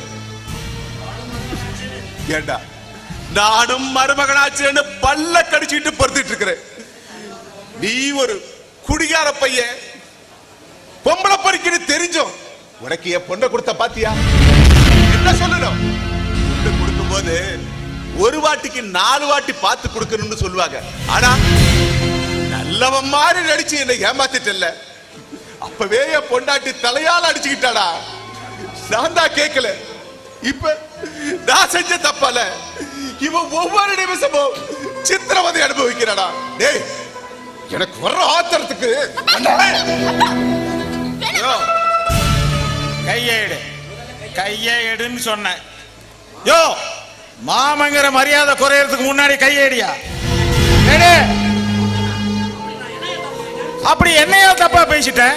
S9: ஏண்டா, நானும் மருமகனாச்சுன்னு பல்ல கடிச்சுட்டு பொறுத்துட்டு இருக்கிறேன். நீ ஒரு குடிகார பையன், பொம்பளை பறிக்கின்னு தெரிஞ்சோம் உனக்கு என் பொண்ணை கொடுத்த பாத்தியா? என்ன சொல்லணும்? கொடுக்கும் போது ஒரு வாட்டிக்கு 4 வாட்டி பார்த்து கொடுக்கணும்னு சொல்லுவாங்க. ஆனா நல்லவன் மாதிரி நடிச்சு என்னை ஏமாத்திட்டல்ல. அப்பவே என் பொண்டாட்டி தலையால அடிச்சுக்கிட்டாடா. நான் தான் கேட்கல. இப்ப நான் செஞ்ச தப்பால இவன் ஒவ்வொரு நிமிஷமும் சித்திரவதை அனுபவிக்கிறாடா. டேய், எனக்கு வர்ற ஆத்திரத்துக்கு
S14: கையேடு கையேடுன்னு சொன்னேன். யோ, மாமங்கிற மரியாதை குறையறதுக்கு முன்னாடி கையேடியா? அப்படி என்னையா தப்பா பேசிட்டேன்?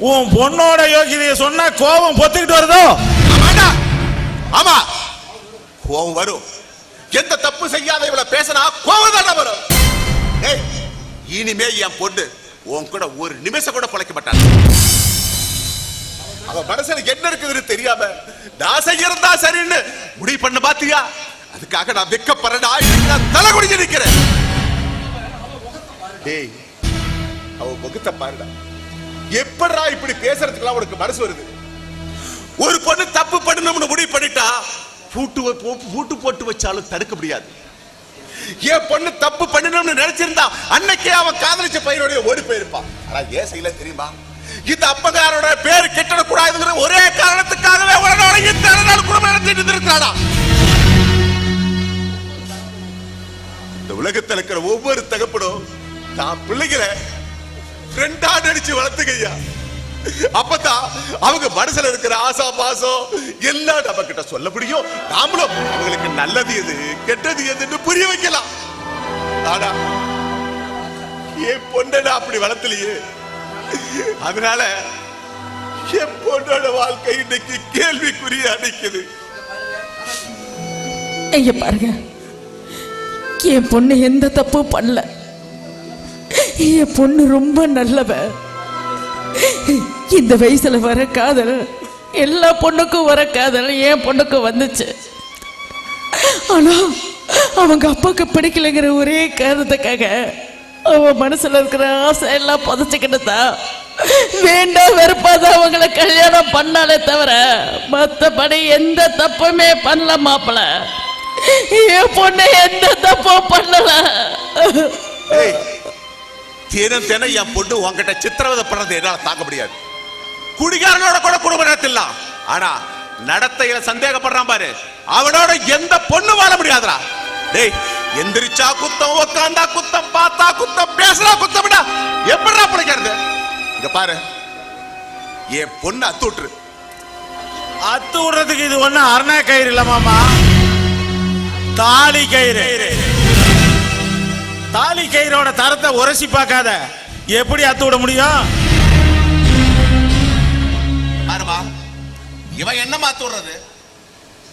S14: உன் பொண்ணோட யோகிதைய சொன்னா கோபம் பொத்துக்கிட்டு வருதோ?
S9: ஆமா, கோபம் வரும். எந்த தப்பு செய்யாத இவளை பேசினா கோபம் தானே வரும். ஏய், இனிமே என் பொண்ணு உன் கூட ஒரு நிமிஷம் கூட பழைக்க மாட்டான். அவ மனசுல என்ன இருக்குதுன்னு தெரியாம நான் செய்யறதா சரின்னு முடிவு பண்ண பாத்தியா? அதுக்காக நான் வெக்கப்படுறேன், தலை குடிஞ்சு நிக்கிறேன். டேய், அவ முகத்தை பாருடா. எப்படா இப்படி பேசுறதுக்குலாம் உனக்கு மனசு வருது? ஒரு பொண்ணு தப்பு பண்ணணும்னு முடிவு பண்ணிட்டா பூட்டு போட்டு வச்சாலும் தடுக்க முடியாது. என் பொண்ணு தப்பு பண்ணணும்னு நினைச்சிருந்தா அன்னைக்கே அவன் காதலிச்ச பையனோட ஓடி போயிருப்பான். ஆனா ஏன் செய்யல தெரியுமா? இந்த அப்பகாரோட பேரு கெட்டக்கூடாதுங்கிற ஒரே காரணத்துக்காகவே உடனே இத்தனை நாள் குடும்பம் நடத்திட்டு இருக்கிறாடா. இந்த உலகத்தில் இருக்கிற ஒவ்வொரு தகப்பனும் தான் பிள்ளைகளை ஃப்ரெண்டா நடிச்சு வளர்த்துக்கையா. அப்பதான் அவங்க மனசுல இருக்கிற ஆசா பாசம் எல்லாம் நம்ம கிட்ட சொல்ல முடியும். நாமளும் அவங்களுக்கு நல்லது எது கெட்டது எதுன்னு புரிய வைக்கலாம். ஆனா என் பொண்ணை அப்படி வளர்த்தலையே. அதனால என் பொண்ணோட வாழ்க்கை இன்னைக்கு கேள்விக்குறியா நிக்குது.
S11: ஐயா பாருங்க, என் பொண்ணு எந்த தப்பும் பண்ணல. என் பொண்ணு ரொம்ப நல்லவ. இந்த வயசுல வர காதல் எல்லா பொண்ணுக்கும் வர காதல் என் பொண்ணுக்கும் வந்துச்சு. ஆனா அவங்க அப்பாவுக்கு பிடிக்கலைங்கிற ஒரே காரணத்துக்காக அவ மனசுல இருக்கிற ஆசை எல்லாம் புதைச்சுக்கிட்டுதா வேண்டாம் வெறுப்பாதான் அவங்கள கல்யாணம் பண்ணாலே தவிர மத்தபடி எந்த தப்புமே பண்ணல. மாப்பிள என் பொண்ணு எந்த தப்பும் பண்ணல.
S9: தினம் தினம் என் பொண்ணு உங்ககிட்ட சித்திரவதை பண்றது என்னால தாங்க முடியாது. குடிகாரனோட கூட குடும்ப நடத்திடலாம். ஆனா நடத்தையில சந்தேகப்படுறான் பாரு, அவனோட எந்த பொண்ணு வாழ முடியாதுடா. டேய், எந்திரிச்சா குத்தம், உக்காந்தா குத்தம், பார்த்தா குத்தம், பேசுறா குத்தம்டா. எப்படிடா பிடிக்கிறது? இங்க பாரு, என் பொண்ணு அத்து விட்டுரு.
S14: அத்து விடுறதுக்கு இது ஒண்ணு அரணா கயிறு இல்ல மாமா, தாலி கயிறு. தாலி கயிறோட தரத்தை உரசி பார்க்காத எப்படி அத்து விட முடியும்?
S9: பாருமா, இவன் என்ன மாத்து விடுறது?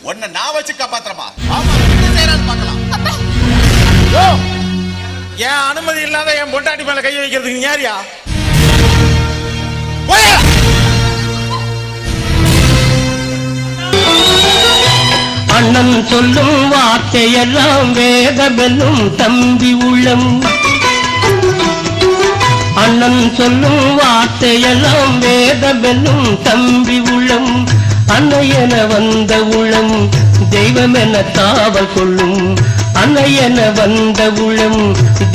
S9: ஒன்ன நான் வச்சு காப்பாத்துறமா? பார்க்கலாம்.
S14: என் அனுமதி இல்லாத என் பொண்டாட்டி மேல கை வைக்கிறதுக்கு நீ யாரியா?
S5: அண்ணன் சொல்லும் வார்த்தையெல்லாம் வேதமெல்லும் தம்பி உள்ளம். அண்ணன் சொல்லும் வார்த்தையெல்லாம் வேதமெல்லும் தம்பி உள்ளம். அன்னையென வந்த உளம் தெய்வம் என காவல் கொள்ளும். அன்னையென வந்த உளம்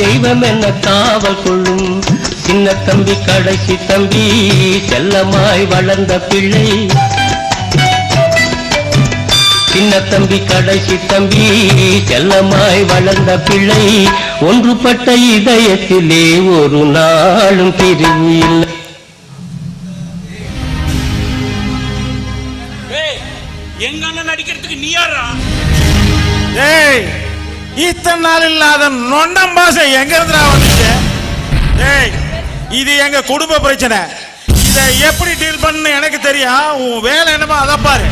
S5: தெய்வம் என காவல் கொள்ளும். சின்ன தம்பி கடைசி தம்பி செல்லமாய் வளர்ந்த பிள்ளை. சின்ன தம்பி கடைசி தம்பி செல்லமாய் வளர்ந்த பிள்ளை. ஒன்றுபட்ட இதயத்திலே ஒரு நாளும் பிரிவு இல்லை.
S13: எங்க அண்ணன் அடிக்கிறதுக்கு நீ யாரா?
S14: ஏய், இத்தனை நாள் இல்லாத நொண்டம் பாசை எங்க இருந்தா வந்துச்சு? ஏய், இது எங்க குடும்ப பிரச்சனை. இதை எப்படி டீல் பண்ணு எனக்கு தெரியும். உன் வேலை என்னமோ அதை பாரு.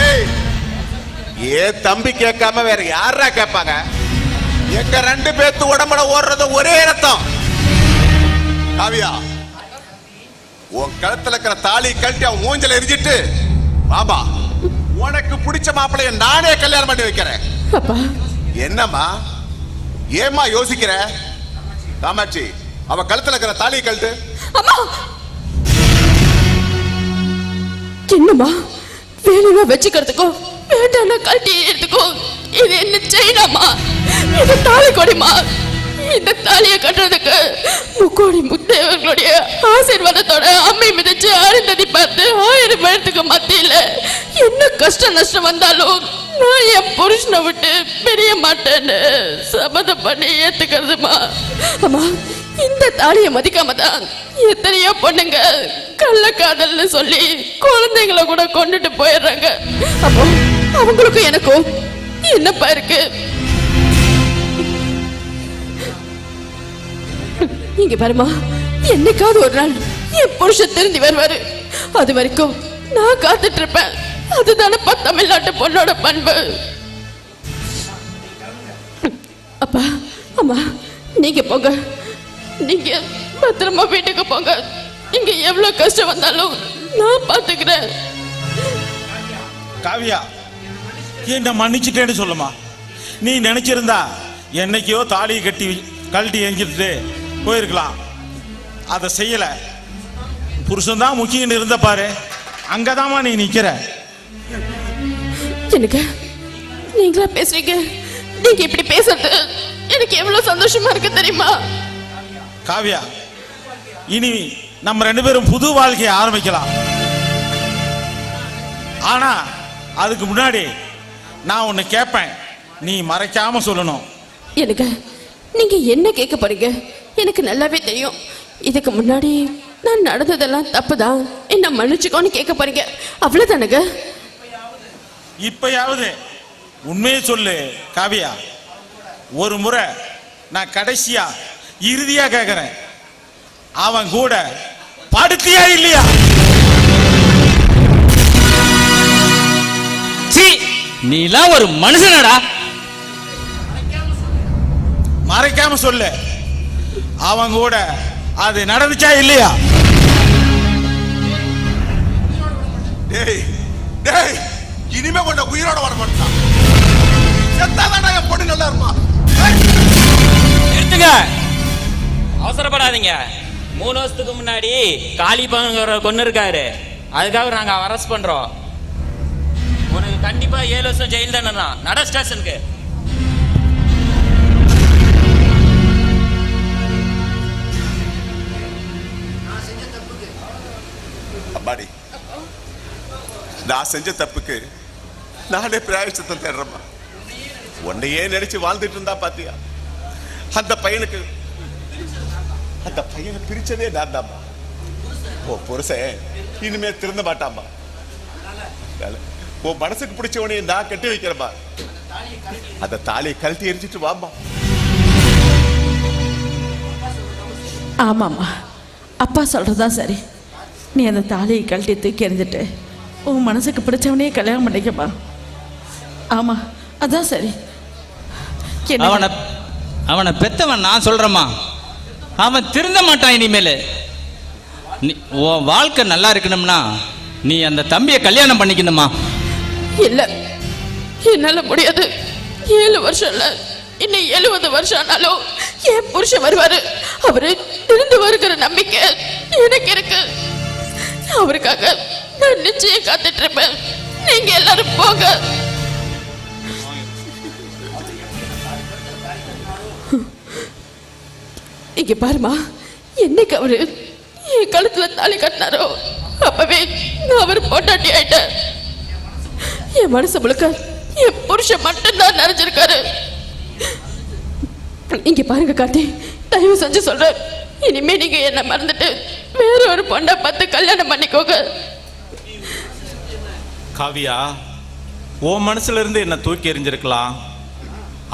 S9: ஏய், ஏன் தம்பி கேட்காம வேற யாரா கேட்பாங்க? எங்க ரெண்டு பேத்து உடம்புல ஓடுறது ஒரே ரத்தம். காவியா, உன் கழுத்துல இருக்கிற தாலி கழட்டி அவன் மூஞ்சல எரிஞ்சிட்டு மாமா, உனக்கு பிடிச்ச மாப்பிளைய நானே கல்யாணம் பண்ணி வைக்கிறேன். என்னம்மா, ஏமா யோசிக்கிற? காமாட்சி, அவ கழுத்துல இருக்கிற தாலியை கழட்டு.
S10: என்னம்மா வேணுமா வச்சுக்கிறதுக்கோ வேண்டாம்னா கழட்டி எடுத்துக்கோ. இது என்ன செய்யலாமா? இது தாலி கொடிமா. இந்த தாலியை கட்டுறதுக்கு முக்கோடி முத்தேவர்களுடைய ஆசீர்வாதத்தோட அம்மை மிதிச்சு அருந்ததி பார்த்து 1000 பேர்த்துக்கு மத்தியில என்ன கஷ்ட நஷ்டம் வந்தாலும் நான் என் புருஷனை விட்டு பிரிய மாட்டேன்னு சபதம் பண்ணி ஏத்துக்கிறதுமா. அம்மா, இந்த தாலியை மதிக்காம தான் எத்தனையோ பொண்ணுங்க கள்ளக்காதல்னு சொல்லி குழந்தைங்களை கூட கொண்டுட்டு போயிடுறாங்க. அப்போ அவங்களுக்கும் எனக்கும் என்னப்பா இருக்கு? இங்க பாருமா, என்னைக்காவது ஒரு நாள் என் புருஷன் திரும்பி வருவாரு. அது வரைக்கும் நான் காத்துட்டு இருப்பேன். அதுதானப்பா தமிழ்நாட்டு பொண்ணோட பண்பு. அப்பா, அம்மா, நீங்க போங்க. நீங்க பத்திரமா வீட்டுக்கு போங்க. இங்க எவ்வளவு கஷ்டம் வந்தாலும் நான் பாத்துக்கிறேன்.
S14: காவியா, என்ன மன்னிச்சுட்டேன்னு சொல்லுமா. நீ நினைச்சிருந்தா என்னைக்கோ தாலியை கழட்டி எங்கிட்டு போயிருக்கலாம். அதை செய்யல. புருஷன் தான் முக்கியம் இருந்த பாரு, அங்கதாமா நீ நிக்கிற.
S10: எனக்கு நீங்களா பேசுறீங்க. நீங்க இப்படி பேசுறது எனக்கு எவ்வளவு சந்தோஷமா இருக்கு தெரியுமா?
S14: காவியா, இனி நம்ம 2 பேரும் புது வாழ்க்கையை ஆரம்பிக்கலாம். ஆனா அதுக்கு முன்னாடி நான் ஒன்னு கேட்பேன், நீ மறைக்காம சொல்லணும்.
S10: எனக்கு நீங்க என்ன கேட்க போறீங்க எனக்கு நல்லாவே தெரியும். இதுக்கு முன்னாடி நான் நடந்ததெல்லாம் தப்புதான், என்ன மன்னிச்சுக்கோன்னு கேட்க போறீங்க, அவ்வளவுதானுங்க.
S14: இப்பயாவது உண்மையை சொல்லு காவியா. ஒரு முறை நான் கடைசியா இறுதியா கேட்கிறேன், அவன் கூட படுத்தியா இல்லையா?
S15: நீலாம் ஒரு மனுஷனடா.
S14: மறைக்காம சொல்லு, அவன் கூட அது நடந்துச்சா இல்லையா?
S9: டேய் டேய், இனிமே கொண்ட உயிரோட வர மாட்டான். செத்தாதான் என் பொண்ணு நல்லா இருப்பா.
S2: எடுத்துங்க, அவசரப்படாதீங்க. 3 வருஷத்துக்கு முன்னாடி காளிபாங்கிற கொண்டு இருக்காரு, அதுக்காக நாங்க அரெஸ்ட் பண்றோம். உனக்கு கண்டிப்பா 7 வருஷம் ஜெயில் தானே. நட ஸ்டேஷனுக்கு.
S9: அம்மாடி, நான் செஞ்ச தப்புக்கு நானே பிராயச்சித்தை தேடுறேம்மா. உன்னையே நினைச்சு வாழ்ந்துட்டு இருந்தா பாத்தியா? அந்த பையனை பிரிச்சதே நான் தான்மா. ஓ புருஷன் இனிமே திருந்த மாட்டாமா. உன் மனசுக்கு பிடிச்சவனையும் நான் கட்டி வைக்கிறேம்மா. அந்த தாலியை கழட்டி எரிஞ்சிட்டு வாமா.
S11: ஆமாம்மா, அப்பா சொல்றதா சரி. நீ அந்த தாலியை கழட்டி தூக்கி எறிஞ்சிட்டு உன் மனசுக்கு பிடிச்சவனையே கல்யாணம் பண்ணிக்கப்பா. ஆமா, அதான் சரி.
S15: அவனை பெத்தவன் நான் சொல்றேம்மா, அவன் திருந்த மாட்டான் இனிமேல். உன் வாழ்க்கை நல்லா இருக்கணும்னா நீ அந்த தம்பியை கல்யாணம் பண்ணிக்கணுமா?
S10: இல்ல, என்னால முடியாது. 7 வருஷம் இல்ல, இன்னும் 70 வருஷம் ஆனாலும் என் புருஷன் வருவாரு. அவரு திருந்து வருகிற நம்பிக்கை எனக்கு இருக்கு. அவருக்காக நான் நிச்சயம் காத்துட்டு இருப்பேன். நீங்க எல்லாரும் போங்க. இங்க பாருமா, என்னைக்கு அவரு என் கழுத்துல தாலி கட்டினாரோ அப்பவே நான் அவர் பொண்டாட்டி ஆயிட்டேன். என் மனசு முழுக்க என் புருஷன் மட்டும்தான் நிறைஞ்சிருக்காரு. இங்க பாருங்க கார்த்தி, தயவு செஞ்சு சொல்றேன், இனிமே நீங்க என்ன மறந்துட்டு வேற ஒரு பொண்ணை பார்த்து கல்யாணம் பண்ணிக்கோங்க.
S14: காவியா, உன் மனசுல இருந்து என்ன தூக்கி எறிஞ்சிருக்கலாம்,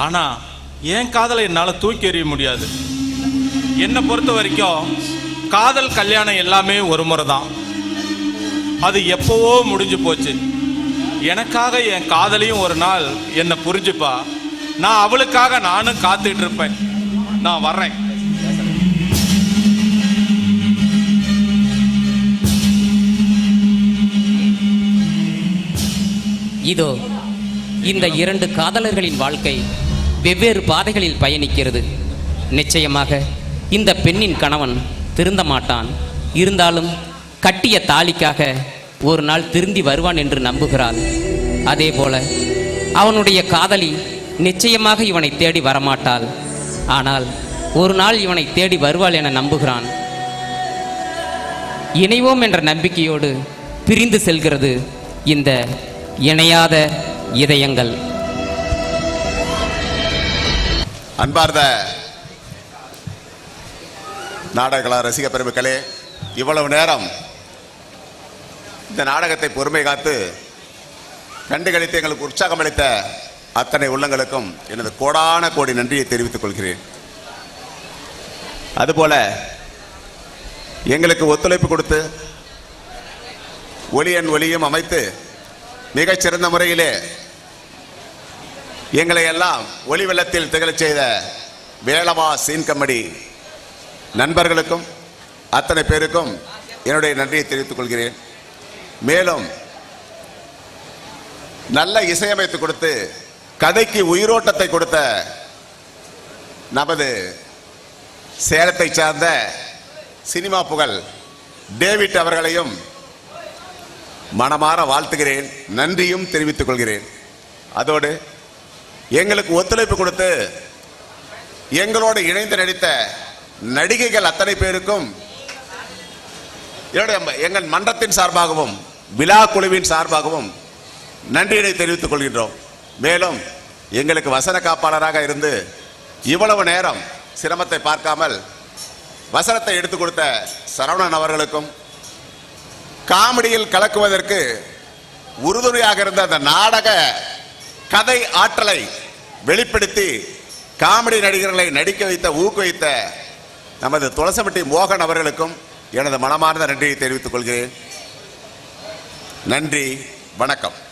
S14: ஆனா என் காதலை என்னால தூக்கி எறிய முடியாது. என்னை பொறுத்த வரைக்கும் காதல் கல்யாணம் எல்லாமே ஒரு முறை தான். அது எப்பவோ முடிஞ்சு போச்சு. எனக்காக என் காதலியும் ஒரு நாள் என்னை புரிஞ்சுப்பா. நான் அவளுக்காக நானும் காத்துட்டு இருப்பேன். நான் வர்றேன்.
S16: இதோ இந்த 2 காதலர்களின் வாழ்க்கை வெவ்வேறு பாதைகளில் பயணிக்கிறது. நிச்சயமாக இந்த பெண்ணின் கணவன் திருந்த மாட்டான். இருந்தாலும் கட்டிய தாலிக்காக ஒரு நாள் திருந்தி வருவான் என்று நம்புகிறாள். அதே போல அவனுடைய காதலி நிச்சயமாக இவனை தேடி வரமாட்டாள். ஆனால் ஒரு நாள் இவனை தேடி வருவாள் என நம்புகிறான். இணைவோம் என்ற நம்பிக்கையோடு பிரிந்து செல்கிறது இந்த இணையாத இதயங்கள்.
S9: அன்பார்ந்த நாடகங்களா ரசிக பெருமக்களே, இவ்வளவு நேரம் இந்த நாடகத்தை பொறுமை காத்து கண்டுகளித்து எங்களுக்கு உற்சாகம் அளித்த அத்தனை உள்ளங்களுக்கும் எனது கோடான கோடி நன்றியை தெரிவித்துக் கொள்கிறேன். அதுபோல எங்களுக்கு ஒத்துழைப்பு கொடுத்து ஒளியன் ஒளியும் அமைத்து மிகச்சிறந்த முறையிலே எங்களை எல்லாம் ஒளி வெள்ளத்தில் திகழச் செய்த வேளவா சீன் கம்பெனி நண்பர்களுக்கும் அத்தனை பேருக்கும் என்னுடைய நன்றியை தெரிவித்துக் கொள்கிறேன். மேலும் நல்ல இசையமைத்து கொடுத்து கதைக்கு உயிரோட்டத்தை கொடுத்த நமது சேலத்தை சார்ந்த சினிமா புகழ் டேவிட் அவர்களையும் மனமாற வாழ்த்துகிறேன், நன்றியும் தெரிவித்துக் கொள்கிறேன். அதோடு எங்களுக்கு ஒத்துழைப்பு கொடுத்து எங்களோடு இணைந்து நடித்த நடிகைகள் அத்தனை பேருக்கும் எங்கள் மன்றத்தின் சார்பாகவும் விழா குழுவின் சார்பாகவும் நன்றியினை தெரிவித்துக் கொள்கின்றோம். மேலும் எங்களுக்கு வசன காப்பாளராக இருந்து இவ்வளவு நேரம் சிரமத்தை பார்க்காமல் வசனத்தை எடுத்துக் கொடுத்த சரவணன் அவர்களுக்கும், காமெடியில் கலக்குவதற்கு உறுதுணையாக இருந்த அந்த நாடக கதை ஆற்றலை வெளிப்படுத்தி காமெடி நடிகர்களை நடிக்க வைத்த ஊக்குவித்த நமது துளசம்பட்டி மோகன் அவர்களுக்கும் எனது மனமார்ந்த நன்றியை தெரிவித்துக் கொள்கிறேன். நன்றி, வணக்கம்.